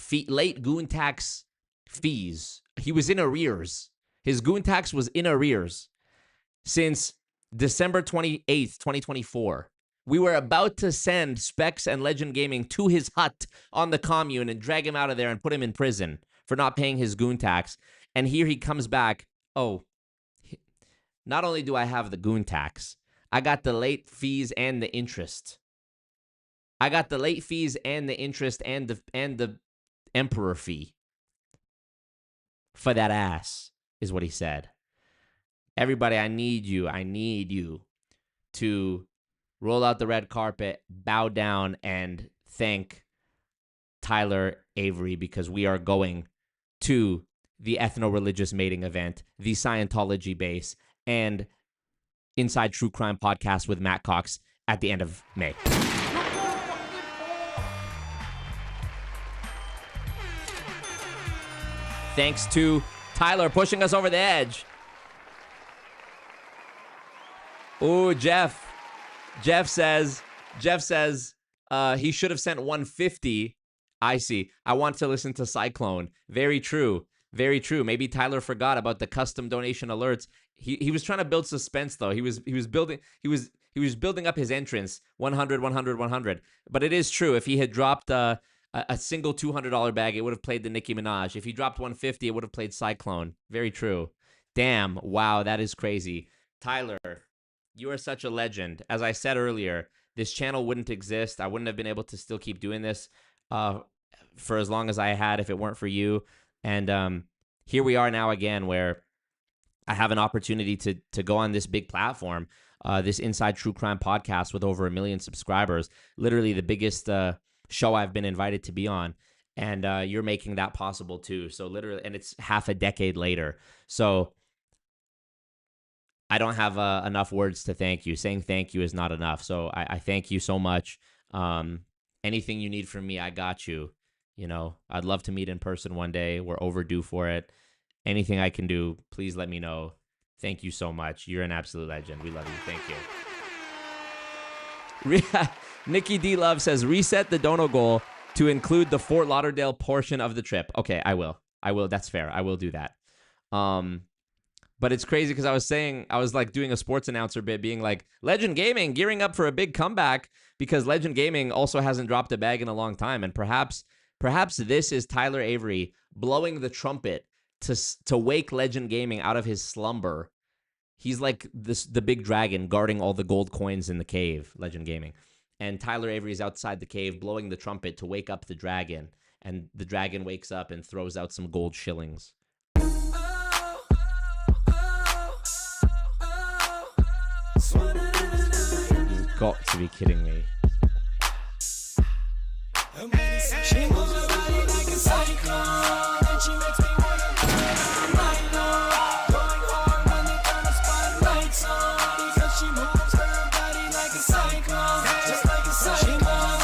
goon tax fees. He was in arrears. His goon tax was in arrears since December 28th, 2024. We were about to send Specs and Legend Gaming to his hut on the commune and drag him out of there and put him in prison for not paying his goon tax. And here he comes back. Oh, not only do I have the goon tax, I got the late fees and the interest. I got the late fees and the interest and the emperor fee for that ass, is what he said. Everybody, I need you to roll out the red carpet, bow down, and thank Tyler Avery, because we are going to the ethno-religious mating event, the Scientology base, and Inside True Crime podcast with Matt Cox at the end of May. Thanks to Tyler pushing us over the edge. Ooh, Jeff says he should have sent 150. I see. I want to listen to Cyclone. Very true. Very true. Maybe Tyler forgot about the custom donation alerts. He was trying to build suspense though. He was building up his entrance. 100, 100, 100. But it is true. If he had dropped a single $200 bag, it would have played the Nicki Minaj. If he dropped 150, it would have played Cyclone. Very true. Damn. Wow, that is crazy. Tyler, you are such a legend. As I said earlier, this channel wouldn't exist. I wouldn't have been able to still keep doing this for as long as I had if it weren't for you. And here we are now again, where I have an opportunity to go on this big platform, this Inside True Crime podcast with over 1 million subscribers, literally the biggest show I've been invited to be on. And you're making that possible too. So literally, and it's half a decade later. So I don't have enough words to thank you. Saying thank you is not enough. So I thank you so much. Anything you need from me, I got you. You know, I'd love to meet in person one day. We're overdue for it. Anything I can do, please let me know. Thank you so much. You're an absolute legend. We love you. Thank you. Nikki D. Love says, reset the dono goal to include the Fort Lauderdale portion of the trip. Okay, I will. That's fair. I will do that. But it's crazy because I was like doing a sports announcer bit being like, Legend Gaming gearing up for a big comeback, because Legend Gaming also hasn't dropped a bag in a long time. And perhaps this is Tyler Avery blowing the trumpet to wake Legend Gaming out of his slumber. He's like the big dragon guarding all the gold coins in the cave, Legend Gaming. And Tyler Avery is outside the cave blowing the trumpet to wake up the dragon. And the dragon wakes up and throws out some gold shillings. You've got to be kidding me. She moves her body like a cyclone, and she makes me wanna night long. Going hard when they turn the spotlights on, because she moves her body like a cyclone, just like a cyclone.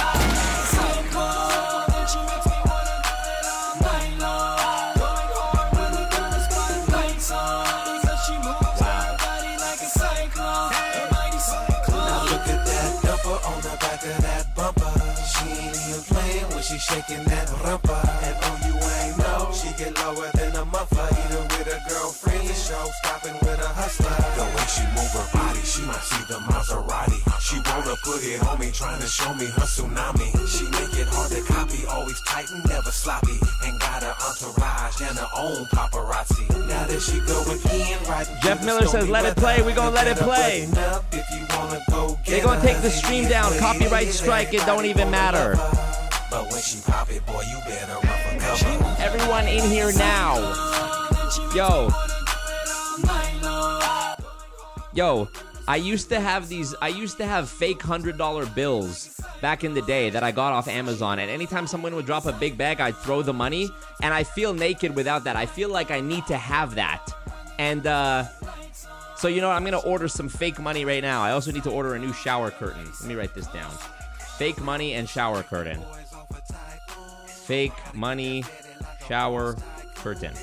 And she makes me wanna do it all night long. Going hard when they turn the spotlights on, because she moves her body like a cyclone, a mighty cyclone. Now look at that dumper on the back of that bumper. She ain't even playing when she shaking that rumpa. And oh, you ain't know, she get lower than a muffler. Either with a girlfriend, show stopping with a hustler. The way she move her body, she might see the Maserati. She wanna put it on me, trying to show me her tsunami. She make it hard to copy, always tight and never sloppy. And got her entourage and her own paparazzi. Now that she go again, right? Jeff Miller says, let it play. We gonna let it play. They gonna take the stream down. Copyright strike. It don't even matter. But when she pop it, boy, you better run for cover. Everyone in here now. Yo, I used to have fake $100 bills back in the day that I got off Amazon, and anytime someone would drop a big bag, I'd throw the money, and I feel naked without that. I feel like I need to have that. And so you know what? I'm gonna order some fake money right now. I also need to order a new shower curtain. Let me write this down. Fake money and shower curtain. Fake money, shower curtain.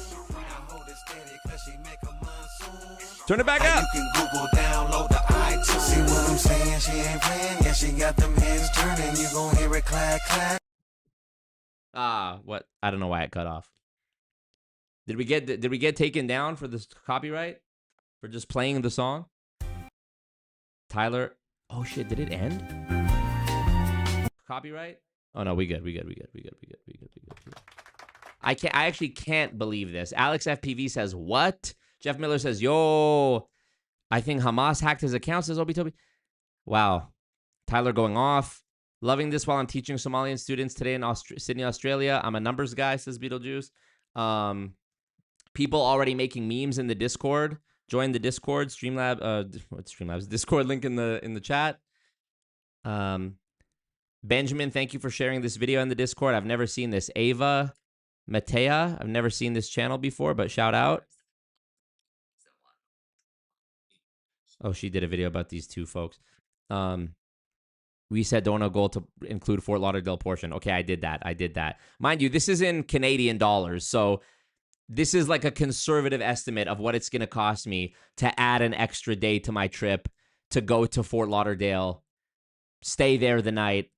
Turn it back up. You can Google download the iTunes. See what I'm saying? She ain't playing. Yeah, she got them heads turning. You gon' hear it clack clack. What? I don't know why it cut off. Did we get taken down for this copyright? For just playing the song? Tyler. Oh shit, did it end? Copyright? Oh no, we good. I actually can't believe this. Alex FPV says, what? Jeff Miller says, yo, I think Hamas hacked his account, says Obi-Tobi. Wow. Tyler going off. Loving this while I'm teaching Somalian students today in Sydney, Australia. I'm a numbers guy, says Beetlejuice. People already making memes in the Discord. Join the Discord. What's Streamlabs? Discord link in the chat. Benjamin, thank you for sharing this video in the Discord. I've never seen this. Ava Matea, I've never seen this channel before, but shout out. Oh, she did a video about these two folks. We said donut goal to include Fort Lauderdale portion. Okay, I did that. Mind you, this is in Canadian dollars, so this is like a conservative estimate of what it's going to cost me to add an extra day to my trip to go to Fort Lauderdale, stay there the night,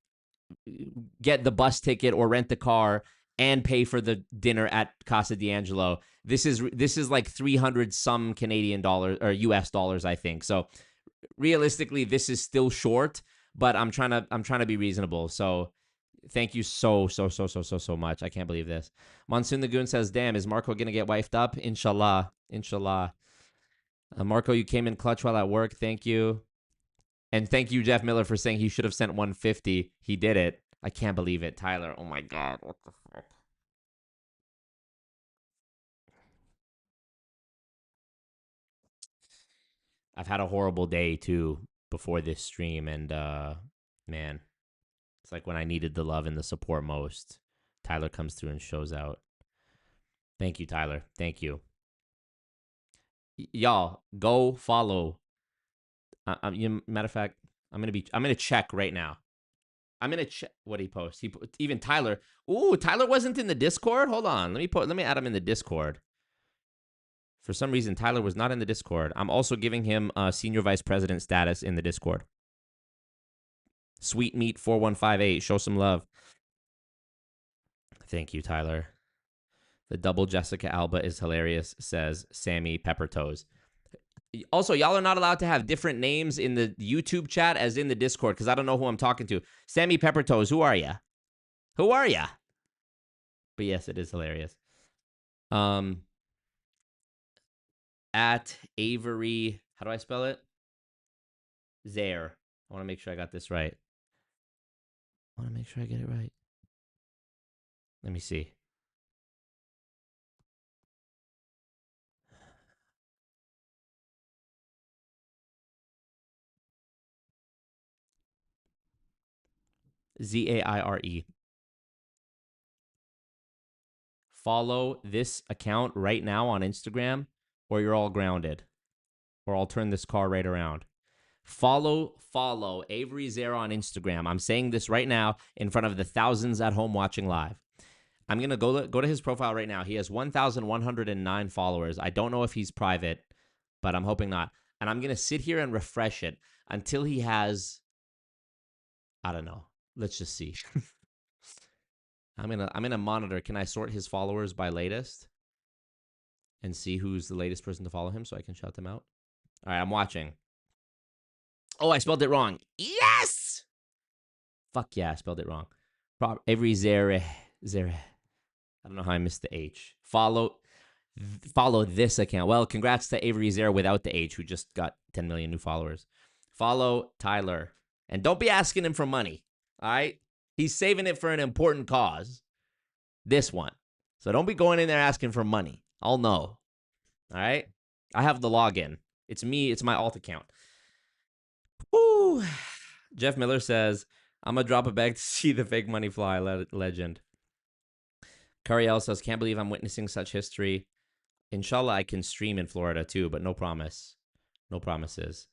get the bus ticket or rent the car, and pay for the dinner at Casa D'Angelo. This is like 300 some Canadian dollars or US dollars, I think. So realistically, this is still short, but I'm trying to be reasonable. So thank you so much. I can't believe this. Monsoon the Goon says, damn, is Marco going to get wifed up? Inshallah. Marco, you came in clutch while at work. Thank you. And thank you, Jeff Miller, for saying he should have sent 150. He did it. I can't believe it. Tyler, oh my God. What the fuck? I've had a horrible day, too, before this stream. And, man, it's like when I needed the love and the support most, Tyler comes through and shows out. Thank you, Tyler. Thank you. Y'all, go follow. Matter of fact, I'm gonna check right now. I'm gonna check what he posts. Even Tyler. Ooh, Tyler wasn't in the Discord. Hold on, let me add him in the Discord. For some reason, Tyler was not in the Discord. I'm also giving him senior vice president status in the Discord. Sweet Meat 4158. Show some love. Thank you, Tyler. The double Jessica Alba is hilarious, says Sammy Peppertoes. Also, y'all are not allowed to have different names in the YouTube chat as in the Discord because I don't know who I'm talking to. Sammy Peppertoes, who are ya? Who are ya? But yes, it is hilarious. At Avery, how do I spell it? Zaire. I want to make sure I got this right. I want to make sure I get it right. Let me see. Zaire. Follow this account right now on Instagram, or you're all grounded. Or I'll turn this car right around. Follow Avery Zara on Instagram. I'm saying this right now in front of the thousands at home watching live. I'm going to go to his profile right now. He has 1,109 followers. I don't know if he's private, but I'm hoping not. And I'm going to sit here and refresh it until he has, I don't know. Let's just see. I'm gonna monitor. Can I sort his followers by latest and see who's the latest person to follow him so I can shout them out? All right, I'm watching. Oh, I spelled it wrong. Yes! Fuck yeah, I spelled it wrong. Avery Zere. I don't know how I missed the H. Follow this account. Well, congrats to Avery Zere without the H, who just got 10 million new followers. Follow Tyler. And don't be asking him for money. All right? He's saving it for an important cause. This one. So don't be going in there asking for money. I'll know. All right? I have the login. It's me. It's my alt account. Woo. Jeff Miller says, I'm going to drop a bag to see the fake money fly legend. Cariel says, can't believe I'm witnessing such history. Inshallah, I can stream in Florida too, but no promise. No promises.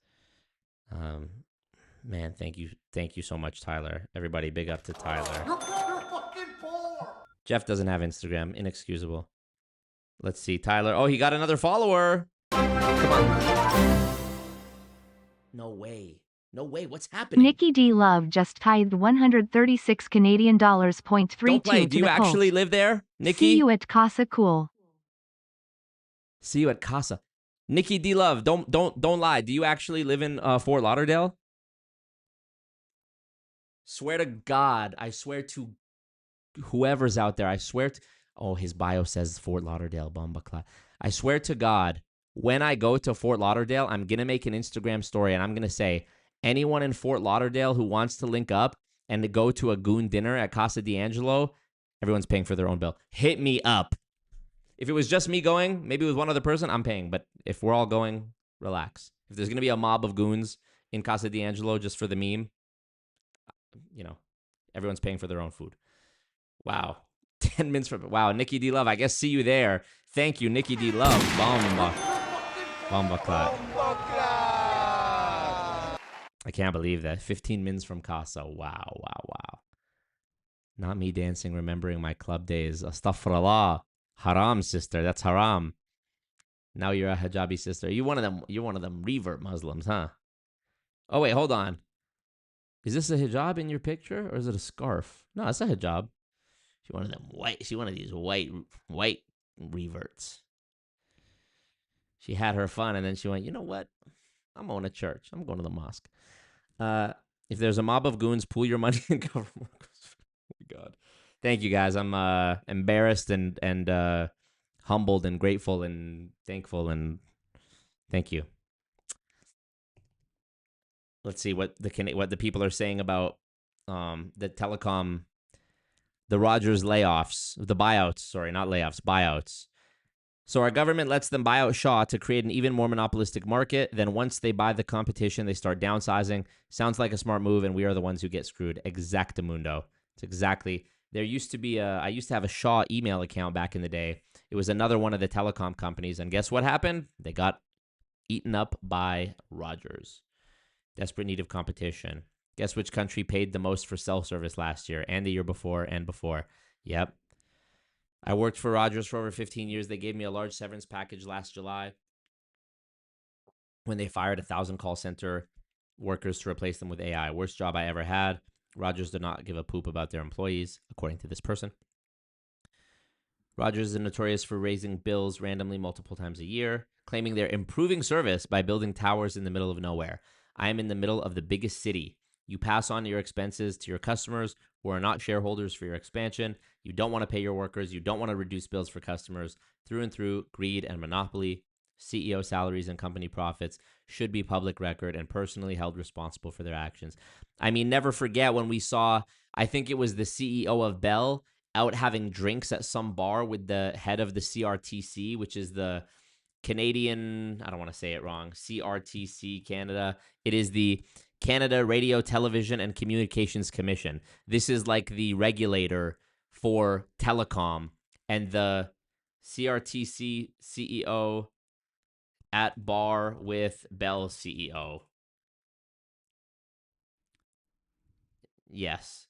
Man, thank you so much, Tyler. Everybody, big up to Tyler. You're fucking poor. Jeff doesn't have Instagram. Inexcusable. Let's see, Tyler. Oh, he got another follower. Come on. No way. No way. What's happening? Nikki D. Love just tithed 136 Canadian dollars .32 Don't play. Do you the actually Colts. live there, Nikki? See you at Casa Cool. See you at Casa. Nikki D. Love, don't lie. Do you actually live in Fort Lauderdale? Swear to God, I swear to whoever's out there, I swear to... Oh, his bio says Fort Lauderdale, Bomba Clat. I swear to God, when I go to Fort Lauderdale, I'm going to make an Instagram story and I'm going to say, anyone in Fort Lauderdale who wants to link up and to go to a goon dinner at Casa D'Angelo, everyone's paying for their own bill. Hit me up. If it was just me going, maybe with one other person, I'm paying. But if we're all going, relax. If there's going to be a mob of goons in Casa D'Angelo just for the meme, everyone's paying for their own food. Wow. 10 minutes from... Wow, Nikki D. Love, I guess see you there. Thank you, Nikki D. Love. Bomba clat. I can't believe that. 15 minutes from Casa. Wow. Not me dancing, remembering my club days. Astaghfirullah. Haram, sister. That's haram. Now you're a hijabi sister. You're one of them revert Muslims, huh? Oh, wait, hold on. Is this a hijab in your picture, or is it a scarf? No, it's a hijab. She's one of them white. She's one of these white reverts. She had her fun, and then she went, you know what? I'm going to church. I'm going to the mosque. If there's a mob of goons, pool your money and cover more. Oh my God. Thank you, guys. I'm embarrassed and humbled and grateful and thankful, and thank you. Let's see what the people are saying about the telecom, the Rogers layoffs, the buyouts. Sorry, not layoffs, buyouts. So our government lets them buy out Shaw to create an even more monopolistic market. Then once they buy the competition, they start downsizing. Sounds like a smart move, and we are the ones who get screwed. Exactamundo. It's exactly. There used to be I used to have a Shaw email account back in the day. It was another one of the telecom companies, and guess what happened? They got eaten up by Rogers. Desperate need of competition. Guess which country paid the most for cell service last year and the year before and before? Yep. I worked for Rogers for over 15 years. They gave me a large severance package last July when they fired 1,000 call center workers to replace them with AI. Worst job I ever had. Rogers did not give a poop about their employees, according to this person. Rogers is notorious for raising bills randomly multiple times a year, claiming they're improving service by building towers in the middle of nowhere. I am in the middle of the biggest city. You pass on your expenses to your customers who are not shareholders for your expansion. You don't want to pay your workers. You don't want to reduce bills for customers. Through and through, greed and monopoly. CEO salaries and company profits should be public record and personally held responsible for their actions. I mean, never forget when we saw, I think it was the CEO of Bell out having drinks at some bar with the head of the CRTC, which is the Canadian, I don't want to say it wrong, CRTC Canada. It is the Canada Radio, Television, and Communications Commission. This is like the regulator for telecom, and the CRTC CEO at bar with Bell CEO. Yes.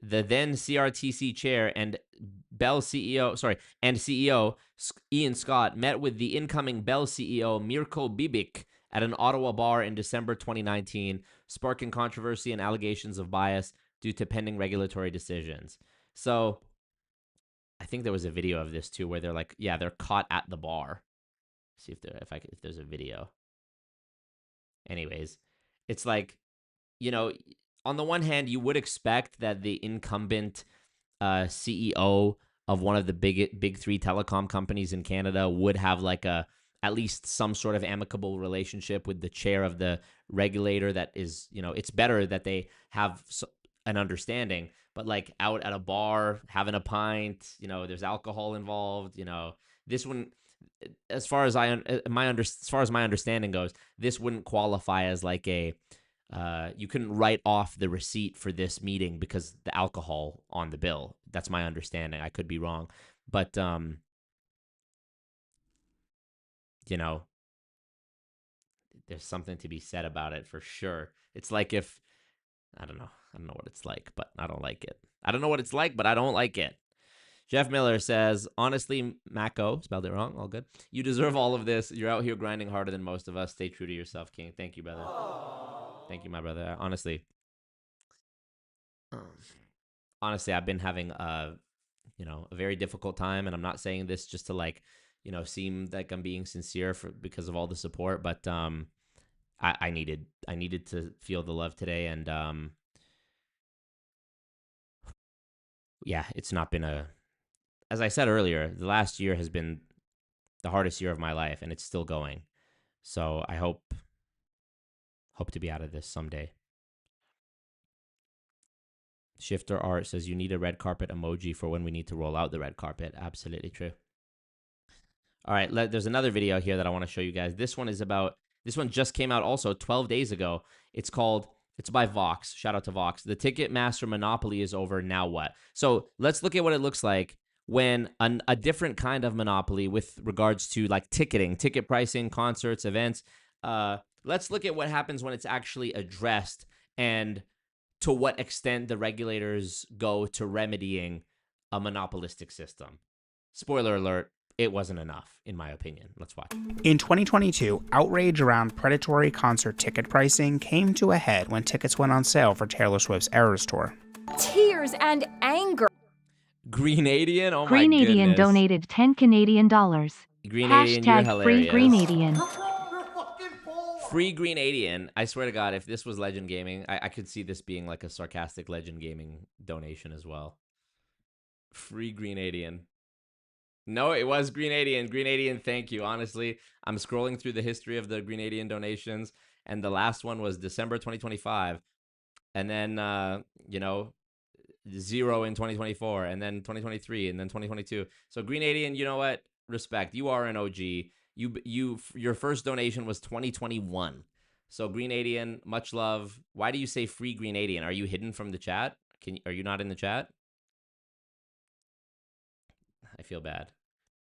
The then CRTC chair and Bell CEO, and CEO Ian Scott met with the incoming Bell CEO Mirko Bibic at an Ottawa bar in December 2019, sparking controversy and allegations of bias due to pending regulatory decisions. So I think there was a video of this too, where they're like, yeah, they're caught at the bar. See if there's a video. Anyways, it's like, on the one hand, you would expect that the incumbent CEO of one of the big three telecom companies in Canada would have like at least some sort of amicable relationship with the chair of the regulator. That is, it's better that they have an understanding. But like out at a bar having a pint, there's alcohol involved. This one, as far as my understanding goes, this wouldn't qualify as like a. You couldn't write off the receipt for this meeting because the alcohol on the bill. That's my understanding. I could be wrong. But, there's something to be said about it for sure. It's like if, I don't know what it's like, but I don't like it. I don't know what it's like, but I don't like it. Jeff Miller says, honestly, Mako, spelled it wrong, all good. You deserve all of this. You're out here grinding harder than most of us. Stay true to yourself, King. Thank you, brother. Thank you, my brother. Honestly, I've been having a very difficult time, and I'm not saying this just to seem like I'm being sincere because of all the support, but I needed to feel the love today, and it's not been as I said earlier, the last year has been the hardest year of my life, and it's still going. So I hope to be out of this someday. Shifter Art says you need a red carpet emoji for when we need to roll out the red carpet. Absolutely true. All right, there's another video here that I want to show you guys. This one just came out also 12 days ago. It's by Vox. Shout out to Vox. The Ticketmaster Monopoly is over. Now what? So let's look at what it looks like when a different kind of monopoly with regards to like ticketing, ticket pricing, concerts, events. Let's look at what happens when it's actually addressed and to what extent the regulators go to remedying a monopolistic system. Spoiler alert, it wasn't enough, in my opinion. Let's watch. In 2022, outrage around predatory concert ticket pricing came to a head when tickets went on sale for Taylor Swift's Eras Tour. Tears and anger. Greenadian? Oh my Greenadian goodness. donated 10 Canadian dollars. Greenadian, you're hilarious. Free Greenadian. Free Greenadian. I swear to God, if this was Legend Gaming, I could see this being like a sarcastic Legend Gaming donation as well. Free Greenadian. No, it was Greenadian. Greenadian, thank you. Honestly, I'm scrolling through the history of the Greenadian donations, and the last one was December 2025. And then, 0 in 2024, and then 2023, and then 2022. So Greenadian, you know what? Respect. You are an OG. Your first donation was 2021. So Greenadian, much love. Why do you say free Greenadian? Are you hidden from the chat? Are you not in the chat? I feel bad.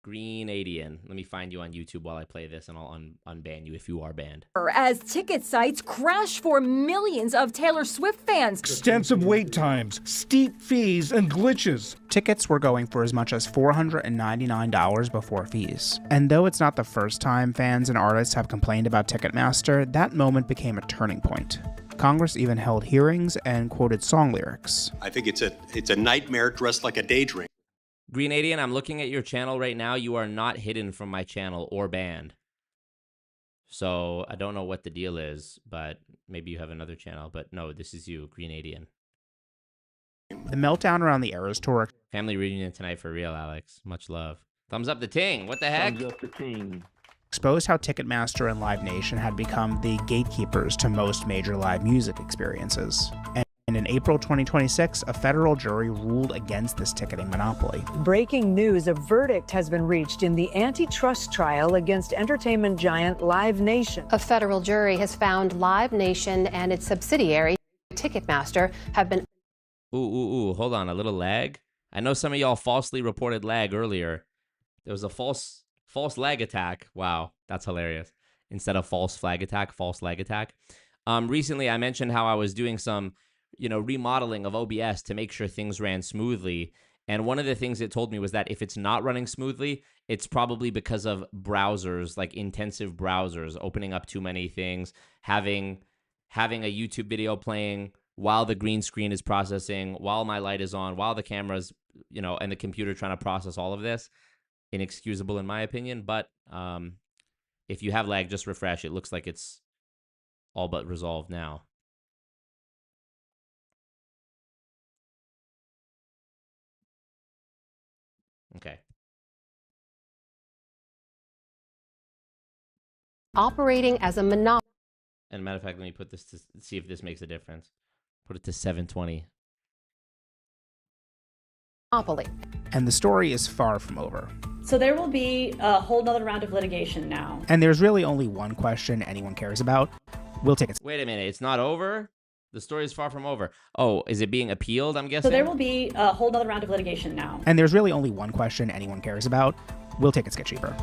Greenadian. Let me find you on YouTube while I play this, and I'll unban you if you are banned. As ticket sites crash for millions of Taylor Swift fans. Extensive wait times, steep fees, and glitches. Tickets were going for as much as $499 before fees. And though it's not the first time fans and artists have complained about Ticketmaster, that moment became a turning point. Congress even held hearings and quoted song lyrics. I think it's a nightmare dressed like a daydream. Greenadian, I'm looking at your channel right now. You are not hidden from my channel or banned. So I don't know what the deal is, but maybe you have another channel. But no, this is you, Greenadian. The meltdown around the Eras Tour. Family reunion tonight for real, Alex. Much love. Thumbs up the ting. What the heck? Thumbs up the ting. Exposed how Ticketmaster and Live Nation had become the gatekeepers to most major live music experiences. And in April 2026, a federal jury ruled against this ticketing monopoly. Breaking news, a verdict has been reached in the antitrust trial against entertainment giant Live Nation. A federal jury has found Live Nation and its subsidiary, Ticketmaster, have been... Ooh, hold on, a little lag? I know some of y'all falsely reported lag earlier. There was a false lag attack. Wow, that's hilarious. Instead of false flag attack, false lag attack. Recently, I mentioned how I was doing some remodeling of OBS to make sure things ran smoothly. And one of the things it told me was that if it's not running smoothly, it's probably because of browsers, like intensive browsers, opening up too many things, having a YouTube video playing while the green screen is processing, while my light is on, while the camera's, and the computer trying to process all of this. Inexcusable in my opinion, but if you have lag, just refresh. It looks like it's all but resolved now. Okay. operating as a monopoly. And matter of fact, let me put this to see if this makes a difference. Put it to 720. Monopoly. And the story is far from over. So there will be a whole nother round of litigation now. And there's really only one question anyone cares about. Will tickets... Wait a minute, it's not over? The story is far from over. Oh, is it being appealed, I'm guessing? So there will be a whole nother round of litigation now. And there's really only one question anyone cares about. Will tickets get cheaper?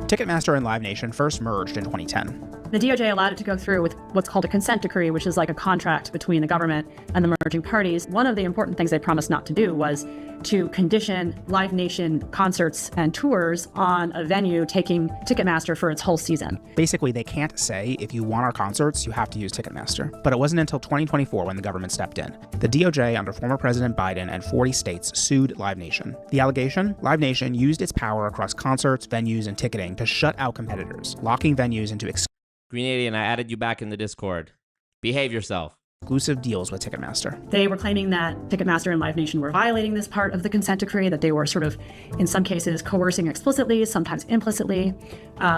Ticketmaster and Live Nation first merged in 2010. The DOJ allowed it to go through with what's called a consent decree, which is like a contract between the government and the merging parties. One of the important things they promised not to do was to condition Live Nation concerts and tours on a venue taking Ticketmaster for its whole season. Basically, they can't say, if you want our concerts, you have to use Ticketmaster. But it wasn't until 2024 when the government stepped in. The DOJ, under former President Biden and 40 states, sued Live Nation. The allegation? Live Nation used its power across concerts, venues, and ticketing to shut out competitors, locking venues into Greenadian, I added you back in the Discord. Behave yourself. exclusive deals with Ticketmaster. They were claiming that Ticketmaster and Live Nation were violating this part of the consent decree, that they were sort of, in some cases, coercing explicitly, sometimes implicitly,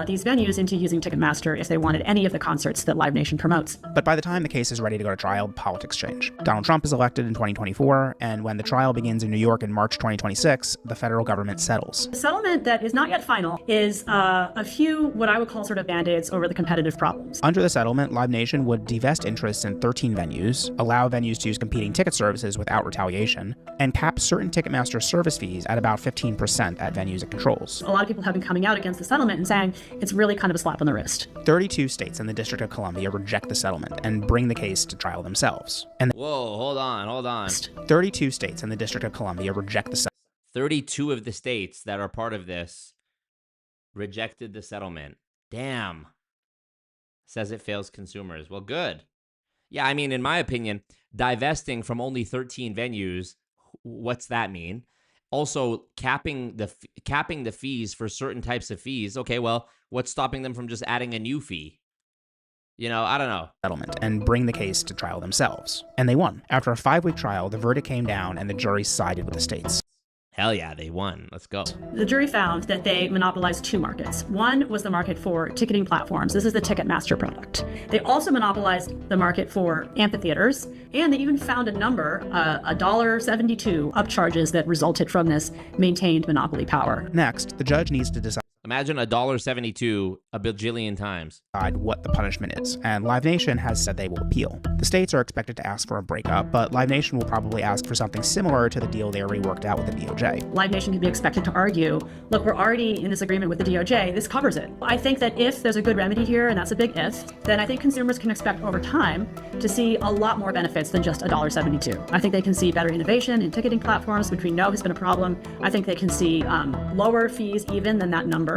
these venues into using Ticketmaster if they wanted any of the concerts that Live Nation promotes. But by the time the case is ready to go to trial, politics change. Donald Trump is elected in 2024, and when the trial begins in New York in March 2026, the federal government settles. The settlement that is not yet final is a few what I would call sort of band-aids over the competitive problems. Under the settlement, Live Nation would divest interests in 13 venues, allow venues to use competing ticket services without retaliation, and cap certain Ticketmaster service fees at about 15% at venues it controls. A lot of people have been coming out against the settlement and saying it's really kind of a slap on the wrist. 32 states and the District of Columbia reject the settlement and bring the case to trial themselves. And Whoa, hold on. 32 states and the District of Columbia reject the settlement. 32 of the states that are part of this rejected the settlement. Damn. Says it fails consumers. Well, good. Yeah, I mean, in my opinion, divesting from only 13 venues, what's that mean? Also, capping the fees for certain types of fees. Okay, well, what's stopping them from just adding a new fee? You know, I don't know. Settlement and bring the case to trial themselves. And they won. After a 5-week trial, the verdict came down and the jury sided with the states. Hell yeah, they won. Let's go. The jury found that they monopolized two markets. One was the market for ticketing platforms. This is the Ticketmaster product. They also monopolized the market for amphitheaters, and they even found a number, $1.72 upcharges that resulted from this maintained monopoly power. Next, the judge needs to decide. Imagine $1.72 a bajillion times. What the punishment is, and Live Nation has said they will appeal. The states are expected to ask for a breakup, but Live Nation will probably ask for something similar to the deal they already worked out with the DOJ. Live Nation can be expected to argue, look, we're already in this agreement with the DOJ, this covers it. I think that if there's a good remedy here, and that's a big if, then I think consumers can expect over time to see a lot more benefits than just $1.72. I think they can see better innovation in ticketing platforms, which we know has been a problem. I think they can see lower fees even than that number.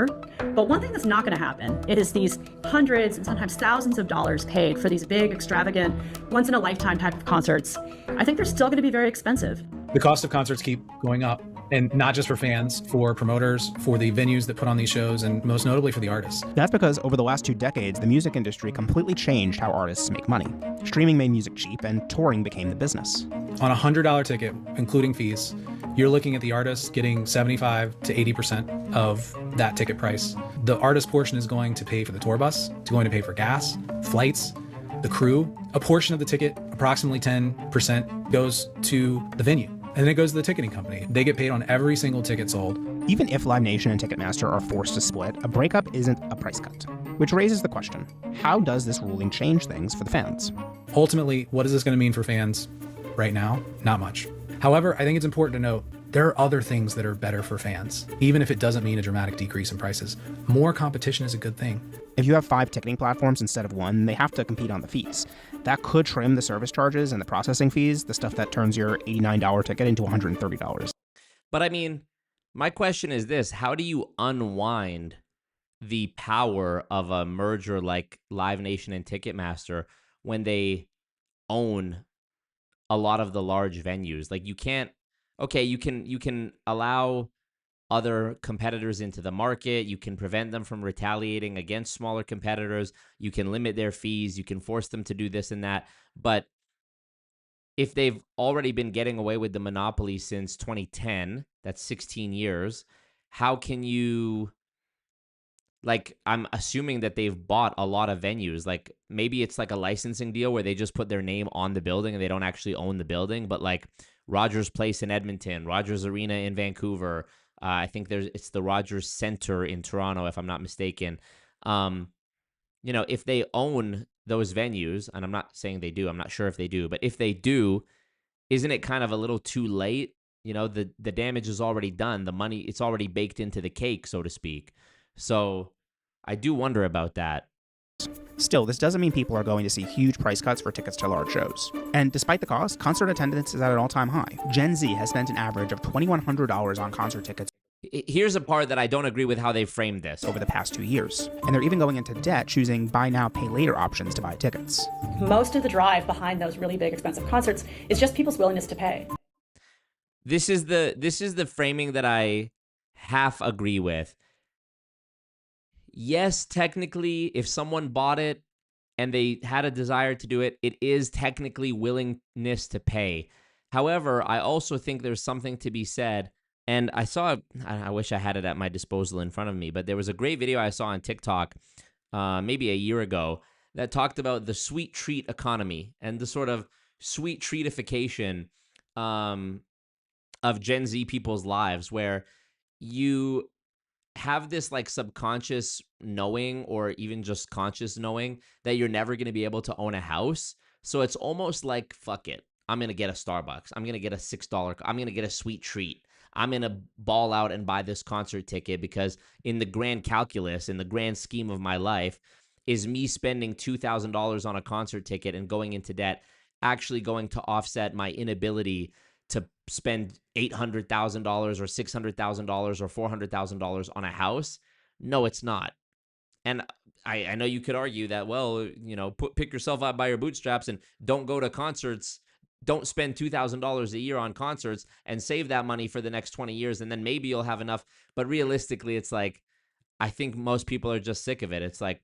But one thing that's not going to happen is these hundreds and sometimes thousands of dollars paid for these big, extravagant, once-in-a-lifetime type of concerts. I think they're still going to be very expensive. The cost of concerts keep going up, and not just for fans, for promoters, for the venues that put on these shows, and most notably for the artists. That's because over the last 2 decades, the music industry completely changed how artists make money. Streaming made music cheap, and touring became the business. On a $100 ticket, including fees, you're looking at the artist getting 75 to 80% of that ticket price. The artist portion is going to pay for the tour bus, it's going to pay for gas, flights, the crew. A portion of the ticket, approximately 10%, goes to the venue. And then it goes to the ticketing company. They get paid on every single ticket sold. Even if Live Nation and Ticketmaster are forced to split, a breakup isn't a price cut. Which raises the question, how does this ruling change things for the fans? Ultimately, what is this going to mean for fans right now? Not much. However, I think it's important to note there are other things that are better for fans, even if it doesn't mean a dramatic decrease in prices. More competition is a good thing. If you have 5 ticketing platforms instead of 1, they have to compete on the fees. That could trim the service charges and the processing fees, the stuff that turns your $89 ticket into $130. But I mean, my question is this: how do you unwind the power of a merger like Live Nation and Ticketmaster when they own a lot of the large venues? Like, you can't, okay, you can allow other competitors into the market, you can prevent them from retaliating against smaller competitors, you can limit their fees, you can force them to do this and that. But if they've already been getting away with the monopoly since 2010, that's 16 years, how can you, like, I'm assuming that they've bought a lot of venues. Like, maybe it's like a licensing deal where they just put their name on the building and they don't actually own the building. But like Rogers Place in Edmonton, Rogers Arena in Vancouver, I think it's the Rogers Center in Toronto, if I'm not mistaken. You know, if they own those venues, and I'm not saying they do, I'm not sure if they do, but if they do, isn't it kind of a little too late? You know, the damage is already done. The money, it's already baked into the cake, so to speak. So I do wonder about that. Still, this doesn't mean people are going to see huge price cuts for tickets to large shows. And despite the cost, concert attendance is at an all-time high. Gen Z has spent an average of $2,100 on concert tickets. Here's a part that I don't agree with how they framed this. Over the past 2 years. And they're even going into debt choosing buy now, pay later options to buy tickets. Most of the drive behind those really big, expensive concerts is just people's willingness to pay. This is the framing that I half agree with. Yes, technically, if someone bought it and they had a desire to do it, it is technically willingness to pay. However, I also think there's something to be said. And I wish I had it at my disposal in front of me, but there was a great video I saw on TikTok maybe a year ago that talked about the sweet treat economy and the sort of sweet treatification of Gen Z people's lives, where you have this like subconscious knowing or even just conscious knowing that you're never going to be able to own a house. So it's almost like, fuck it, I'm going to get a Starbucks. I'm going to get a $6. I'm going to get a sweet treat. I'm going to ball out and buy this concert ticket because in the grand calculus, in the grand scheme of my life, is me spending $2,000 on a concert ticket and going into debt actually going to offset my inability to spend $800,000 or $600,000 or $400,000 on a house? No, it's not. And I know you could argue that, well, you know, pick yourself up by your bootstraps and don't go to concerts. Don't spend $2,000 a year on concerts and save that money for the next 20 years. And then maybe you'll have enough. But realistically, it's like, I think most people are just sick of it. It's like,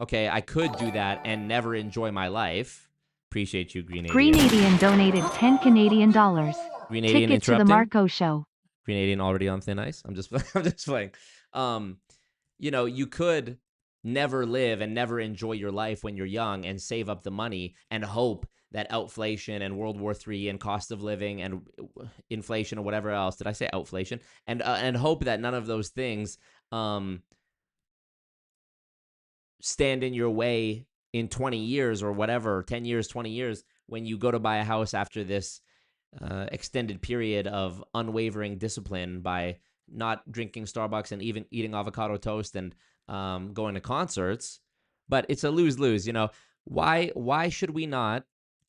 okay, I could do that and never enjoy my life. Appreciate you, Green Alien. Green donated 10 Canadian dollars. Green Ticket to the Marco show. Green already on thin ice. I'm just playing. You know, you could never live and never enjoy your life when you're young and save up the money and hope that outflation and World War III and cost of living and inflation or whatever else. Did I say outflation? And hope that none of those things stand in your way in 20 years or whatever, 10 years, 20 years, when you go to buy a house after this extended period of unwavering discipline by not drinking Starbucks and even eating avocado toast and going to concerts. But it's a lose-lose, you know. Why should we not,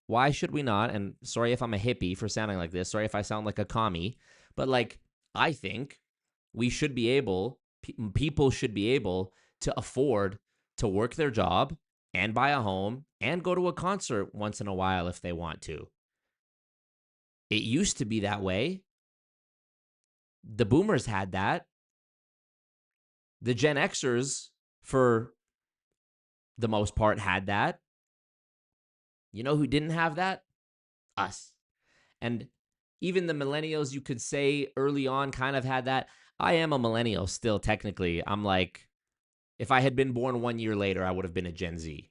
and sorry if I'm a hippie for sounding like this, sorry if I sound like a commie, but like, I think we should be able, people should be able to afford to work their job and buy a home and go to a concert once in a while if they want to. It used to be that way. The boomers had that. The Gen Xers, for the most part, had that. You know who didn't have that? Us. And even the millennials, you could say early on, kind of had that. I am a millennial still, technically. I'm like, if I had been born 1 year later, I would have been a Gen Z.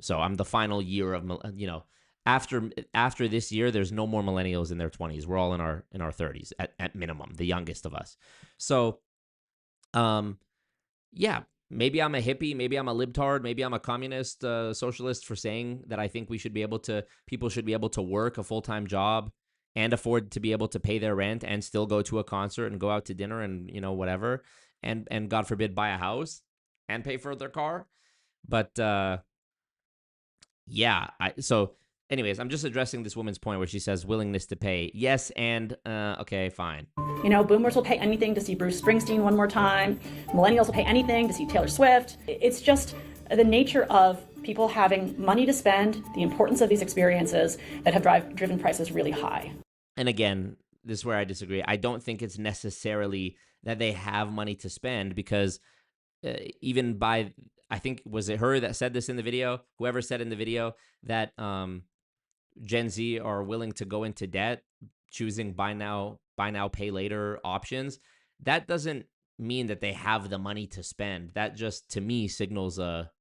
So I'm the final year of, you know, after this year, there's no more millennials in their 20s. We're all in our 30s at minimum, the youngest of us. So, yeah, maybe I'm a hippie, maybe I'm a libtard, maybe I'm a communist, socialist for saying that I think people should be able to work a full-time job and afford to be able to pay their rent and still go to a concert and go out to dinner and, you know, whatever, and God forbid buy a house and pay for their car. But yeah, so anyways, I'm just addressing this woman's point where she says willingness to pay. Yes, and okay, fine. You know, boomers will pay anything to see Bruce Springsteen one more time. Millennials will pay anything to see Taylor Swift. It's just the nature of people having money to spend, the importance of these experiences that have driven prices really high. And again, this is where I disagree. I don't think it's necessarily that they have money to spend, because even by, I think, was it her that said this in the video? Whoever said in the video that Gen Z are willing to go into debt, choosing buy now, pay later options. That doesn't mean that they have the money to spend. That just, to me, signals a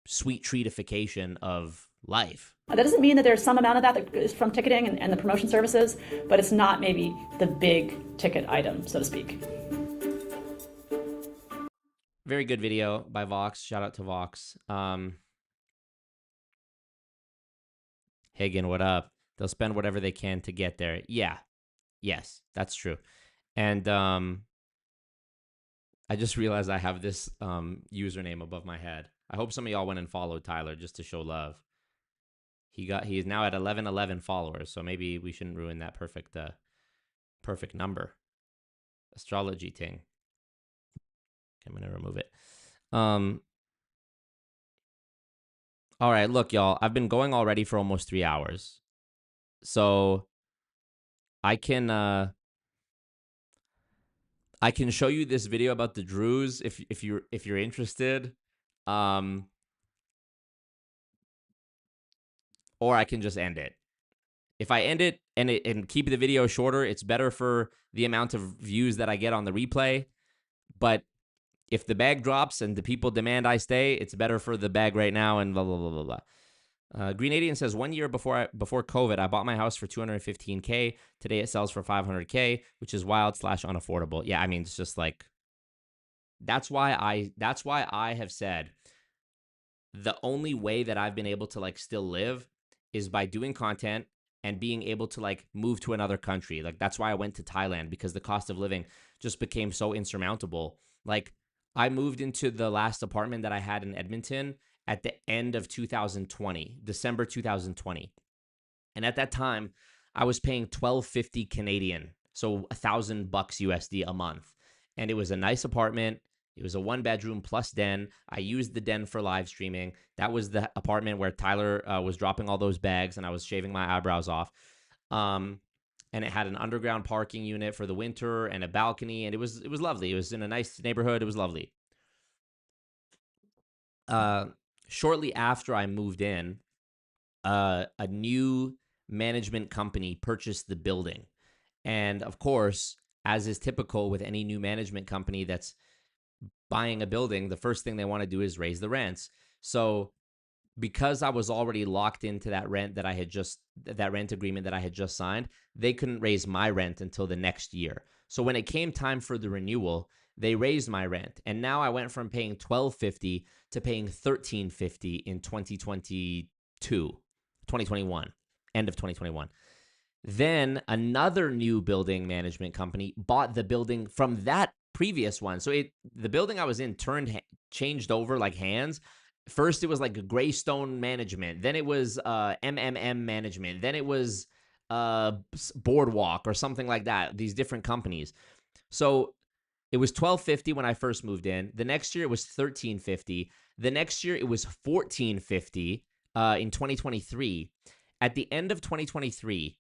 sweet treatification of life. That doesn't mean that there's some amount of that is from ticketing and the promotion services, but it's not maybe the big ticket item, so to speak. Very good video by Vox. Shout out to Vox. Hagen, what up? They'll spend whatever they can to get there. Yeah. Yes, that's true. And I just realized I have this username above my head. I hope some of y'all went and followed Tyler just to show love. He is now at 1111 followers, so maybe we shouldn't ruin that perfect number. Astrology thing. I'm going to remove it. All right, look, y'all. I've been going already for almost 3 hours. So I can show you this video about the Druze if you're interested. or I can just end it. If I end it and keep the video shorter, it's better for the amount of views that I get on the replay. But if the bag drops and the people demand I stay, it's better for the bag right now and blah, blah, blah, blah, blah. Greenadian says, 1 year before COVID, I bought my house for $215K. Today it sells for $500K, which is wild / unaffordable. Yeah, I mean, it's just like, that's why I have said the only way that I've been able to like still live is by doing content and being able to like move to another country. Like, that's why I went to Thailand, because the cost of living just became so insurmountable. Like, I moved into the last apartment that I had in Edmonton at the end of 2020, December 2020. And at that time, I was paying $1,250 Canadian, so $1,000 USD a month. And it was a nice apartment. It was a 1-bedroom plus den. I used the den for live streaming. That was the apartment where Tyler was dropping all those bags and I was shaving my eyebrows off. And it had an underground parking unit for the winter and a balcony, and it was lovely. It was in a nice neighborhood. It was lovely. Shortly after I moved in, a new management company purchased the building. And of course, as is typical with any new management company that's buying a building, the first thing they want to do is raise the rents. So because I was already locked into that rent agreement that I had just signed, they couldn't raise my rent until the next year. So when it came time for the renewal, they raised my rent. And now I went from paying $1,250 to paying $1,350 in 2021, end of 2021. Then another new building management company bought the building from that previous one. So the building I was in changed over like hands. First, it was like a Greystone Management. Then it was MMM Management. Then it was Boardwalk or something like that. These different companies. So it was $1,250 when I first moved in. The next year it was $1,350. The next year it was $1,450 in 2023. At the end of 2023,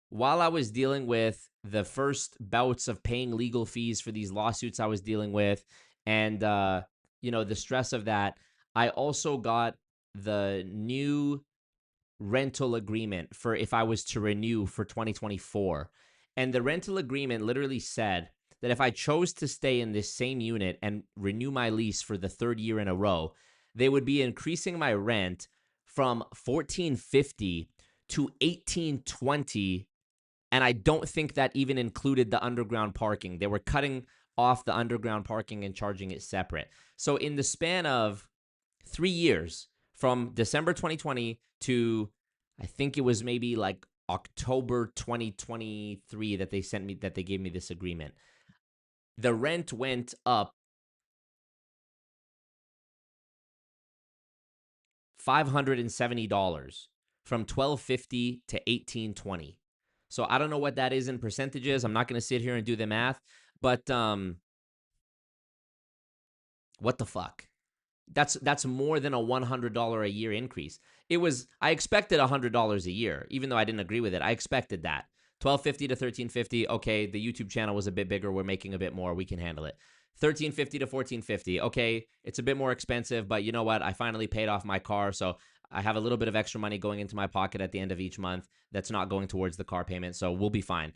while I was dealing with the first bouts of paying legal fees for these lawsuits I was dealing with, and the stress of that, I also got the new rental agreement for if I was to renew for 2024. And the rental agreement literally said that if I chose to stay in this same unit and renew my lease for the third year in a row, they would be increasing my rent from $1,450 to $1,820. And I don't think that even included the underground parking. They were cutting off the underground parking and charging it separate. So in the span of 3 years, from December 2020 to I think it was maybe like October 2023 that they gave me this agreement, the rent went up $570 from $1,250 to $1,820. So I don't know what that is in percentages. I'm not going to sit here and do the math, but what the fuck? That's more than a $100 a year increase. I expected $100 a year, even though I didn't agree with it. I expected that. $1,250 to $1,350. Okay, the YouTube channel was a bit bigger. We're making a bit more. We can handle it. $1,350 to $1,450. Okay, it's a bit more expensive, but you know what? I finally paid off my car, so I have a little bit of extra money going into my pocket at the end of each month that's not going towards the car payment, so we'll be fine.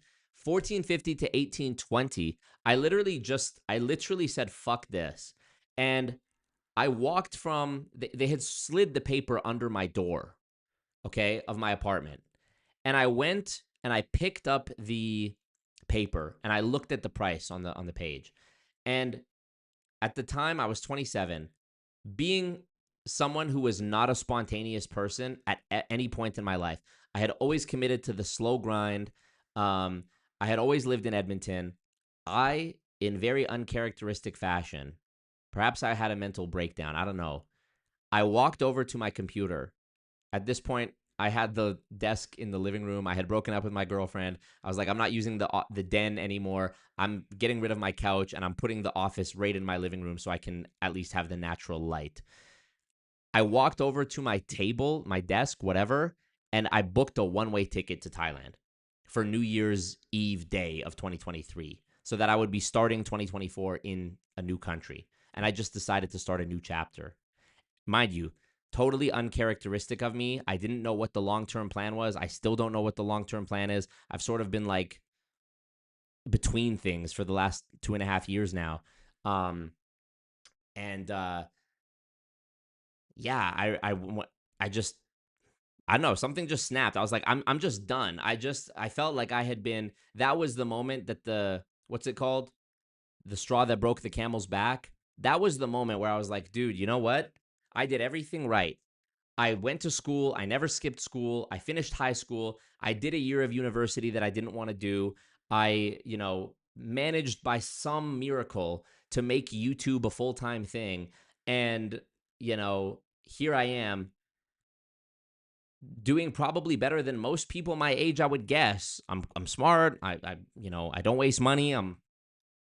$1,450 to $1,820. I literally said, fuck this. And I walked from, they had slid the paper under my door, okay, of my apartment. And I went and I picked up the paper and I looked at the price on the page. And at the time I was 27. Being someone who was not a spontaneous person at any point in my life, I had always committed to the slow grind. I had always lived in Edmonton. I, in very uncharacteristic fashion, perhaps I had a mental breakdown. I don't know. I walked over to my computer. At this point, I had the desk in the living room. I had broken up with my girlfriend. I was like, I'm not using the den anymore. I'm getting rid of my couch, and I'm putting the office right in my living room so I can at least have the natural light. I walked over to my table, my desk, whatever, and I booked a one-way ticket to Thailand for New Year's Eve day of 2023 so that I would be starting 2024 in a new country. And I just decided to start a new chapter. Mind you, totally uncharacteristic of me. I didn't know what the long-term plan was. I still don't know what the long-term plan is. I've sort of been like between things for the last 2.5 years now. Yeah, I just, I don't know, something just snapped. I was like, I'm just done. I felt like I had been, that was the moment that what's it called? The straw that broke the camel's back. That was the moment where I was like, dude, you know what? I did everything right. I went to school. I never skipped school. I finished high school. I did a year of university that I didn't want to do. I, managed by some miracle to make YouTube a full-time thing. And, here I am doing probably better than most people my age, I would guess. I'm smart. I don't waste money. I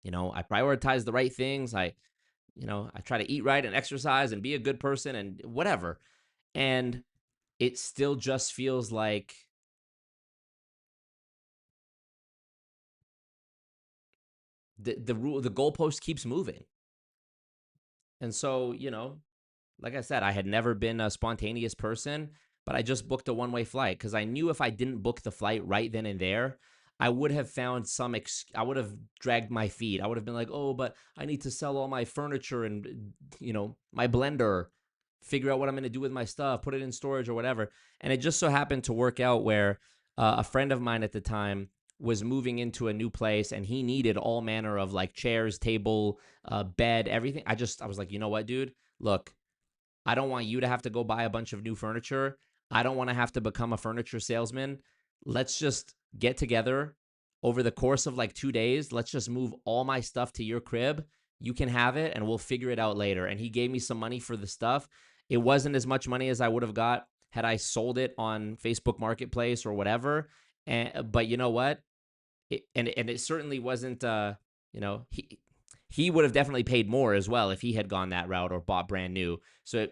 prioritize the right things. I try to eat right and exercise and be a good person and whatever. And it still just feels like the goalpost keeps moving. And so, like I said, I had never been a spontaneous person, but I just booked a one-way flight because I knew if I didn't book the flight right then and there, I would have found I would have dragged my feet. I would have been like, oh, but I need to sell all my furniture and, my blender, figure out what I'm going to do with my stuff, put it in storage or whatever. And it just so happened to work out where a friend of mine at the time was moving into a new place and he needed all manner of like chairs, table, bed, everything. I was like, you know what, dude? Look, I don't want you to have to go buy a bunch of new furniture. I don't want to have to become a furniture salesman. Let's just get together over the course of like 2 days. Let's just move all my stuff to your crib. You can have it and we'll figure it out later. And he gave me some money for the stuff. It wasn't as much money as I would have got had I sold it on Facebook Marketplace or whatever. But you know what? It certainly wasn't, he would have definitely paid more as well if he had gone that route or bought brand new. So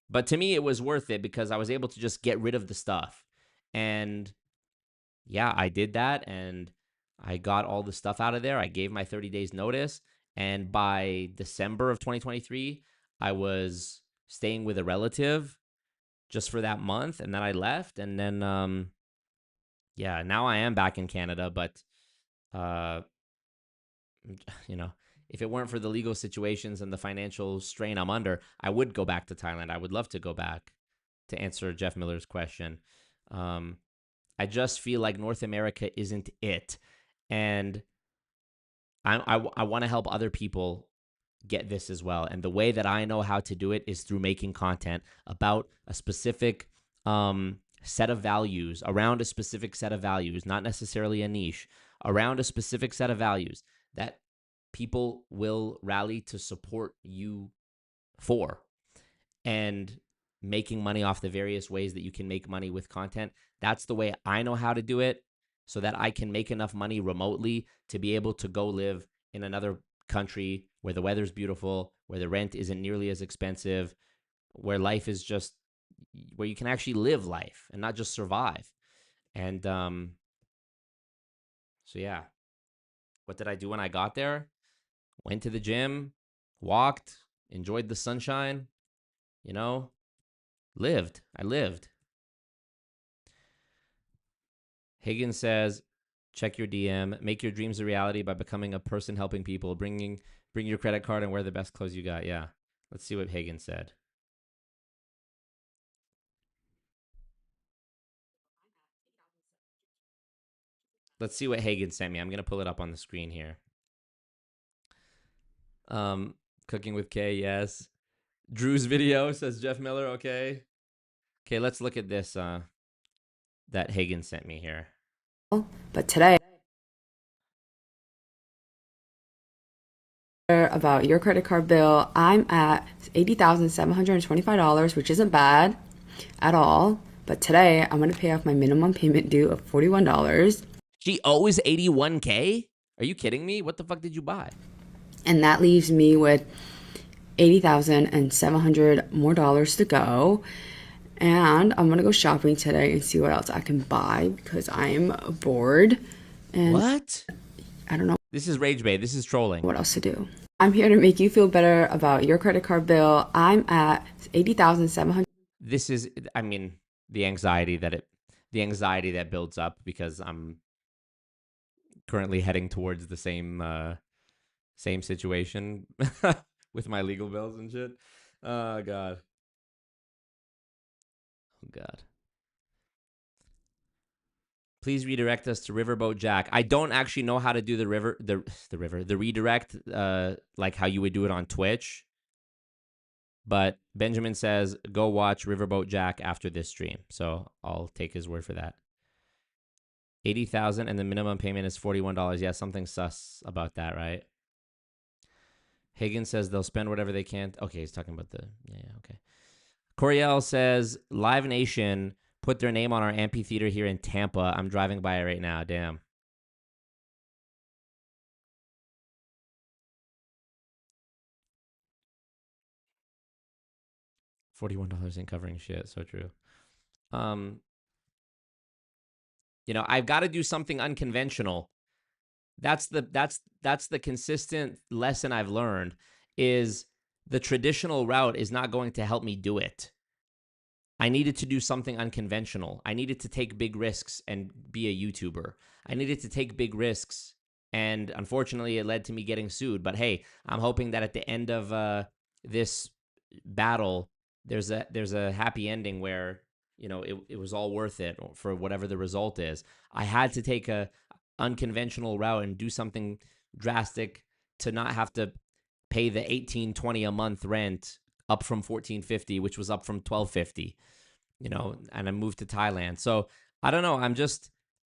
but to me, it was worth it because I was able to just get rid of the stuff. And yeah, I did that and I got all the stuff out of there. I gave my 30 days notice. And by December of 2023, I was staying with a relative just for that month. And then I left. And then, now I am back in Canada. But, if it weren't for the legal situations and the financial strain I'm under, I would go back to Thailand. I would love to go back, to answer Jeff Miller's question. I just feel like North America isn't it. And I want to help other people get this as well. And the way that I know how to do it is through making content about a specific set of values, around a specific set of values, not necessarily a niche, around a specific set of values that people will rally to support you for. And making money off the various ways that you can make money with content. That's the way I know how to do it so that I can make enough money remotely to be able to go live in another country where the weather's beautiful, where the rent isn't nearly as expensive, where life is just, where you can actually live life and not just survive. And so yeah, what did I do when I got there? Went to the gym, walked, enjoyed the sunshine, I lived. Higgins says, check your DM. Make your dreams a reality by becoming a person helping people. Bring your credit card and wear the best clothes you got. Yeah. Let's see what Higgins said. Let's see what Hagen sent me. I'm going to pull it up on the screen here. Cooking with K, yes. Druze video, says Jeff Miller. Okay, let's look at this that Hagen sent me here. But today, about your credit card bill, I'm at $80,725, which isn't bad at all. But today, I'm going to pay off my minimum payment due of $41. She owes $81K? Are you kidding me? What the fuck did you buy? And that leaves me with $80,700 more to go. And I'm going to go shopping today and see what else I can buy because I'm bored. And what? I don't know. This is Rage Bait. This is trolling. What else to do? I'm here to make you feel better about your credit card bill. I'm at 80,700. This is, I mean, the anxiety that builds up because I'm currently heading towards the same situation with my legal bills and shit. Oh God. Oh God. Please redirect us to Riverboat Jack. I don't actually know how to do the redirect, like how you would do it on Twitch. But Benjamin says, go watch Riverboat Jack after this stream. So I'll take his word for that. 80,000 and the minimum payment is $41. Yeah, something sus about that, right? Higgins says they'll spend whatever they can. Okay, he's talking about okay. Coriel says, Live Nation put their name on our amphitheater here in Tampa. I'm driving by it right now. Damn. $41 ain't covering shit. So true. I've got to do something unconventional. That's the consistent lesson I've learned is the traditional route is not going to help me do it. I needed to do something unconventional. I needed to take big risks and be a YouTuber. I needed to take big risks, and unfortunately, it led to me getting sued. But hey, I'm hoping that at the end of this battle, there's a happy ending where it was all worth it for whatever the result is. I had to take a unconventional route and do something drastic to not have to pay the $1,820 a month rent up from $1,450, which was up from $1,250, and I moved to Thailand. So I don't know.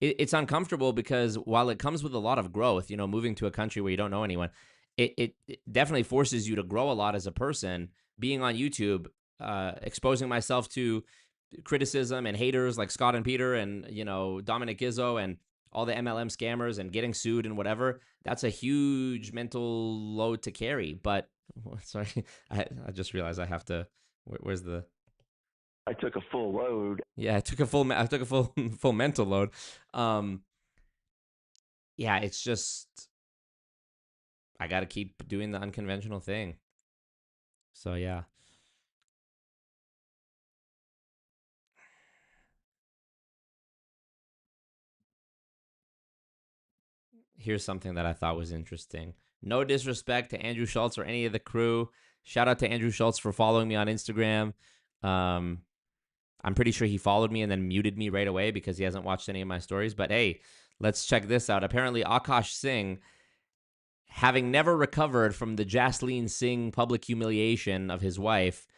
It's uncomfortable because while it comes with a lot of growth, moving to a country where you don't know anyone, it definitely forces you to grow a lot as a person. Being on YouTube, exposing myself to criticism and haters like Scott and Peter and, Dominic Izzo and all the MLM scammers and getting sued and whatever, that's a huge mental load to carry. But sorry, I just realized I have to. Where's the? I took a full load. Yeah, I took a full full mental load. Yeah, it's just I got to keep doing the unconventional thing. So yeah. Here's something that I thought was interesting. No disrespect to Andrew Schultz or any of the crew. Shout out to Andrew Schultz for following me on Instagram. I'm pretty sure he followed me and then muted me right away because he hasn't watched any of my stories. But hey, let's check this out. Apparently, Akaash Singh, having never recovered from the Jasleen Singh public humiliation of his wife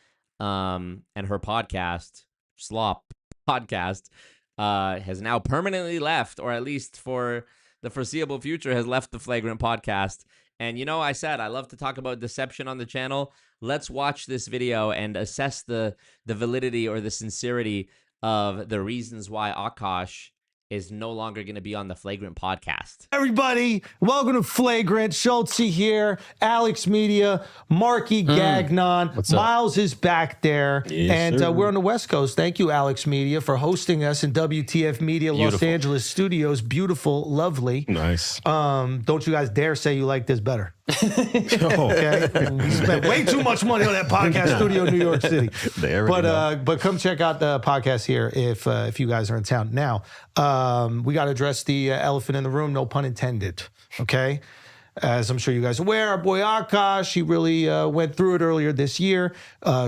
and her podcast, Slop Podcast, has now permanently left, or at least for the foreseeable future, has left the Flagrant podcast. And I said I love to talk about deception on the channel. Let's watch this video and assess the validity or the sincerity of the reasons why Akaash is no longer going to be on the Flagrant podcast. Everybody, welcome to Flagrant. Schultz here, Alex Media, Marky Gagnon. Miles is back there. Yes, and we're on the West Coast. Thank you, Alex Media, for hosting us in WTF Media Los Angeles studios. Beautiful, lovely. Nice. Don't you guys dare say you like this better. Okay? You spent way too much money on that podcast studio in New York City. But come check out the podcast here if you guys are in town. Now, we got to address the elephant in the room, no pun intended, okay? As I'm sure you guys are aware, our boy Akaash, he really went through it earlier this year,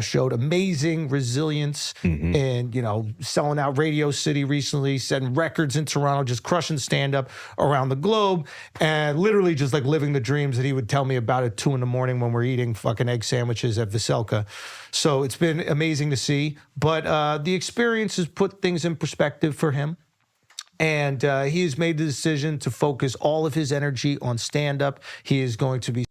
showed amazing resilience and, selling out Radio City recently, setting records in Toronto, just crushing stand-up around the globe, and literally just like living the dreams that he would tell me about at 2 a.m. when we're eating fucking egg sandwiches at Veselka. So it's been amazing to see, but the experience has put things in perspective for him. And he has made the decision to focus all of his energy on stand-up. He is going to be...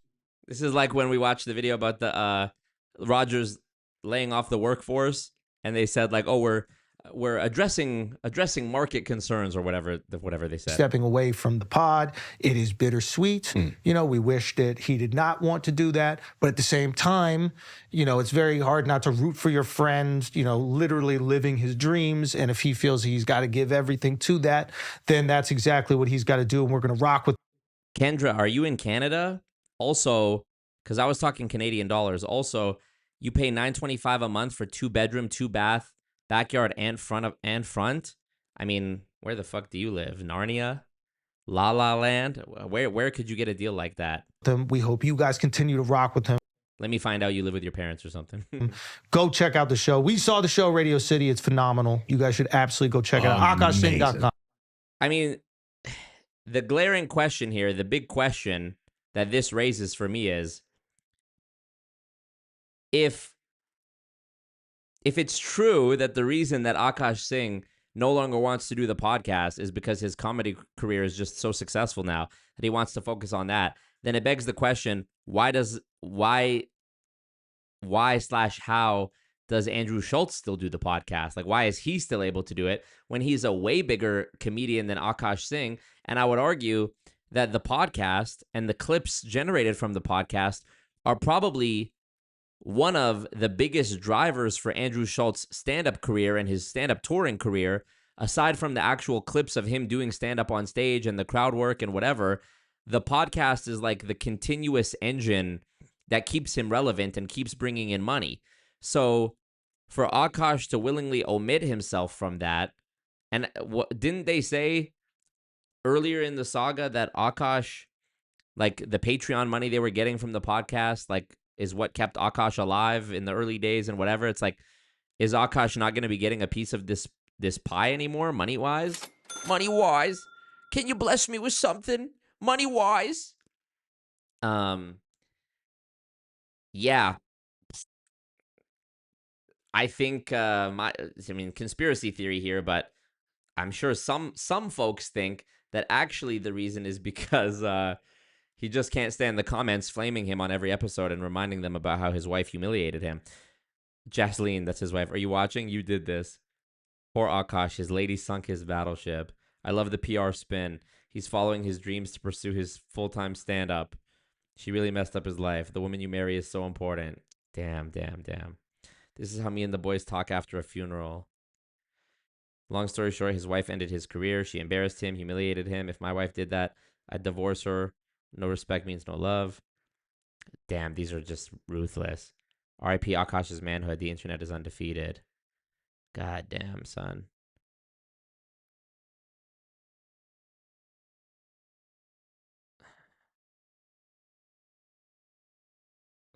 This is like when we watched the video about the Rogers laying off the workforce, and they said like, oh, we're addressing market concerns or whatever they said. Stepping away from the pod. It is bittersweet. We wish that he did not want to do that, but at the same time, it's very hard not to root for your friend, literally living his dreams. And if he feels he's got to give everything to that, then that's exactly what he's got to do. And we're going to rock with. Kendra, are you in Canada? Also, because I was talking Canadian dollars. Also, you pay $925 a month for 2-bedroom, 2-bath, backyard and front. I mean, where the fuck do you live? Narnia? La La Land? Where could you get a deal like that? We hope you guys continue to rock with him. Let me find out you live with your parents or something. Go check out the show. We saw the show Radio City. It's phenomenal. You guys should absolutely go check it out. AkaashSingh.com. I mean, the glaring question here, the big question that this raises for me is, if it's true that the reason that Akaash Singh no longer wants to do the podcast is because his comedy career is just so successful now that he wants to focus on that, then it begs the question, why / how does Andrew Schultz still do the podcast? Like, why is he still able to do it when he's a way bigger comedian than Akaash Singh? And I would argue that the podcast and the clips generated from the podcast are probably one of the biggest drivers for Andrew Schultz's stand-up career and his stand-up touring career, aside from the actual clips of him doing stand-up on stage and the crowd work and whatever. The podcast is like the continuous engine that keeps him relevant and keeps bringing in money. So for Akaash to willingly omit himself from that, and didn't they say earlier in the saga that Akaash, like the Patreon money they were getting from the podcast, like is what kept Akaash alive in the early days and whatever? It's like, is Akaash not going to be getting a piece of this pie anymore, money-wise? Money-wise? Can you bless me with something? Money-wise? Yeah. I think, conspiracy theory here, but I'm sure some folks think that actually the reason is because he just can't stand the comments flaming him on every episode and reminding them about how his wife humiliated him. Jasleen, that's his wife. Are you watching? You did this. Poor Akaash, his lady sunk his battleship. I love the PR spin. He's following his dreams to pursue his full-time stand-up. She really messed up his life. The woman you marry is so important. Damn. This is how me and the boys talk after a funeral. Long story short, his wife ended his career. She embarrassed him, humiliated him. If my wife did that, I'd divorce her. No respect means no love. Damn, these are just ruthless. R.I.P. Akaash's manhood. The internet is undefeated. God damn, son.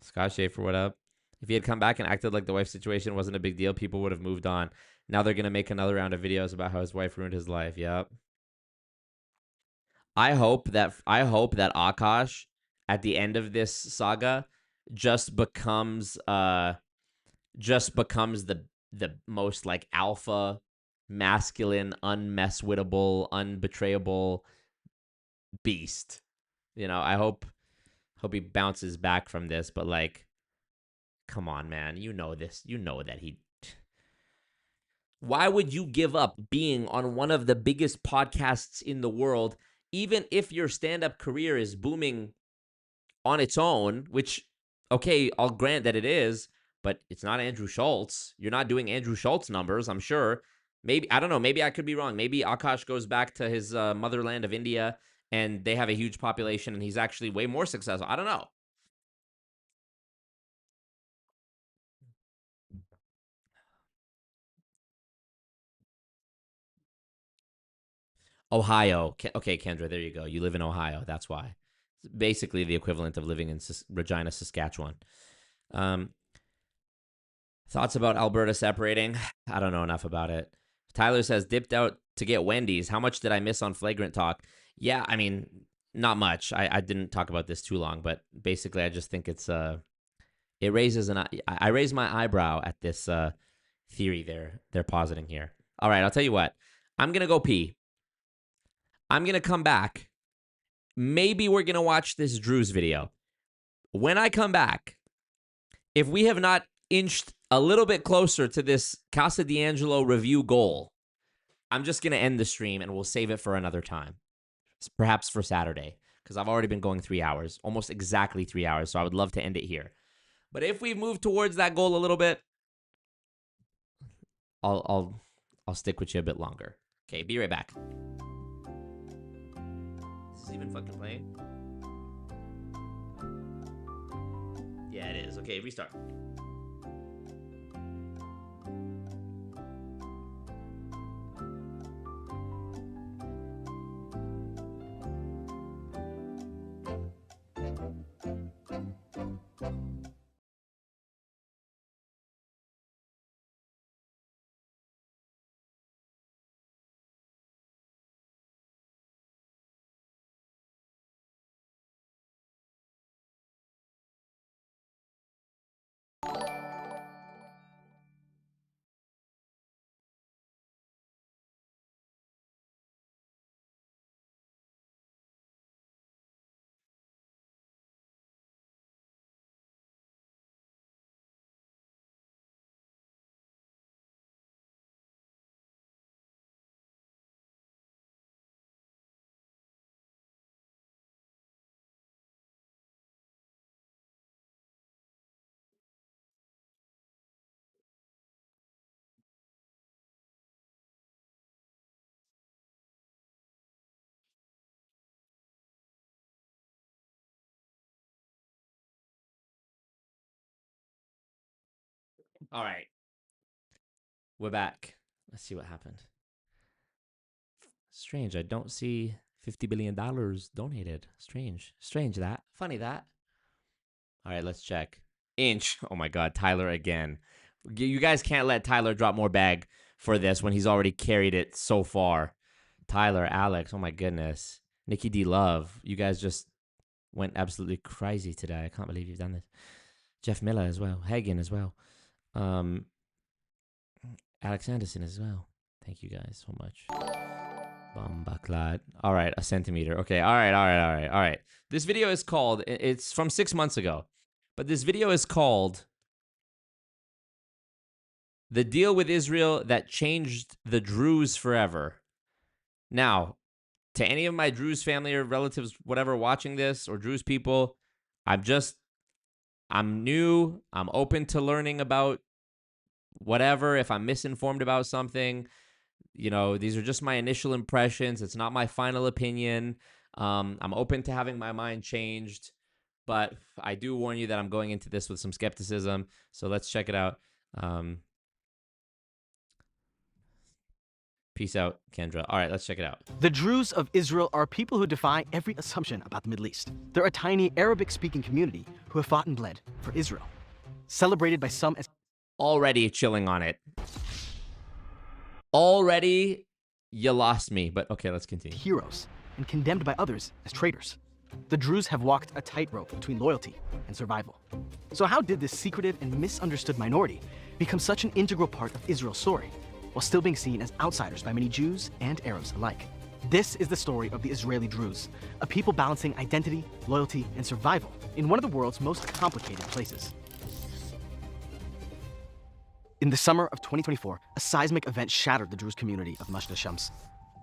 Scott Schaefer, what up? If he had come back and acted like the wife situation wasn't a big deal, people would have moved on. Now they're going to make another round of videos about how his wife ruined his life. Yep. I hope that Akaash at the end of this saga just becomes the most like alpha, masculine, unmesswittable, unbetrayable beast. You know, I hope he bounces back from this, but like, come on, man. You know this. You know that he... Why would you give up being on one of the biggest podcasts in the world, even if your stand-up career is booming on its own, which, okay, I'll grant that it is, but it's not Andrew Schultz. You're not doing Andrew Schultz numbers, I'm sure. Maybe, I don't know, maybe I could be wrong. Maybe Akaash goes back to his motherland of India and they have a huge population and he's actually way more successful. I don't know. Ohio. Okay, Kendra, there you go. You live in Ohio. That's why. It's basically the equivalent of living in Regina, Saskatchewan. Thoughts about Alberta separating? I don't know enough about it. Tyler says, dipped out to get Wendy's. How much did I miss on Flagrant Talk? Yeah, I mean, not much. I didn't talk about this too long, but basically I just think it's it raises I raise my eyebrow at this theory they're positing here. All right, I'll tell you what. I'm going to go pee. I'm going to come back. Maybe we're going to watch this Druze video. When I come back, if we have not inched a little bit closer to this Casa D'Angelo review goal, I'm just going to end the stream and we'll save it for another time. Perhaps for Saturday, because I've already been going 3 hours, almost exactly 3 hours, so I would love to end it here. But if we've moved towards that goal a little bit, I'll stick with you a bit longer. Okay, be right back. Is this even fucking playing? Yeah, it is. Okay, restart. All right. We're back. Let's see what happened. Strange. I don't see $50 billion donated. Strange. Strange that. Funny that. All right, let's check. Inch. Oh my God, Tyler again. You guys can't let Tyler drop more bag for this when he's already carried it so far. Tyler, Alex, oh my goodness. Nikki D. Love. You guys just went absolutely crazy today. I can't believe you've done this. Jeff Miller as well. Hagen as well. Alex Anderson as well. Thank you guys so much. Bombaklad. All right, a centimeter. Okay, all right. This video is called, it's from 6 months ago, but this video is called The Deal with Israel That Changed the Druze Forever. Now, to any of my Druze family or relatives, whatever, watching this, or Druze people, I'm new. I'm open to learning about whatever. If I'm misinformed about something, you know, these are just my initial impressions. It's not my final opinion. I'm open to having my mind changed, but I do warn you that I'm going into this with some skepticism. So let's check it out. Peace out, Kendra. All right, let's check it out. The Druze of Israel are people who defy every assumption about the Middle East. They're a tiny Arabic-speaking community who have fought and bled for Israel. Celebrated by some as... Already chilling on it. Already, you lost me, but okay, let's continue. Heroes, and condemned by others as traitors. The Druze have walked a tightrope between loyalty and survival. So how did this secretive and misunderstood minority become such an integral part of Israel's story, while still being seen as outsiders by many Jews and Arabs alike? This is the story of the Israeli Druze, a people balancing identity, loyalty, and survival in one of the world's most complicated places. In the summer of 2024, a seismic event shattered the Druze community of Majd al-Shams.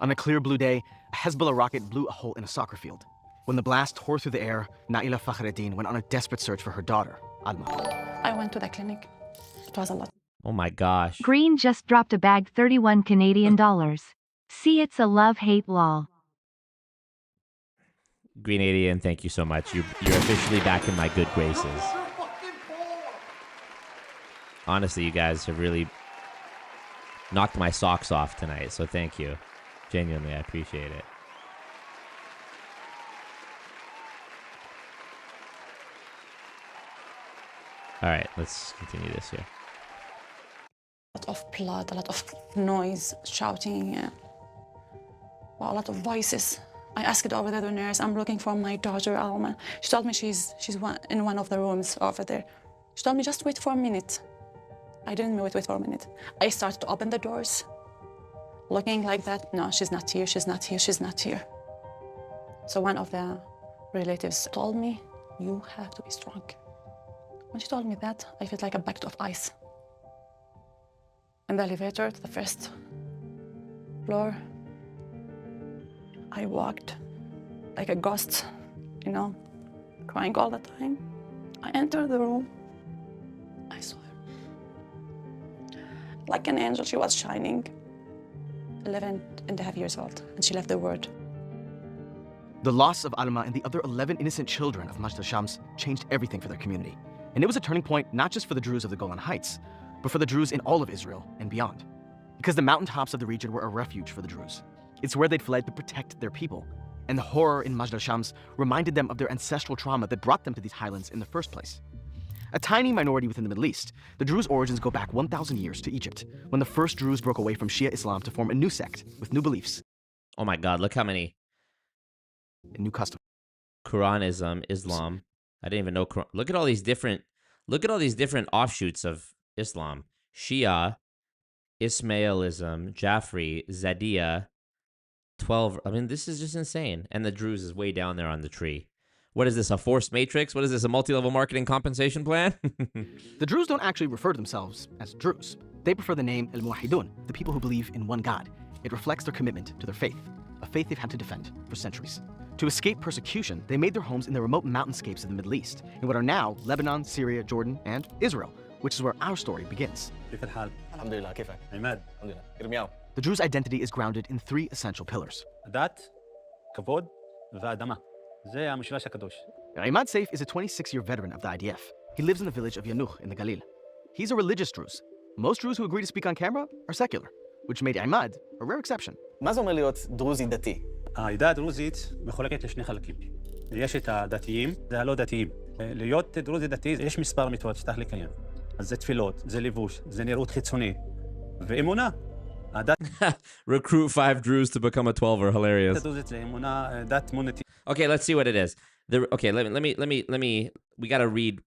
On a clear blue day, a Hezbollah rocket blew a hole in a soccer field. When the blast tore through the air, Naila Fakhreddin went on a desperate search for her daughter, Alma. I went to the clinic. It was a lot. Oh my gosh. Green just dropped a bag, 31 Canadian dollars. See, it's a love-hate lol. Greenadian, thank you so much. You're officially back in my good graces. Honestly, you guys have really knocked my socks off tonight, so thank you. Genuinely, I appreciate it. All right, let's continue this here. A lot of blood, a lot of noise, shouting, a lot of voices. I asked over there the nurse, I'm looking for my daughter, Alma. She told me she's in one of the rooms over there. She told me, just wait for a minute. I didn't wait for a minute. I started to open the doors, looking like that. No, she's not here, she's not here, she's not here. So one of the relatives told me, you have to be strong. When she told me that, I felt like a bucket of ice. In the elevator to the first floor, I walked like a ghost, you know, crying all the time. I entered the room. I saw her. Like an angel, she was shining. 11.5 years old, and she left the world. The loss of Alma and the other 11 innocent children of Majd al-Shams changed everything for their community. And it was a turning point not just for the Druze of the Golan Heights, but for the Druze in all of Israel and beyond. Because the mountaintops of the region were a refuge for the Druze. It's where they'd fled to protect their people. And the horror in Majd al-Shams reminded them of their ancestral trauma that brought them to these highlands in the first place. A tiny minority within the Middle East, the Druze origins go back 1,000 years to Egypt, when the first Druze broke away from Shia Islam to form a new sect with new beliefs. Oh my God, look how many. A new custom. Quranism, Islam. I didn't even know. Look at all these different offshoots of Islam. Shia, Ismailism, Jafri, Zadia, 12. I mean, this is just insane. And the Druze is way down there on the tree. What is this, a forced matrix? What is this, a multi-level marketing compensation plan? The Druze don't actually refer to themselves as Druze. They prefer the name Al-Muwahhidun, the people who believe in one God. It reflects their commitment to their faith, a faith they've had to defend for centuries. To escape persecution, they made their homes in the remote mountainscapes of the Middle East, in what are now Lebanon, Syria, Jordan, and Israel, which is where our story begins. The Druze identity is grounded in three essential pillars. Imad Saif is a 26-year veteran of the IDF. He lives in the village of Yanuch in the Galil. He's a religious Druze. Most Druze who agree to speak on camera are secular, which made Imad a rare exception. מה זה אומר להיות דרוזי דתי? העדה הדרוזית מחולקת לשני חלקים. יש את הדתיים והלא דתיים. להיות דרוזי דתי, יש מספר מצוות שצריך לקיים. אז זה תפילות, זה לבוש, זה נראות חיצוני, ואמונה. Recruit 5 Druze to become a 12er. Hilarious. Okay, let's see what it is. Okay, let me. We gotta read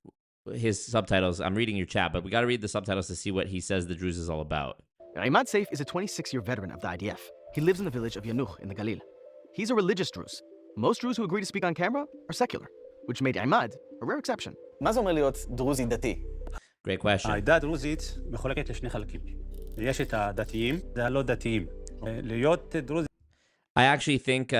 his subtitles. I'm reading your chat, but we gotta read the subtitles to see what he says the Druze is all about. Imad Saif is a 26-year veteran of the IDF. He lives in the village of Yanuch in the Galil. He's a religious Druze. Most Druze who agree to speak on camera are secular, which made Imad a rare exception. מה זה אומר להיות דרוזי דתי? Great question. העדה הדרוזית מחולקת לשני חלקים. יש את הדתיים והלא דתיים. להיות דרוזי. I actually think,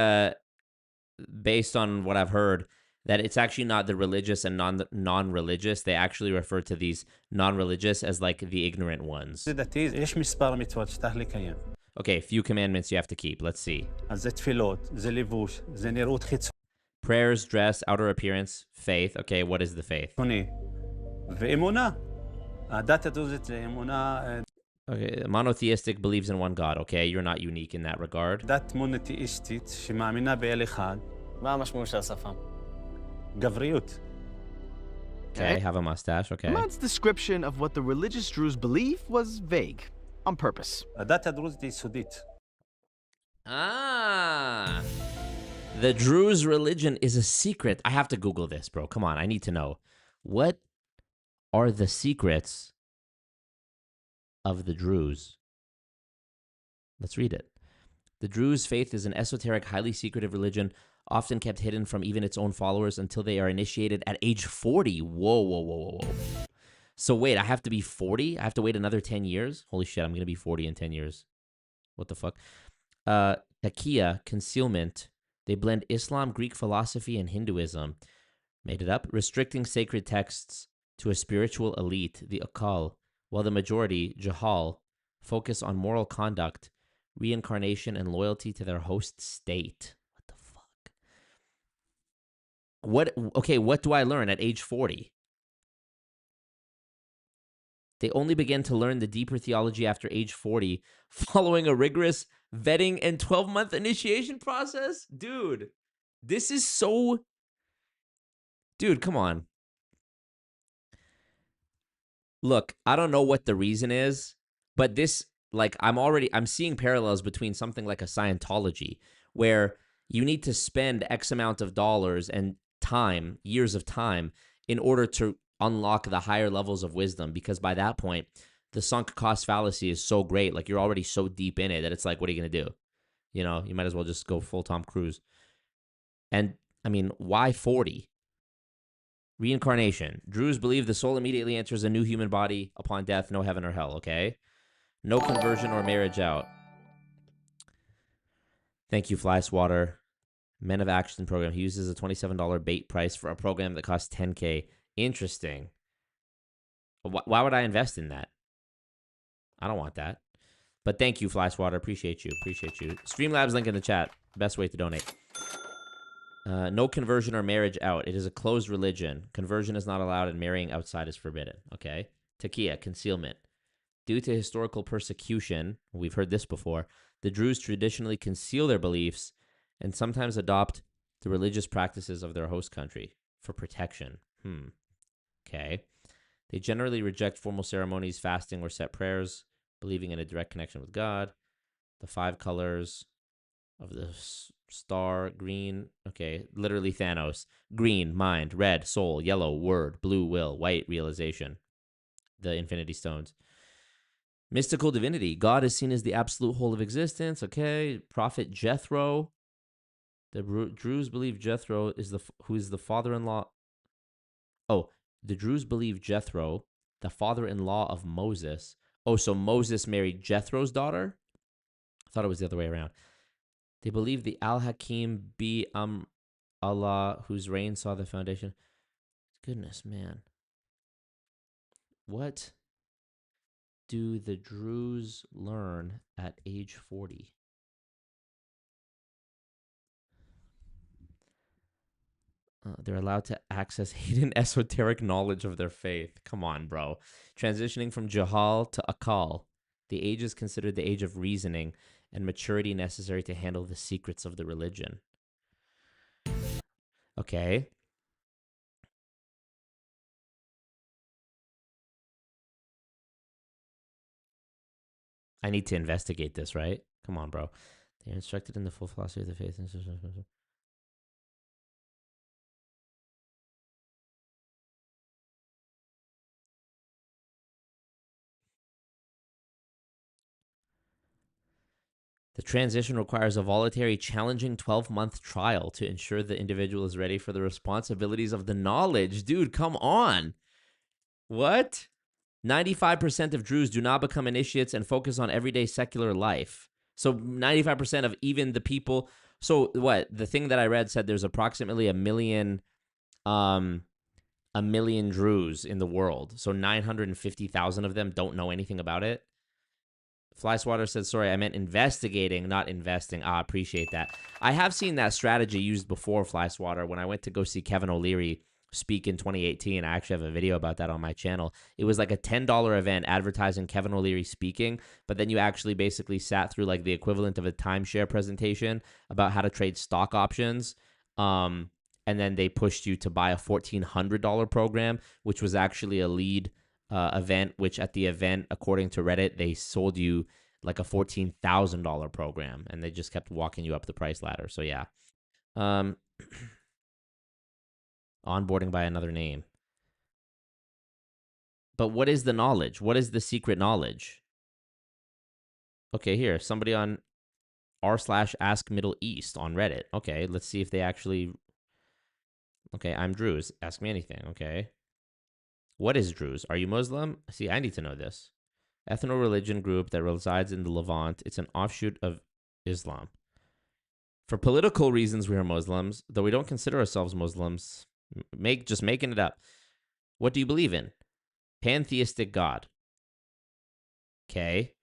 based on what I've heard, that it's actually not the religious and non-religious. They actually refer to these non-religious as like the ignorant ones. דתי, יש מספר מצוות שצריך לקיים. Okay, few commandments you have to keep. Let's see. אז זה תפילות, זה לבוש, זה נראות חיצוני. Prayers, dress, outer appearance, faith. Okay, what is the faith? ואמונה. הדת הדרוזית זה אמונה. Okay, monotheistic, believes in one God. Okay, you're not unique in that regard. דת מונותאיסטית שמאמינה באל אחד. מה המשמעות של השפה? גבריות. Okay, have a mustache. Okay. Imad's description of what the religious Druze believe was vague, on purpose. הדת הדרוזית היא סודית. Ah. The Druze religion is a secret. I have to Google this, bro. Come on, I need to know. What are the secrets of the Druze? Let's read it. The Druze faith is an esoteric, highly secretive religion, often kept hidden from even its own followers until they are initiated at age 40. Whoa. So wait, I have to be 40? I have to wait another 10 years? Holy shit, I'm going to be 40 in 10 years. What the fuck? Taqiyya, concealment. They blend Islam, Greek philosophy, and Hinduism. Made it up. Restricting sacred texts to a spiritual elite, the Akal, while the majority, Jahal, focus on moral conduct, reincarnation, and loyalty to their host state. What the fuck? What do I learn at age 40? They only begin to learn the deeper theology after age 40, following a rigorous vetting and 12-month initiation process? Dude, this is so... Dude, come on. Look, I don't know what the reason is, but this, like, I'm seeing parallels between something like a Scientology, where you need to spend X amount of dollars and time, years of time, in order to unlock the higher levels of wisdom, because by that point, the sunk cost fallacy is so great, like, you're already so deep in it that it's like, what are you going to do? You know, you might as well just go full Tom Cruise. And, I mean, why 40? Reincarnation. Druze believe the soul immediately enters a new human body upon death, no heaven or hell, okay? No conversion or marriage out. Thank you, Fly Swatter. Men of Action program. He uses a $27 bait price for a program that costs $10K. Interesting. Why would I invest in that? I don't want that. But thank you, Fly Swatter. Appreciate you. Streamlabs link in the chat. Best way to donate. No conversion or marriage out. It is a closed religion. Conversion is not allowed and marrying outside is forbidden. Okay. Taqiyya, concealment. Due to historical persecution, we've heard this before, the Druze traditionally conceal their beliefs and sometimes adopt the religious practices of their host country for protection. Okay. They generally reject formal ceremonies, fasting, or set prayers, believing in a direct connection with God. The 5 colors of the star, green, okay, literally Thanos. Green, mind, red, soul, yellow, word, blue, will, white, realization. The Infinity Stones. Mystical divinity. God is seen as the absolute whole of existence. Okay. Prophet Jethro. The Druze believe Jethro is who is the father-in-law. Oh, the Druze believe Jethro, the father-in-law of Moses. Oh, so Moses married Jethro's daughter? I thought it was the other way around. They believe the Al-Hakim bi Allah, whose reign saw the foundation. Goodness, man. What do the Druze learn at age 40? They're allowed to access hidden esoteric knowledge of their faith. Come on, bro. Transitioning from Jahal to Akal. The age is considered the age of reasoning and maturity necessary to handle the secrets of the religion. Okay. I need to investigate this, right? Come on, bro. They're instructed in the full philosophy of the faith. The transition requires a voluntary, challenging 12-month trial to ensure the individual is ready for the responsibilities of the knowledge. Dude, come on. What? 95% of Druze do not become initiates and focus on everyday secular life. So 95% of even the people. So what? The thing that I read said there's approximately a million Druze in the world. So 950,000 of them don't know anything about it. Flyswatter said, sorry, I meant investigating, not investing. Appreciate that. I have seen that strategy used before, Flyswatter. When I went to go see Kevin O'Leary speak in 2018, I actually have a video about that on my channel. It was like a $10 event advertising Kevin O'Leary speaking, but then you actually basically sat through like the equivalent of a timeshare presentation about how to trade stock options. And then they pushed you to buy a $1,400 program, which was actually a lead event, which at the event, according to Reddit, they sold you like a $14,000 program, and they just kept walking you up the price ladder. So yeah. Onboarding by another name. But what is the knowledge? What is the secret knowledge? Okay, here, somebody on r/ask Middle East on Reddit. Okay, let's see if they actually... Okay, I'm Druze. Ask me anything. Okay. What is Druze? Are you Muslim? See, I need to know this. Ethno-religion group that resides in the Levant. It's an offshoot of Islam. For political reasons, we are Muslims, though we don't consider ourselves Muslims. Just making it up. What do you believe in? Pantheistic God. Okay.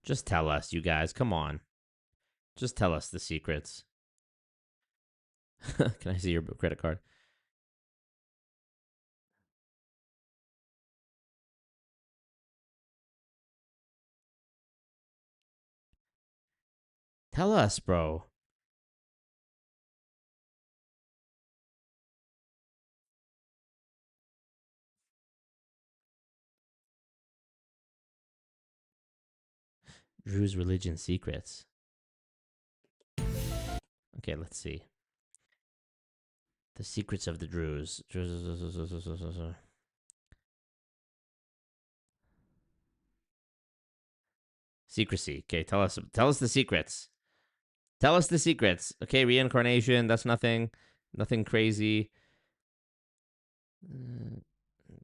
Just tell us, you guys. Come on. Just tell us the secrets. Can I see your credit card? Tell us, bro. Druze religion secrets. Okay, let's see. The secrets of the Druze. Secrecy. Okay, tell us the secrets. Tell us the secrets. Okay, reincarnation, that's nothing crazy.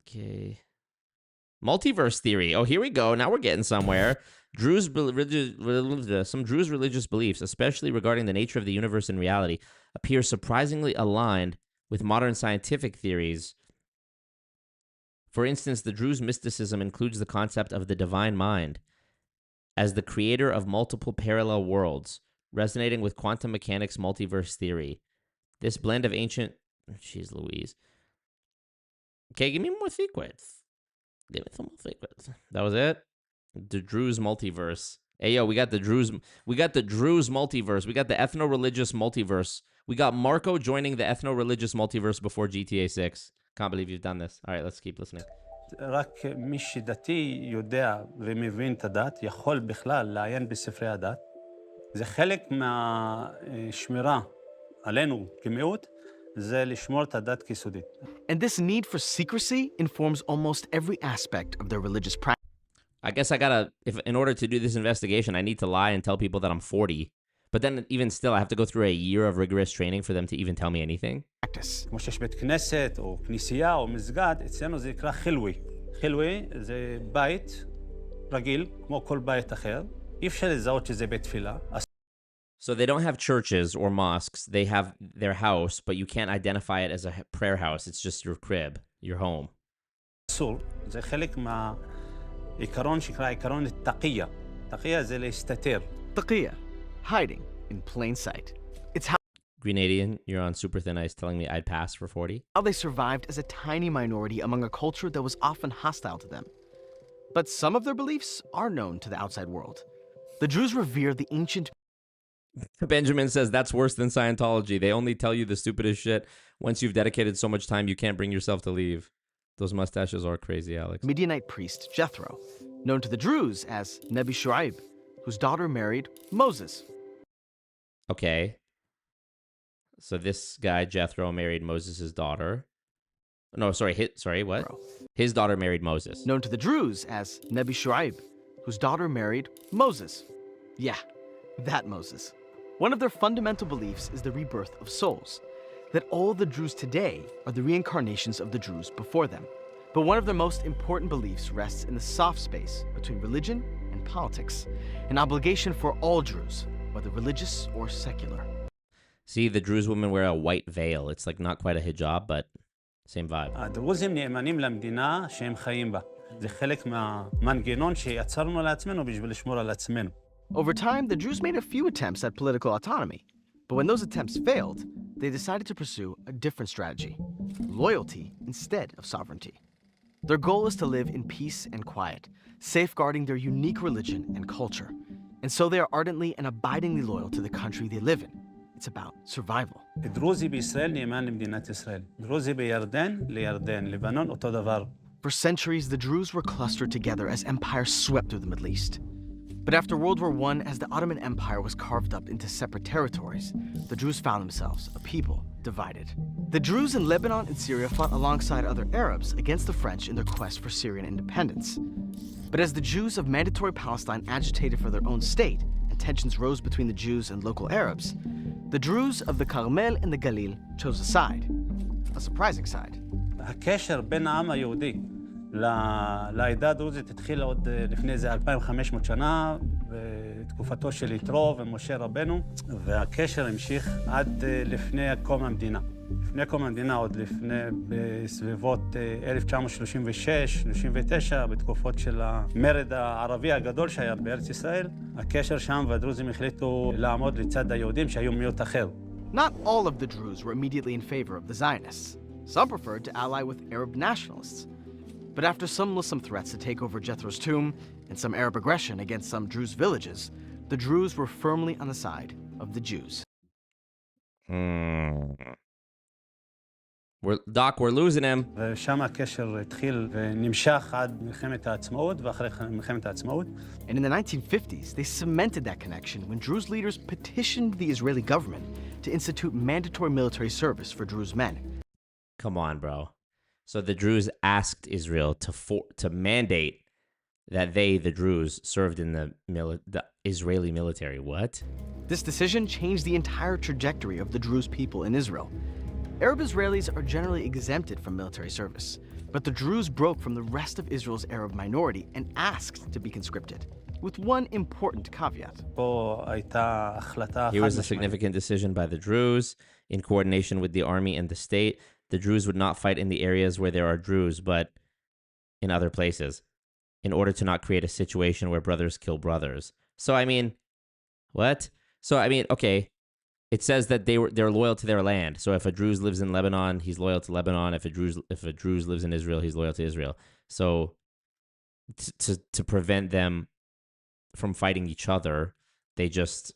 Okay. Multiverse theory. Oh, here we go. Now we're getting somewhere. Some Druze religious beliefs, especially regarding the nature of the universe and reality, appear surprisingly aligned with modern scientific theories. For instance, the Druze mysticism includes the concept of the divine mind as the creator of multiple parallel worlds, resonating with quantum mechanics multiverse theory. This blend of ancient... Jeez Louise. Okay, give me more secrets. Give me some more secrets. That was it? The Druze multiverse. Hey, yo, we got the Druze multiverse. We got the ethno-religious multiverse. We got Marco joining the ethno-religious multiverse before GTA 6. Can't believe you've done this. All right, let's keep listening. רק מי שדתי יודע ומבין את הדת, יכול בכלל לעיין בספרי הדת. זה חלק מהשמירה עלינו כמיעוט, זה לשמור את הדת כיסודית. And this need for secrecy informs almost every aspect of their religious practice. I guess I gotta, in order to do this investigation, I need to lie and tell people that I'm 40. But then even still, I have to go through a year of rigorous training for them to even tell me anything. כמו שיש בית כנסת או כנסייה או מסגד, אצלנו זה נקרא חילווי. חילווי זה בית רגיל, כמו כל בית אחר. אי אפשר לזהות שזה בית תפילה. So they don't have churches or mosques. They have their house, but you can't identify it as a prayer house. It's just your crib, your home. אסור. זה חלק מהעיקרון שנקרא עיקרון תקיה. תקיה זה להסתתר. Taqiyya, hiding in plain sight. It's how Grenadian, you're on super thin ice telling me I'd pass for 40? they survived as a tiny minority among a culture that was often hostile to them. But some of their beliefs are known to the outside world. The Druze revere the ancient... Benjamin says that's worse than Scientology. They only tell you the stupidest shit. Once you've dedicated so much time, you can't bring yourself to leave. Those mustaches are crazy, Alex. Midianite priest Jethro, known to the Druze as Nebi Shu'aib, whose daughter married Moses. Okay. So this guy, Jethro, married Moses' daughter. No, sorry, what? His daughter married Moses. Known to the Druze as Nebi Shu'aib, whose daughter married Moses. Yeah, that Moses. One of their fundamental beliefs is the rebirth of souls, that all the Druze today are the reincarnations of the Druze before them. But one of their most important beliefs rests in the soft space between religion and politics, an obligation for all Druze, whether religious or secular. See, the Druze women wear a white veil. It's like not quite a hijab, but same vibe. הדרוזים נאמנים למדינה שהם חיים בה. זה חלק מהמנגנון שיצרנו לעצמנו בשביל לשמור על עצמנו. Over time, the Druze made a few attempts at political autonomy. But when those attempts failed, they decided to pursue a different strategy: loyalty instead of sovereignty. Their goal is to live in peace and quiet, safeguarding their unique religion and culture. And so they are ardently and abidingly loyal to the country they live in. It's about survival. דרוזי בישראל נאמן למדינת ישראל. דרוזי בירדן לירדן, לבנון אותו דבר. For centuries, the Druze were clustered together as empires swept through the Middle East. But after World War I, as the Ottoman Empire was carved up into separate territories, the Druze found themselves a people divided. The Druze in Lebanon and Syria fought alongside other Arabs against the French in their quest for Syrian independence. But as the Jews of Mandatory Palestine agitated for their own state, and tensions rose between the Jews and local Arabs, the Druze of the Carmel and the Galil chose a side, a surprising side. הקשר בין העם היהודי לעדה הדרוזית התחיל עוד לפני איזה 2,500 שנה, בתקופתו של יתרו ומשה רבנו, והקשר המשיך עד לפני קום המדינה. לפני קום המדינה, עוד לפני, בסביבות 1936, 39, בתקופות של המרד הערבי הגדול שהיה בארץ ישראל, הקשר שם והדרוזים החליטו לעמוד לצד היהודים שהיו מיעוט אחר. Not all of the Druze were immediately in favor of the Zionists. Some preferred to ally with Arab nationalists. But after some Muslim threats to take over Jethro's tomb and some Arab aggression against some Druze villages, the Druze were firmly on the side of the Jews. We're losing him. ושם הקשר התחיל ונמשך עד מלחמת העצמאות ואחרי מלחמת העצמאות. And in the 1950s, they cemented that connection when Druze leaders petitioned the Israeli government to institute mandatory military service for Druze men. Come on, bro. So the Druze asked Israel to mandate that they, the Druze, served in the Israeli military. What? This decision changed the entire trajectory of the Druze people in Israel. Arab Israelis are generally exempted from military service, But the Druze broke from the rest of Israel's Arab minority and asked to be conscripted, with one important caveat. Here was a significant decision by the Druze in coordination with the army and the state. The Druze would not fight in the areas where there are Druze, but in other places, in order to not create a situation where brothers kill brothers. So, I mean, what? So, I mean, okay, it says that they're loyal to their land. So if a Druze lives in Lebanon, he's loyal to Lebanon. If a Druze lives in Israel, he's loyal to Israel. So to prevent them from fighting each other, they just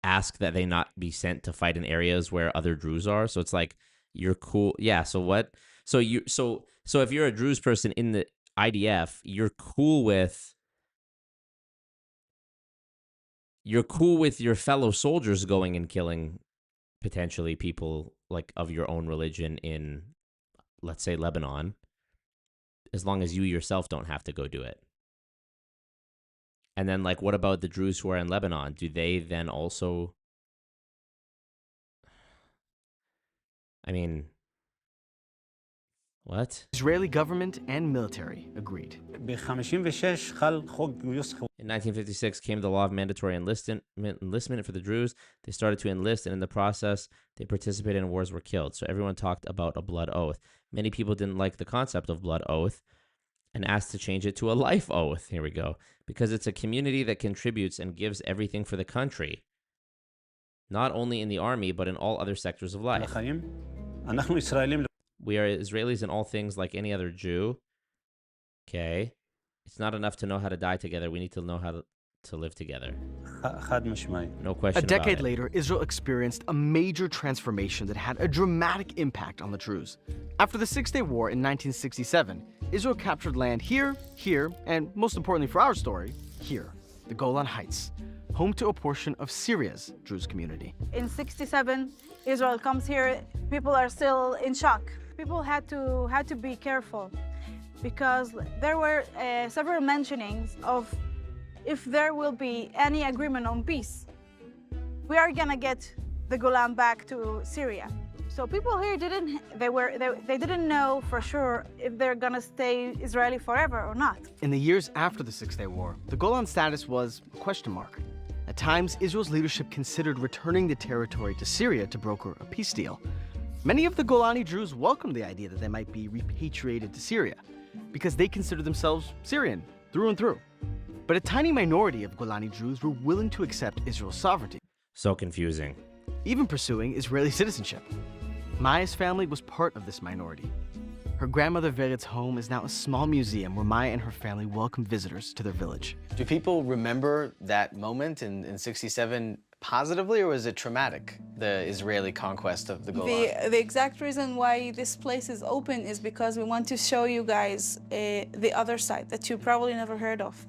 ask that they not be sent to fight in areas where other Druze are. So it's like, you're cool. Yeah, so what? So if you're a Druze person in the IDF, you're cool with your fellow soldiers going and killing potentially people like of your own religion in, let's say, Lebanon, as long as you yourself don't have to go do it. And then, like, what about the Druze who are in Lebanon? Do they then also... I mean... What? Israeli government and military agreed. In 1956 came the law of mandatory enlistment for the Druze. They started to enlist, and in the process, they participated in wars, were killed. So everyone talked about a blood oath. Many people didn't like the concept of blood oath and asked to change it to a life oath. Here we go. Because it's a community that contributes and gives everything for the country, not only in the army, but in all other sectors of life. We are Israelis in all things like any other Jew. Okay. It's not enough to know how to die together. We need to know how to live together. No question. A decade later, Israel experienced a major transformation that had a dramatic impact on the Druze. After the Six-Day War in 1967, Israel captured land here, and most importantly for our story, here, the Golan Heights, home to a portion of Syria's Druze community. In 67, Israel comes here. People are still in shock. People had to be careful because there were several mentionings of if there will be any agreement on peace, we are gonna get the Golan back to Syria. So people here they didn't know for sure if they're gonna stay Israeli forever or not. In the years after the Six-Day War, the Golan status was a question mark. At times, Israel's leadership considered returning the territory to Syria to broker a peace deal. Many of the Golani Druze welcomed the idea that they might be repatriated to Syria because they considered themselves Syrian through and through. But a tiny minority of Golani Druze were willing to accept Israel's sovereignty, So confusing. even pursuing Israeli citizenship. Maya's family was part of this minority. Her grandmother Veret's home is now a small museum where Maya and her family welcome visitors to their village. Do people remember that moment in 67 positively, or was it traumatic, the Israeli conquest of the Golan? The exact reason why this place is open is because we want to show you guys the other side that you probably never heard of.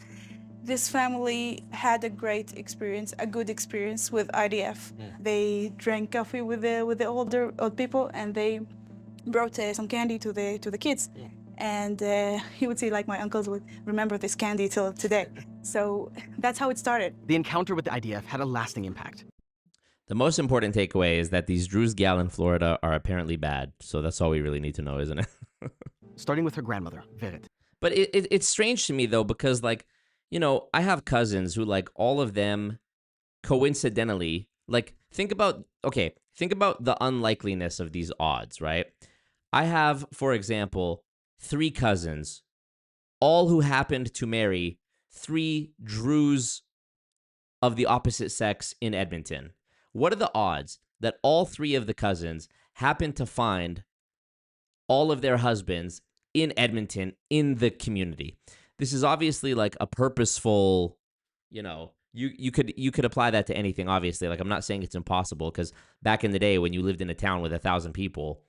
This family had a great experience, a good experience with IDF. They drank coffee with the old people, and they brought some candy to the kids. And he would say, like, my uncles would remember this candy till today. So that's how it started. The encounter with the IDF had a lasting impact. The most important takeaway is that these Druze gal in Florida are apparently bad. So that's all we really need to know, isn't it? Starting with her grandmother, Veret. But it's strange to me, though, because, like, you know, I have cousins who, like, all of them coincidentally, like, think about the unlikeliness of these odds, right? I have, for example, 3 cousins, all who happened to marry 3 Druze of the opposite sex in Edmonton. What are the odds that all 3 of the cousins happen to find all of their husbands in Edmonton in the community? This is obviously like a purposeful, you know, you could apply that to anything, obviously. Like, I'm not saying it's impossible, because back in the day when you lived in a town with 1,000 people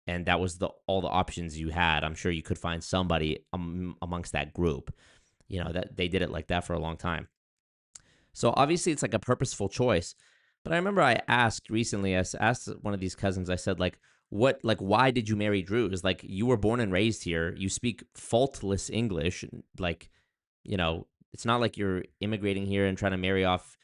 and that was all the options you had, I'm sure you could find somebody amongst that group, you know, that they did it like that for a long time. So obviously it's like a purposeful choice. But I remember I asked recently, I asked one of these cousins, I said, like, why did you marry Druze? Like, you were born and raised here. You speak faultless English. Like, you know, it's not like you're immigrating here and trying to marry off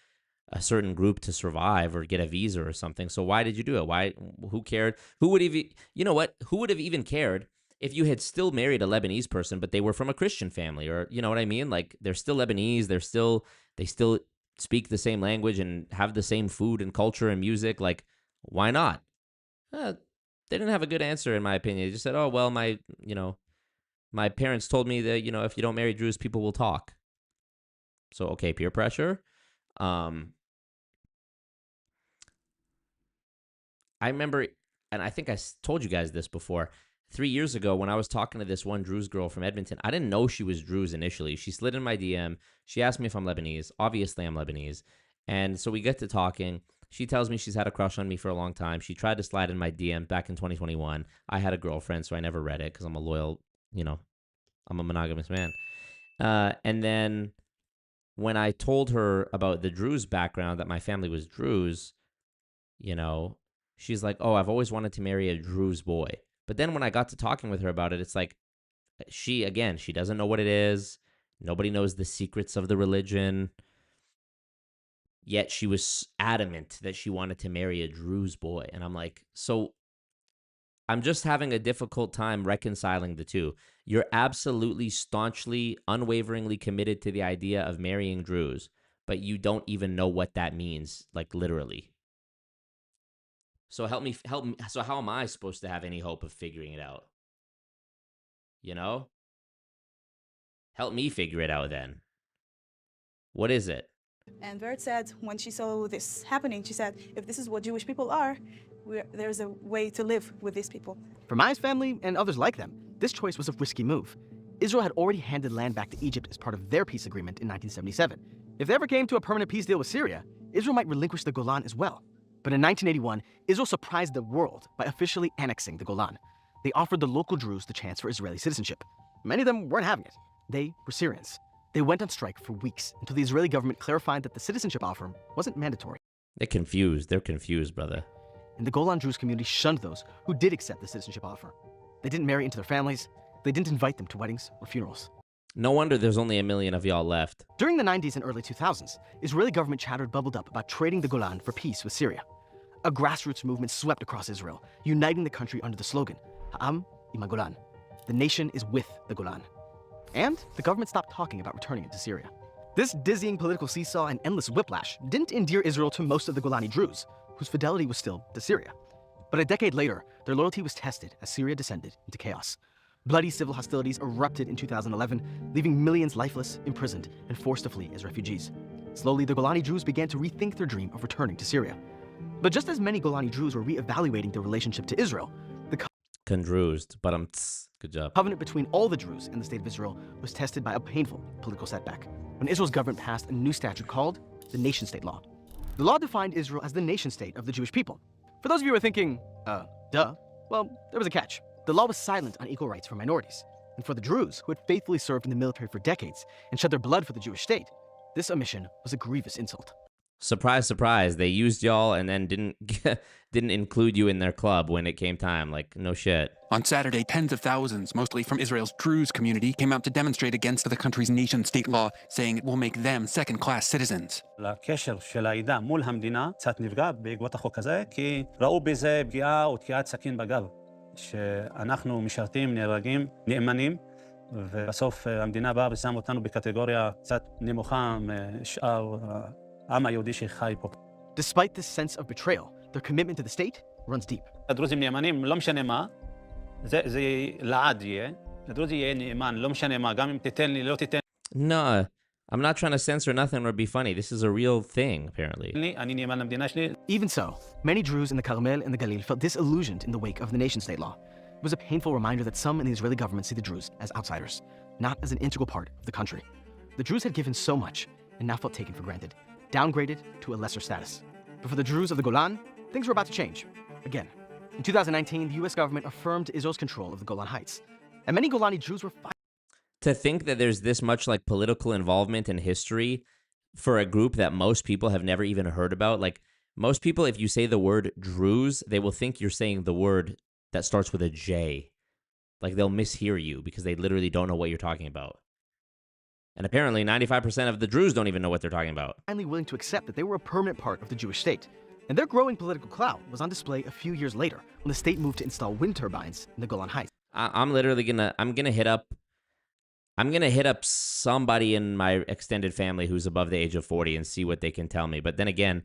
a certain group to survive or get a visa or something. So why did you do it? Why? Who cared? Who would even, you know what? Who would have even cared if you had still married a Lebanese person, but they were from a Christian family, or you know what I mean? Like they're still Lebanese. They still speak the same language and have the same food and culture and music. Like, why not? They didn't have a good answer, in my opinion. They just said, oh, well, my parents told me that, if you don't marry Druze, people will talk. So, okay, peer pressure. I remember, and I think I told you guys this before, 3 years ago when I was talking to this one Druze girl from Edmonton, I didn't know she was Druze initially. She slid in my DM. She asked me if I'm Lebanese. Obviously, I'm Lebanese. And so we get to talking. She tells me she's had a crush on me for a long time. She tried to slide in my DM back in 2021. I had a girlfriend, so I never read it because I'm a loyal, I'm a monogamous man. And then when I told her about the Druze background, that my family was Druze, she's like, oh, I've always wanted to marry a Druze boy. But then when I got to talking with her about it, it's like, she doesn't know what it is. Nobody knows the secrets of the religion. Yet she was adamant that she wanted to marry a Druze boy. And I'm like, so I'm just having a difficult time reconciling the two. You're absolutely staunchly, unwaveringly committed to the idea of marrying Druze, but you don't even know what that means, like literally. So help me. So how am I supposed to have any hope of figuring it out? Help me figure it out then. What is it? And Vert said, when she saw this happening, she said, if this is what Jewish people are, there's a way to live with these people. For Maya's family and others like them, this choice was a risky move. Israel had already handed land back to Egypt as part of their peace agreement in 1977. If they ever came to a permanent peace deal with Syria, Israel might relinquish the Golan as well. But in 1981, Israel surprised the world by officially annexing the Golan. They offered the local Druze the chance for Israeli citizenship. Many of them weren't having it. They were Syrians. They went on strike for weeks until the Israeli government clarified that the citizenship offer wasn't mandatory. They're confused, brother. And the Golan Druze community shunned those who did accept the citizenship offer. They didn't marry into their families. They didn't invite them to weddings or funerals. No wonder there's only 1 million of y'all left. During the 90s and early 2000s, Israeli government chatter bubbled up about trading the Golan for peace with Syria. A grassroots movement swept across Israel, uniting the country under the slogan, Ha'am im Golan. The nation is with the Golan. And the government stopped talking about returning it to Syria. This dizzying political seesaw and endless whiplash didn't endear Israel to most of the Golani Druze, whose fidelity was still to Syria. But a decade later, their loyalty was tested as Syria descended into chaos. Bloody civil hostilities erupted in 2011, leaving millions lifeless, imprisoned, and forced to flee as refugees. Slowly, the Golani Druze began to rethink their dream of returning to Syria. But just as many Golani Druze were re-evaluating their relationship to Israel, the Condrused, but good job. Covenant between all the Druze and the State of Israel was tested by a painful political setback when Israel's government passed a new statute called the Nation-State Law. The law defined Israel as the nation-state of the Jewish people. For those of you who are thinking, duh, well, there was a catch. The law was silent on equal rights for minorities. And for the Druze, who had faithfully served in the military for decades and shed their blood for the Jewish state, this omission was a grievous insult. Surprise, surprise. They used y'all and then didn't include you in their club when it came time. Like, no shit. On Saturday, tens of thousands, mostly from Israel's Druze community, came out to demonstrate against the country's nation-state law, saying it will make them second-class citizens. הקשר של העדה מול המדינה קצת נפגע בעקבות החוק הזה, כי ראו בזה פגיעה או תקיעת סכין בגב, שאנחנו משרתים, נהרגים, נאמנים, ובסוף המדינה באה ושמה אותנו בקטגוריה קצת נמוכה משאר העם היהודי שחי פה. Despite this sense of betrayal, their commitment to the state runs deep. הדרוזים נאמנים, לא משנה מה, זה לעד יהיה. הדרוזי יהיה נאמן, לא משנה מה, גם אם תיתן לי, לא תיתן. No, I'm not trying to censor nothing or be funny. This is a real thing, apparently. אני נאמן למדינה שלי. Even so, many Druze in the Carmel and the Galil felt disillusioned in the wake of the nation-state law. It was a painful reminder that some in the Israeli government see the Druze as outsiders, not as an integral part of the country. The Druze had given so much and now felt taken for granted, downgraded to a lesser status. But for the Druze of the Golan, things were about to change. Again. In 2019, the US government affirmed Israel's control of the Golan Heights. And many Golani Druze were To think that there's this much like political involvement in history for a group that most people have never even heard about. Like most people, if you say the word Druze, they will think you're saying the word that starts with a J. Like they'll mishear you because they literally don't know what you're talking about. And apparently 95% of the Druze don't even know what they're talking about. Finally willing to accept that they were a permanent part of the Jewish state. And their growing political clout was on display a few years later when the state moved to install wind turbines in the Golan Heights. I'm literally gonna hit up somebody in my extended family who's above the age of 40 and see what they can tell me. But then again,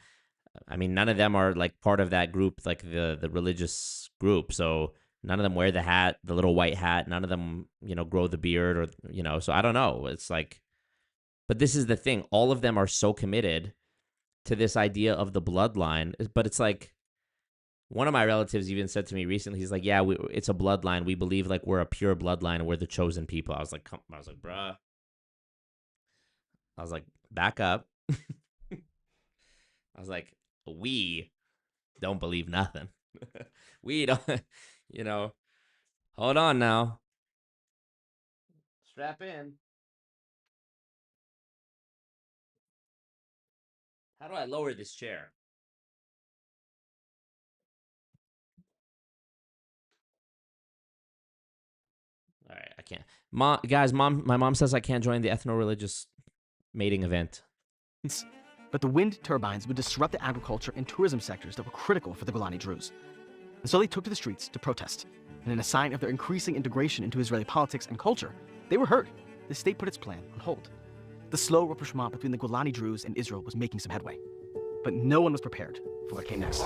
I mean, none of them are like part of that group, like the religious group. So none of them wear the hat, the little white hat. None of them, grow the beard or, so I don't know. It's like, but this is the thing. All of them are so committed to this idea of the bloodline. But it's like, one of my relatives even said to me recently, he's like, yeah, it's a bloodline. We believe like we're a pure bloodline and we're the chosen people. I was like, bruh. I was like, back up. I was like, we don't believe nothing. We don't, hold on now. Strap in. How do I lower this chair? All right, I can't. My mom says I can't join the ethno-religious mating event. But the wind turbines would disrupt the agriculture and tourism sectors that were critical for the Golani Druze. And so they took to the streets to protest. And in a sign of their increasing integration into Israeli politics and culture, they were heard. The state put its plan on hold. The slow rapprochement between the Golani Druze and Israel was making some headway. But no one was prepared for what came next.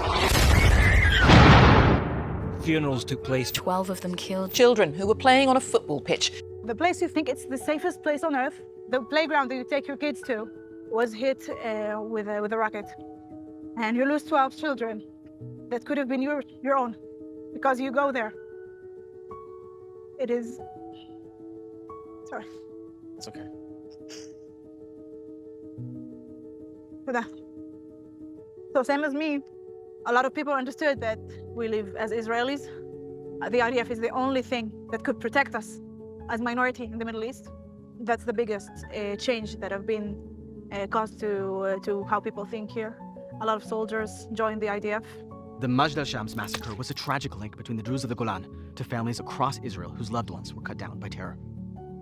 Funerals took place. 12 of them killed. Children who were playing on a football pitch. The place you think it's the safest place on earth, the playground that you take your kids to, was hit with a rocket. And you lose 12 children that could have been your own because you go there. It is... Sorry. It's okay. For that. So same as me, a lot of people understood that we live as Israelis. The IDF is the only thing that could protect us as minority in the Middle East. That's the biggest change that have been caused to how people think here. A lot of soldiers joined the IDF. The Majd al-Shams massacre was a tragic link between the Druze of the Golan to families across Israel whose loved ones were cut down by terror.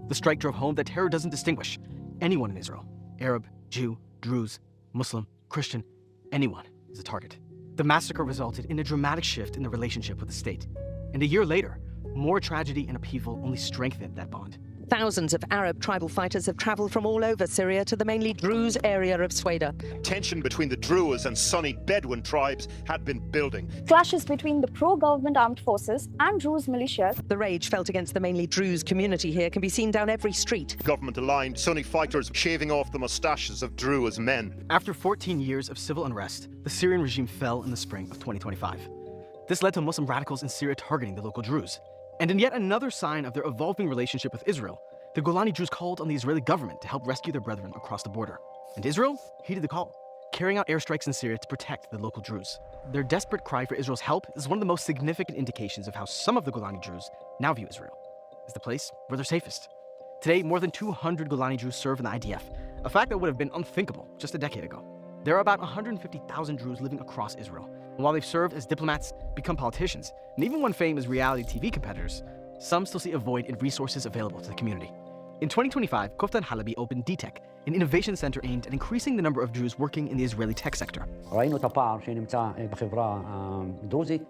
The strike drove home that terror doesn't distinguish anyone in Israel. Arab, Jew, Druze, Muslim, Christian, anyone is a target. The massacre resulted in a dramatic shift in the relationship with the state. And a year later, more tragedy and upheaval only strengthened that bond. Thousands of Arab tribal fighters have traveled from all over Syria to the mainly Druze area of Sweda. Tension between the Druze and Sunni Bedouin tribes had been building. Clashes between the pro-government armed forces and Druze militias. The rage felt against the mainly Druze community here can be seen down every street. Government-aligned Sunni fighters shaving off the mustaches of Druze men. After 14 years of civil unrest, the Syrian regime fell in the spring of 2025. This led to Muslim radicals in Syria targeting the local Druze. And in yet another sign of their evolving relationship with Israel, the Golani Druze called on the Israeli government to help rescue their brethren across the border. And Israel heeded the call, carrying out airstrikes in Syria to protect the local Druze. Their desperate cry for Israel's help is one of the most significant indications of how some of the Golani Druze now view Israel as the place where they're safest. Today, more than 200 Golani Druze serve in the IDF, a fact that would have been unthinkable just a decade ago. There are about 150,000 Druze living across Israel. And while they've served as diplomats, become politicians, and even won fame as reality TV competitors, some still see a void in resources available to the community. In 2025, Koftan Halabi opened DTech, an innovation center aimed at increasing the number of Druze working in the Israeli tech sector. ראינו את הפער שנמצא בחברה הדרוזית,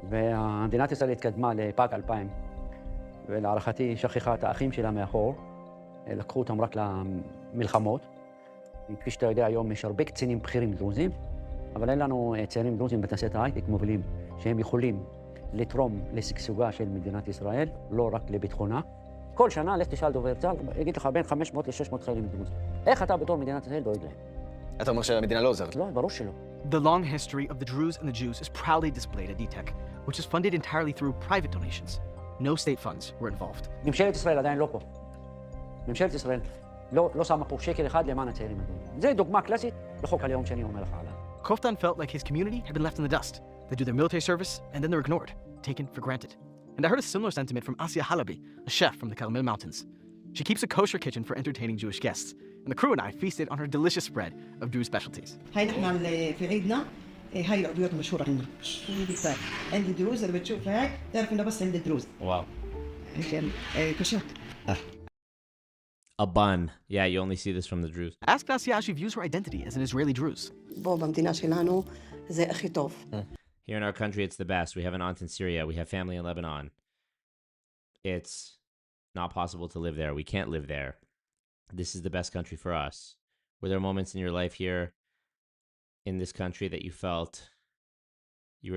ומדינת ישראל התקדמה לפאק 2000, ולהערכתי שכחה את האחים שלה מאחור, לקחו אותם רק למלחמות. כפי שאתה יודע, היום יש הרבה קצינים בכירים דרוזים, אבל אין לנו צעירים דרוזים בתעשיית ההייטק מובילים שהם יכולים לתרום לשגשוגה של מדינת ישראל, לא רק לביטחונה. כל שנה, לך תשאל דובר צה"ל, יגיד לך בין 500 ל-600 חיילים דרוזים. איך אתה בתור מדינת ישראל דואג להם? אתה אומר שהמדינה לא עוזרת? לא, ברור שלא. The long history of the Druze and the Jews is proudly displayed at DTech, which is funded entirely through private donations. No state funds were involved. ממשלת ישראל עדיין לא פה. ממשלת ישראל לא שמה פה שקל אחד למען הצעירים הדרוזים. זו דוגמה קלאסית לחוק הלאום שאני אומר לך עליו. Koftan felt like his community had been left in the dust. They do their military service, and then they're ignored, taken for granted. And I heard a similar sentiment from Asya Halabi, a chef from the Carmel Mountains. She keeps a kosher kitchen for entertaining Jewish guests, and the crew and I feasted on her delicious spread of Druze specialties. هاي نحن في عيدنا هاي العربيات المشهورة عندنا. عند الدروز اللي بتشوفها هاي تعرف إنه بس عند الدروز. واو. كشك. A bun. Yeah, you only see this from the Druze. Ask Nasiashi views her identity as an Israeli Druze. Here in our country, it's the best. We have an aunt in Syria. We have family in Lebanon. It's not possible to live there. We can't live there. This is the best country for us. Were there moments in your life here in this country that you felt they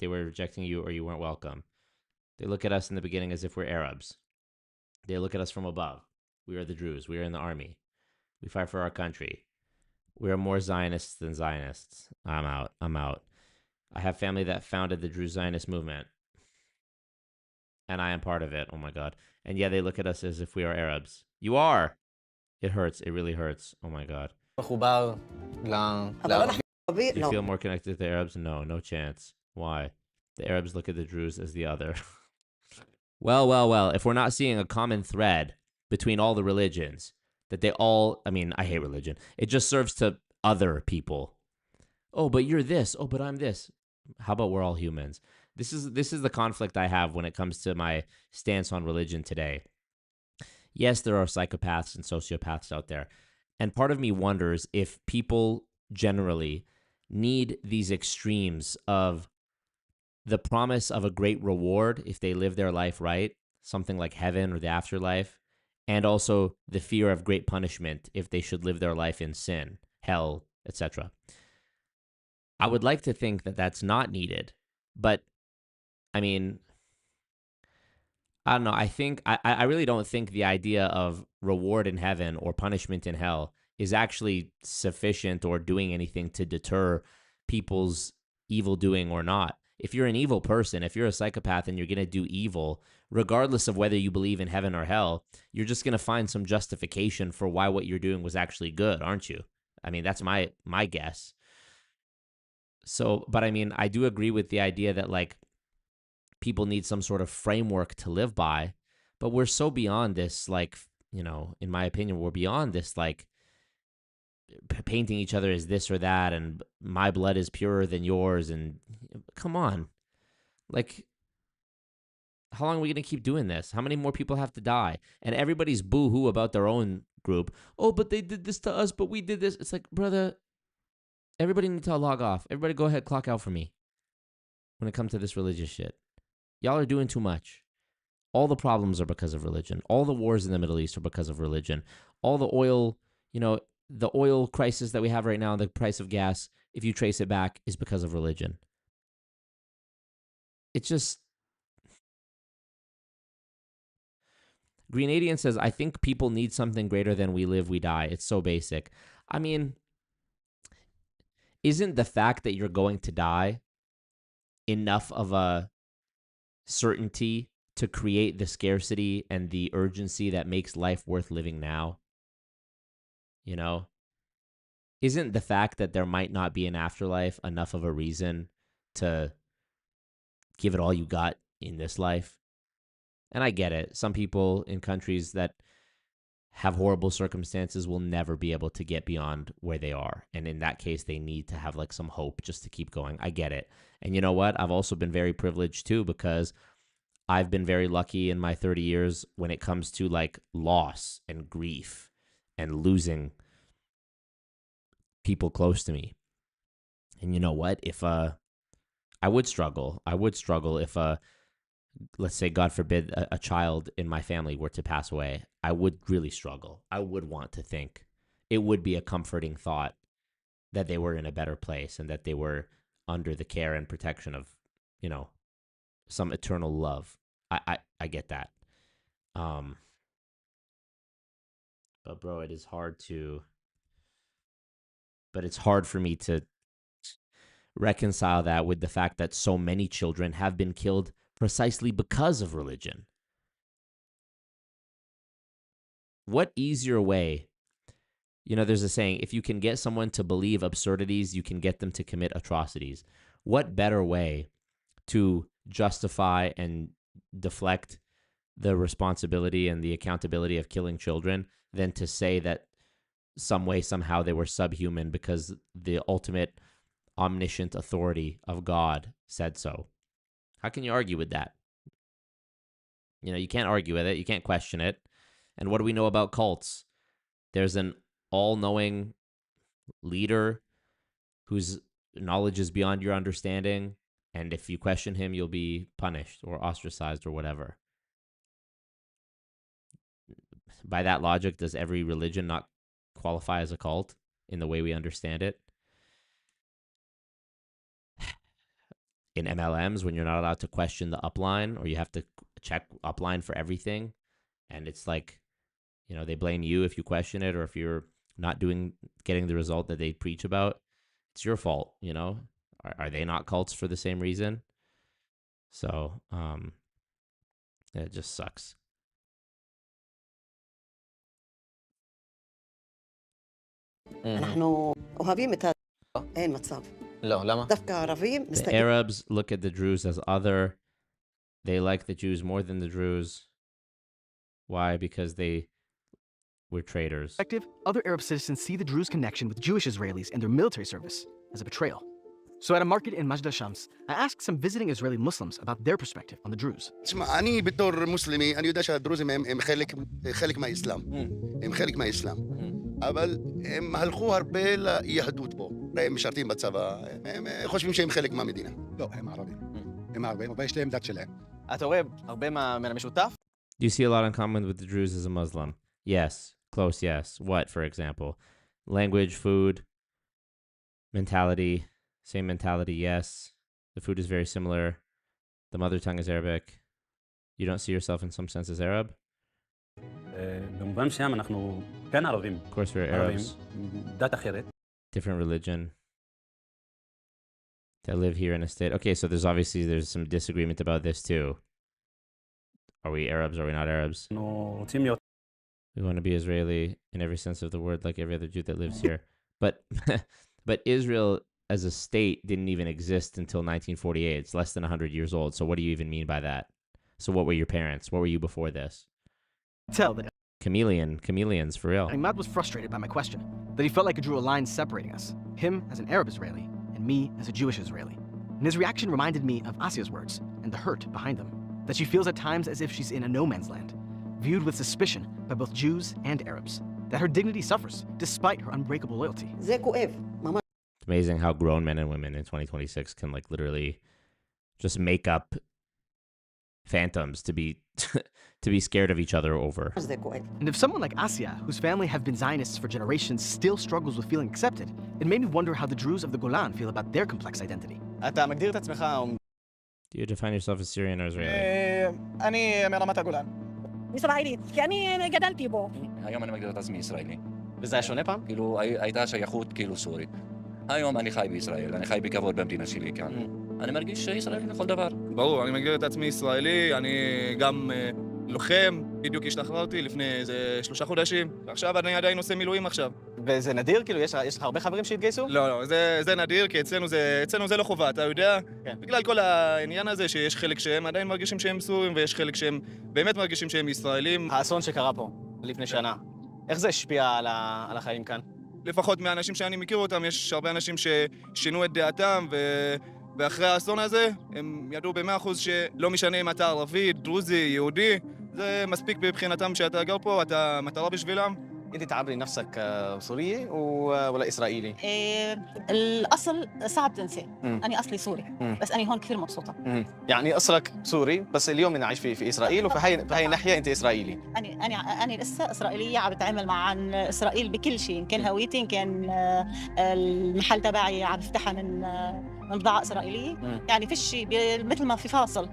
were rejecting you or you weren't welcome? They look at us in the beginning as if we're Arabs. They look at us from above. We are the Druze. We are in the army. We fight for our country. We are more Zionists than Zionists. I'm out. I have family that founded the Druze Zionist movement. And I am part of it. Oh my God. And yeah, they look at us as if we are Arabs. You are. It hurts. It really hurts. Oh my God. Do you feel more connected to the Arabs? No chance. Why? The Arabs look at the Druze as the other. Well. If we're not seeing a common thread between all the religions, that they all, I hate religion. It just serves to other people. Oh, but you're this. Oh, but I'm this. How about we're all humans? This is the conflict I have when it comes to my stance on religion today. Yes, there are psychopaths and sociopaths out there. And part of me wonders if people generally need these extremes of the promise of a great reward if they live their life right, something like heaven or the afterlife, and also the fear of great punishment if they should live their life in sin, hell, etc. I would like to think that that's not needed, but I don't know. I really don't think the idea of reward in heaven or punishment in hell is actually sufficient or doing anything to deter people's evil doing or not. If you're an evil person, if you're a psychopath and you're going to do evil, regardless of whether you believe in heaven or hell, you're just going to find some justification for why what you're doing was actually good, aren't you? That's my guess. So, but I do agree with the idea that people need some sort of framework to live by, but we're so beyond this, in my opinion, we're beyond this, painting each other as this or that, and my blood is purer than yours, and come on. How long are we going to keep doing this? How many more people have to die? And everybody's boo-hoo about their own group. Oh, but they did this to us, but we did this. It's like, brother, everybody needs to log off. Everybody go ahead, clock out for me when it comes to this religious shit. Y'all are doing too much. All the problems are because of religion. All the wars in the Middle East are because of religion. All the oil, the oil crisis that we have right now, the price of gas, if you trace it back, is because of religion. It's just... Greenadian says, I think people need something greater than we live, we die. It's so basic. Isn't the fact that you're going to die enough of a certainty to create the scarcity and the urgency that makes life worth living now? Isn't the fact that there might not be an afterlife enough of a reason to give it all you got in this life? And I get it. Some people in countries that have horrible circumstances will never be able to get beyond where they are. And in that case, they need to have some hope just to keep going. I get it. And you know what? I've also been very privileged too, because I've been very lucky in my 30 years when it comes to loss and grief and losing people close to me. And you know what? If I would struggle if let's say, God forbid, a child in my family were to pass away. I would really struggle. I would want to think. It would be a comforting thought that they were in a better place and that they were under the care and protection of, some eternal love. I get that. But bro, it's hard for me to reconcile that with the fact that so many children have been killed precisely because of religion. What easier way? There's a saying, if you can get someone to believe absurdities, you can get them to commit atrocities. What better way to justify and deflect the responsibility and the accountability of killing children than to say that some way, somehow they were subhuman because the ultimate omniscient authority of God said so? How can you argue with that? You can't argue with it. You can't question it. And what do we know about cults? There's an all-knowing leader whose knowledge is beyond your understanding, and if you question him, you'll be punished or ostracized or whatever. By that logic, does every religion not qualify as a cult in the way we understand it? In MLMs, when you're not allowed to question the upline, or you have to check upline for everything, and it's like, you know, they blame you if you question it, or if you're not getting the result that they preach about, it's your fault, you know? Are they not cults for the same reason? So, it just sucks. نحن أوهابيين مثال أين متصاب لا لما دفكة عربيين The Arabs look at the Druze as other. They like the Jews more than the Druze. Why? Because they were traitors. Other Arab citizens see the Druze connection with Jewish Israelis and their military service as a betrayal. So at a market in Majda Shams, I asked some visiting Israeli Muslims about their perspective on the Druze. אני בתור מוסלמי, אני יודע שהדרוזים הם חלק מהאסלאם. הם חלק מהאסלאם. אבל הם הלכו הרבה ליהדות פה. הם משרתים בצבא, הם חושבים שהם חלק מהמדינה. לא, הם ערבים. הם ערבים, אבל יש להם דת שלהם. אתה רואה הרבה מהמשותף? Do you see a lot in common with the Druze as a Muslim? Yes. Close, yes. What, for example? Language, food, mentality. Same mentality, yes. The food is very similar. The mother tongue is Arabic. You don't see yourself in some sense as Arab? במובן מסוים אנחנו כן ערבים. Of course we're Arabs. דת אחרת. Different religion. That live here in a state. Okay, so there's some disagreement about this too. Are we Arabs? Are we not Arabs? We want to be Israeli in every sense of the word, like every other Jew that lives here. But Israel as a state didn't even exist until 1948. It's less than 100 years old. So what do you even mean by that? So what were your parents? What were you before this? Tell that Chameleons, for real. Ahmad was frustrated by my question, that he felt like it drew a line separating us, him as an Arab Israeli, and me as a Jewish Israeli. And his reaction reminded me of Asia's words, and the hurt behind them, that she feels at times as if she's in a no-man's land, viewed with suspicion by both Jews and Arabs, that her dignity suffers, despite her unbreakable loyalty. It's amazing how grown men and women in 2026 can like literally just make up phantoms to be to be scared of each other over. And if someone like Asia, whose family have been Zionists for generations, still struggles with feeling accepted, it made me wonder how the Druze of the Golan feel about their complex identity. Do you define yourself as Syrian or Israeli? אני מרמת הגולן. ישראלית, כי אני גדלתי בו. היום אני מגדיר את עצמי ישראלי. וזה היה שונה פעם? כאילו, הייתה שייכות כאילו סורית. היום אני חי בישראל, אני חי בכבוד במדינה שלי כאן. אני מרגיש שישראלי לכל דבר. ברור, אני מגדיר את עצמי ישראלי, אני גם לוחם, בדיוק השתחררתי לפני איזה 3 חודשים, ועכשיו אני עדיין עושה מילואים עכשיו. וזה נדיר? כאילו, יש לך הרבה חברים שהתגייסו? לא, זה נדיר, כי אצלנו זה לא חובה, אתה יודע? כן. בגלל כל העניין הזה שיש חלק שהם עדיין מרגישים שהם סורים, ויש חלק שהם באמת מרגישים שהם ישראלים. האסון שקרה פה, לפני שנה, איך זה השפיע על החיים כאן? לפחות מהאנשים שאני מכיר אותם, יש הרבה אנשים ששינו את דעתם, ואחרי האסון הזה, הם ידעו ב100% שלא משנה אם אתה ערבי, דרוזי, יהודי, זה מספיק מבחינתם שאתה גר פה, אתה מטרה בשבילם. انت تعبري نفسك سورية ولا إسرائيلي؟ الأصل صعب تنسى. أنا أصلي سوري، بس أنا هون كثير مبسوطة. يعني أصلك سوري، بس اليوم أنا عايش في إسرائيل، وفي هاي الناحية أنت إسرائيلي. أنا لسه إسرائيلية، عم بتعامل مع إسرائيل بكل شيء، إن كان هويتي، إن كان المحل تبعي عم بفتحها من بضاعة إسرائيلية، يعني في شيء مثل ما في فاصل.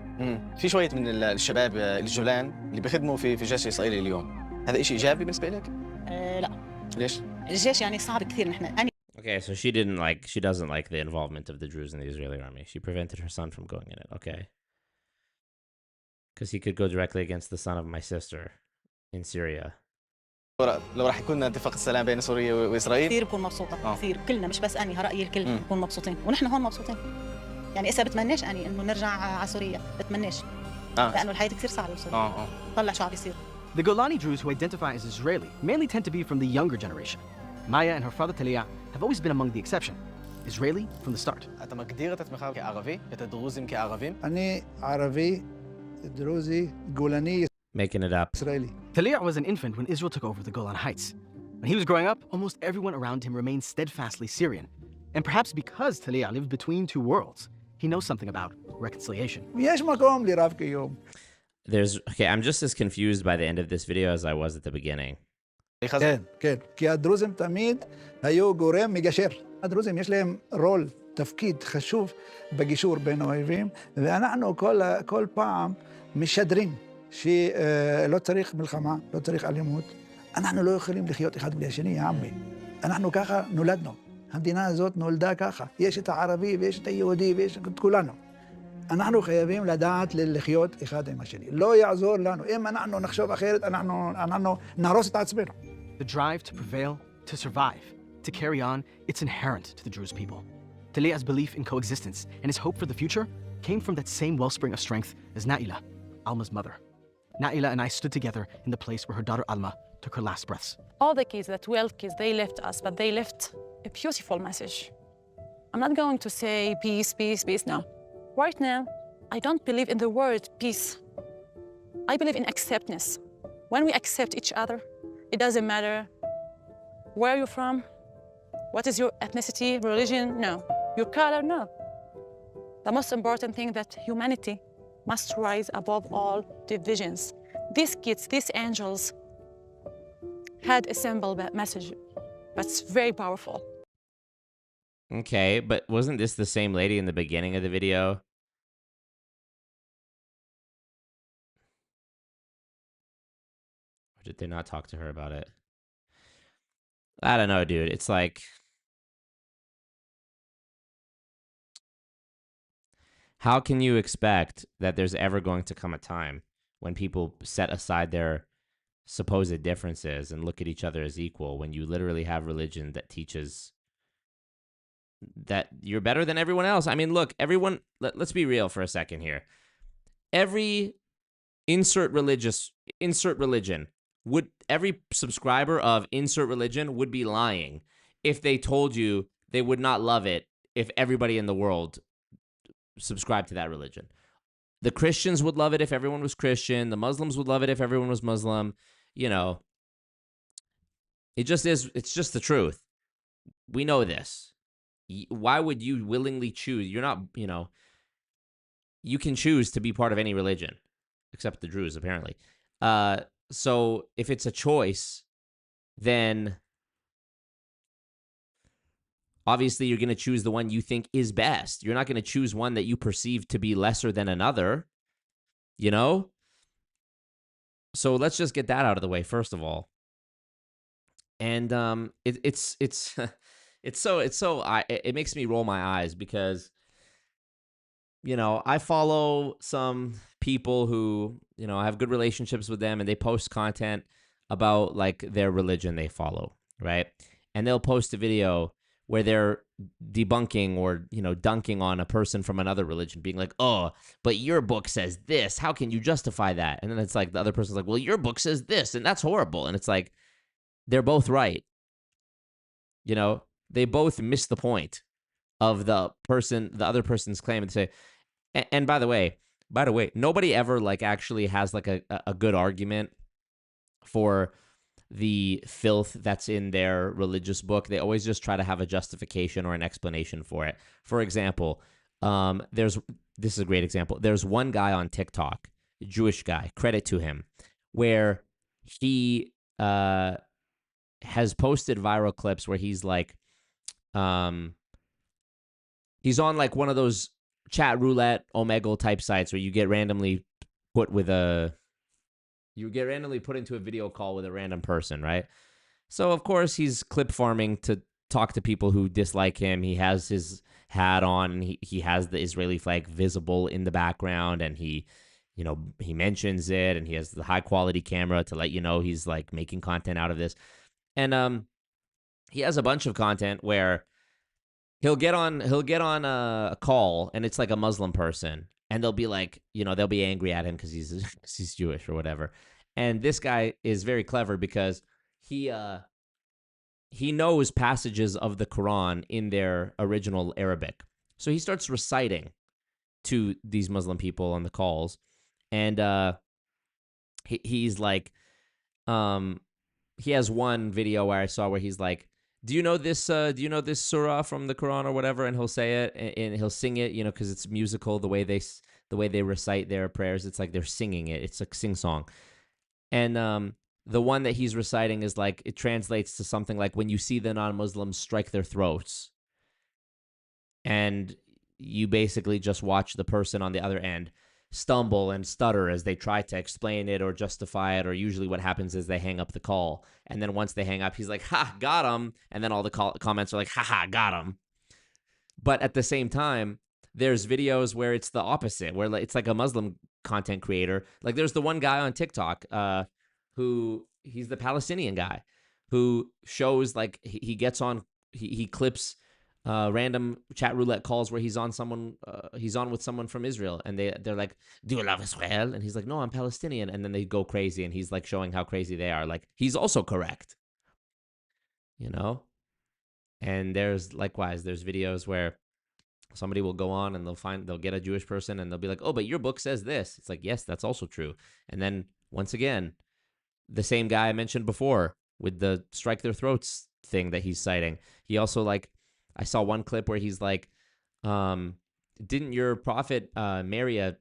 في شوية من الشباب الجولان اللي بيخدموا في الجيش الإسرائيلي اليوم، هذا شيء إيجابي بالنسبة لك؟ لا. ليش؟ الجيش يعني صعب كثير نحن. Okay, so she doesn't like the involvement of the Druze in the Israeli army. She prevented her son from going in it. Okay. Because he could go directly against the son of my sister in Syria. لو راح يكون اتفاق السلام بين سوريا وإسرائيل كثير بكون مبسوطة كثير، كلنا مش بس أني، رأيي الكل بكون مبسوطين، ونحن هون مبسوطين. يعني إسا بتمناش أني إنه نرجع على سوريا، بتمناش. لأنه الحياة كثير صعبة بسوريا. طلع شو عم بيصير. The Golani Druze who identify as Israeli mainly tend to be from the younger generation. Maya and her father Talia have always been among the exception. Israeli from the start. אתה מגדיר את עצמך כערבי, את הדרוזים כערבים? אני ערבי, דרוזי, גולני. Making it up. Talia was an infant when Israel took over the Golan Heights. When he was growing up, almost everyone around him remained steadfastly Syrian. And perhaps because Talia lived between two worlds, he knows something about reconciliation. Okay, I'm just as confused by the end of this video as I was at the beginning. כן, כן, כי הדרוזים תמיד היו גורם מגשר. הדרוזים יש להם רול, תפקיד חשוב בגישור בין האויבים, ואנחנו כל פעם משדרים שלא צריך מלחמה, לא צריך אלימות. אנחנו לא יכולים לחיות אחד בלי השני, העמי. אנחנו ככה נולדנו. המדינה הזאת נולדה ככה. יש את הערבי ויש את היהודי ויש את כולנו. אנחנו חייבים לדעת לחיות אחד עם השני. לא יעזור לנו. אם אנחנו נחשוב אחרת, אנחנו נהרוס את עצמנו. The drive to prevail, to survive, to carry on, it's inherent to the Druze people. Talia's belief in coexistence and his hope for the future came from that same wellspring of strength as Naila, Alma's mother. Naila and I stood together in the place where her daughter Alma took her last breaths. All the kids, the 12 kids, they left us, but they left a beautiful message. I'm not going to say peace, peace, peace, no. Right now, I don't believe in the word peace. I believe in acceptance. When we accept each other, it doesn't matter where you're from, what is your ethnicity, religion, no. Your color, no. The most important thing that humanity must rise above all divisions. These kids, these angels, had a simple message, but it's very powerful. Okay, but wasn't this the same lady in the beginning of the video? Or did they not talk to her about it? I don't know, dude. It's like, how can you expect that there's ever going to come a time when people set aside their supposed differences and look at each other as equal when you literally have religion that teaches that you're better than everyone else? I mean, look, everyone, let's be real for a second here. Every insert religion, would every subscriber of insert religion would be lying if they told you they would not love it if everybody in the world subscribed to that religion. The Christians would love it if everyone was Christian. The Muslims would love it if everyone was Muslim. You know, it just is. It's just the truth. We know this. Why would you willingly choose? You're not, you know, you can choose to be part of any religion, except the Druze, apparently. So if it's a choice, then obviously you're going to choose the one you think is best. You're not going to choose one that you perceive to be lesser than another, you know? So let's just get that out of the way, first of all. And it makes me roll my eyes because, you know, I follow some people who, you know, I have good relationships with them and they post content about like their religion they follow, right? And they'll post a video where they're debunking or, you know, dunking on a person from another religion, being like, oh, but your book says this. How can you justify that? And then it's like the other person's like, well, your book says this, and that's horrible. And it's like, they're both right. You know, they both miss the point of the other person's claim and say, and by the way, nobody ever like actually has like a good argument for the filth that's in their religious book. They always just try to have a justification or an explanation for it. For example, this is a great example. There's one guy on TikTok, a Jewish guy, credit to him, where he has posted viral clips where he's like, he's on like one of those chat roulette Omegle type sites where you get randomly put into a video call with a random person, right? So of course he's clip farming to talk to people who dislike him. He has his hat on and he has the Israeli flag visible in the background, and he mentions it, and he has the high quality camera to let you know he's like making content out of this. And he has a bunch of content where he'll get on a call and it's like a Muslim person, and they'll be like, you know, they'll be angry at him because he's Jewish or whatever. And this guy is very clever because he knows passages of the Quran in their original Arabic. So he starts reciting to these Muslim people on the calls, and he's like, he has one video where I saw where he's like, do you know this surah from the Quran or whatever? And he'll say it and he'll sing it, because it's musical, the way they recite their prayers. It's like they're singing it. It's a sing song. And the one that he's reciting is like, it translates to something like, when you see the non-Muslims strike their throats. And you basically just watch the person on the other end stumble and stutter as they try to explain it or justify it, or usually what happens is they hang up the call. And then once they hang up, he's like, ha, got him. And then all the comments are like, ha, got him. But at the same time, there's videos where it's the opposite, where it's like a Muslim content creator. Like there's the one guy on TikTok who, he's the Palestinian guy, who shows like he gets on, he clips random chat roulette calls where he's on with someone from Israel, and they're like, do you love Israel? And he's like, no, I'm Palestinian. And then they go crazy, and he's like showing how crazy they are. Like, he's also correct, And there's videos where somebody will go on and they'll get a Jewish person and they'll be like, oh, but your book says this. It's like, yes, that's also true. And then once again, the same guy I mentioned before with the strike their throats thing that he's citing, he also like, I saw one clip where he's like, didn't your prophet marry a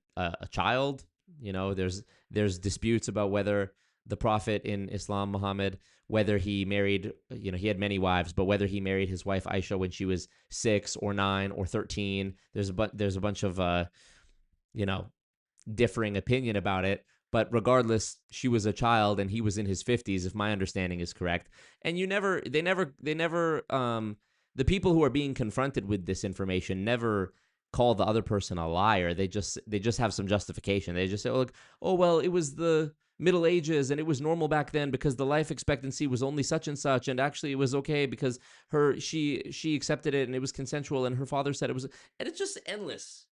child? There's disputes about whether the prophet in Islam, Muhammad, whether he married, he had many wives, but whether he married his wife Aisha when she was 6 or 9 or 13. There's a bunch of, differing opinion about it. But regardless, she was a child and he was in his 50s, if my understanding is correct. And the people who are being confronted with this information never call the other person a liar. They just have some justification. They just say, well, it was the Middle Ages and it was normal back then because the life expectancy was only such and such, and actually it was okay because she accepted it and it was consensual and her father said it was, and it's just endless.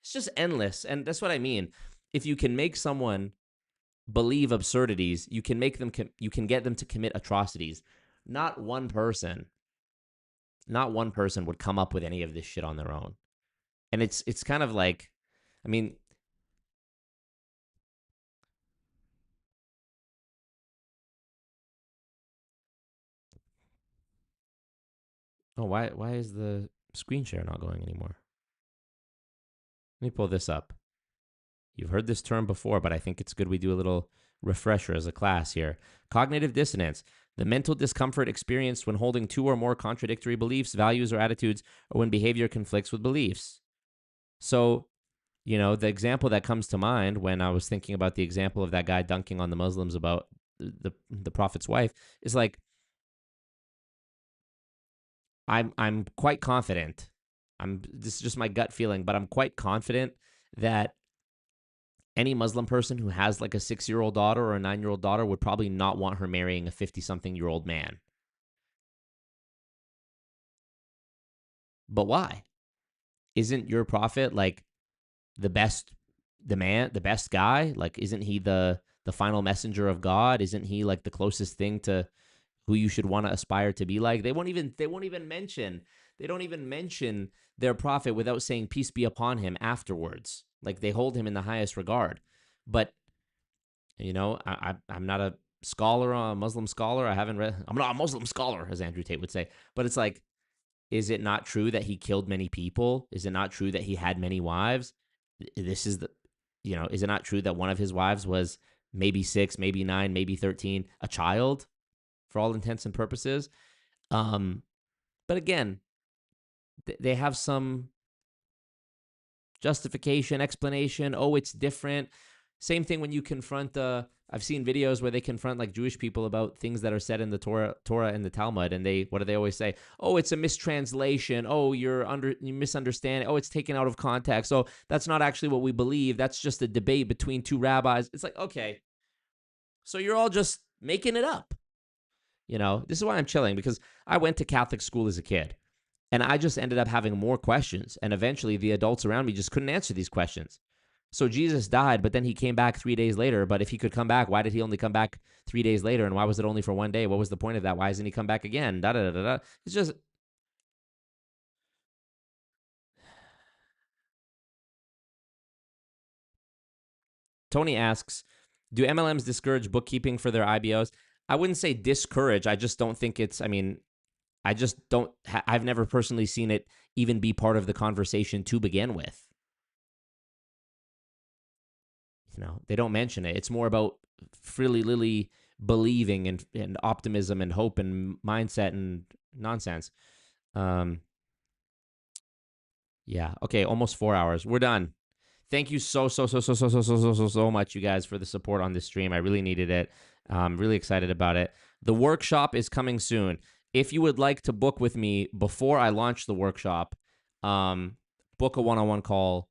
It's just endless. And that's what I mean. If you can make someone believe absurdities, you can get them to commit atrocities. Not one person would come up with any of this shit on their own. And it's kind of like, I mean, oh, why is the screen share not going anymore? Let me pull this up. You've heard this term before, but I think it's good we do a little refresher as a class here. Cognitive dissonance, the mental discomfort experienced when holding two or more contradictory beliefs, values, or attitudes, or when behavior conflicts with beliefs. So, the example that comes to mind when I was thinking about the example of that guy dunking on the Muslims about the prophet's wife is like, I'm quite confident. This is just my gut feeling, but I'm quite confident that any Muslim person who has like a 6-year-old daughter or a 9-year-old daughter would probably not want her marrying a 50-something-year-old man. But why? Isn't your prophet like the best guy? Like, isn't he the final messenger of God? Isn't he like the closest thing to who you should want to aspire to be like? They don't even mention their prophet without saying peace be upon him afterwards. Like, they hold him in the highest regard. But I'm not a scholar, a Muslim scholar. I'm not a Muslim scholar, as Andrew Tate would say. But it's like, is it not true that he killed many people? Is it not true that he had many wives? Is it not true that one of his wives was maybe 6, maybe 9, maybe 13, a child for all intents and purposes? But again, they have some justification, explanation. Oh, it's different. Same thing when you confront I've seen videos where they confront like Jewish people about things that are said in the Torah and the Talmud, and what do they always say? Oh, it's a mistranslation. Oh, you misunderstand. Oh, it's taken out of context. Oh, that's not actually what we believe. That's just a debate between two rabbis. It's like, okay, so you're all just making it up. This is why I'm chilling, because I went to Catholic school as a kid, and I just ended up having more questions, and eventually the adults around me just couldn't answer these questions. So Jesus died, but then he came back 3 days later. But if he could come back, why did he only come back 3 days later? And why was it only for 1 day? What was the point of that? Why doesn't he come back again? It's just... Tony asks, Do MLMs discourage bookkeeping for their IBOs? I wouldn't say discourage. I just don't think it's, I just don't, I've never personally seen it even be part of the conversation to begin with. You know, they don't mention it. It's more about frilly lily believing and optimism and hope and mindset and nonsense. Yeah. Okay. Almost 4 hours. We're done. Thank you so much, you guys, for the support on this stream. I really needed it. I'm really excited about it. The workshop is coming soon. If you would like to book with me before I launch the workshop, book a one-on-one call,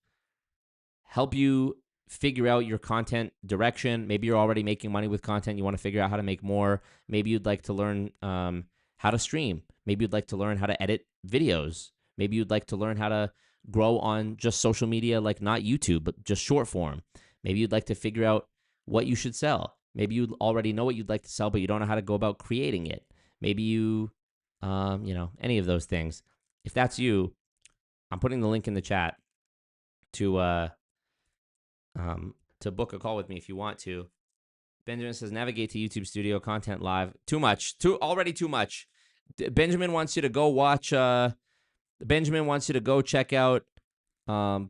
help you figure out your content direction. Maybe you're already making money with content. You want to figure out how to make more. Maybe you'd like to learn how to stream. Maybe you'd like to learn how to edit videos. Maybe you'd like to learn how to grow on just social media, like not YouTube, but just short form. Maybe you'd like to figure out what you should sell. Maybe you already know what you'd like to sell, but you don't know how to go about creating it. Maybe you, any of those things. If that's you, I'm putting the link in the chat to book a call with me if you want to. Benjamin says, navigate to YouTube Studio, content live. Too much. Already too much. Benjamin wants you to go watch... Benjamin wants you to go check out Green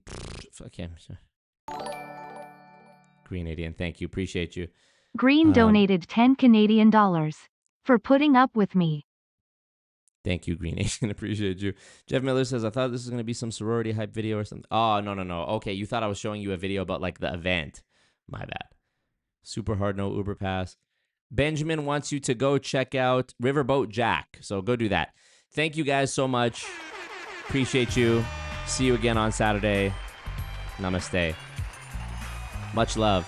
Indian. Thank you. Appreciate you. Green donated 10 Canadian dollars for putting up with me. Thank you, Green Asian. Appreciate you. Jeff Miller says, I thought this was going to be some sorority hype video or something. Oh, no. Okay, you thought I was showing you a video about like the event. My bad. Super hard, no Uber pass. Benjamin wants you to go check out Riverboat Jack. So go do that. Thank you guys so much. Appreciate you. See you again on Saturday. Namaste. Much love.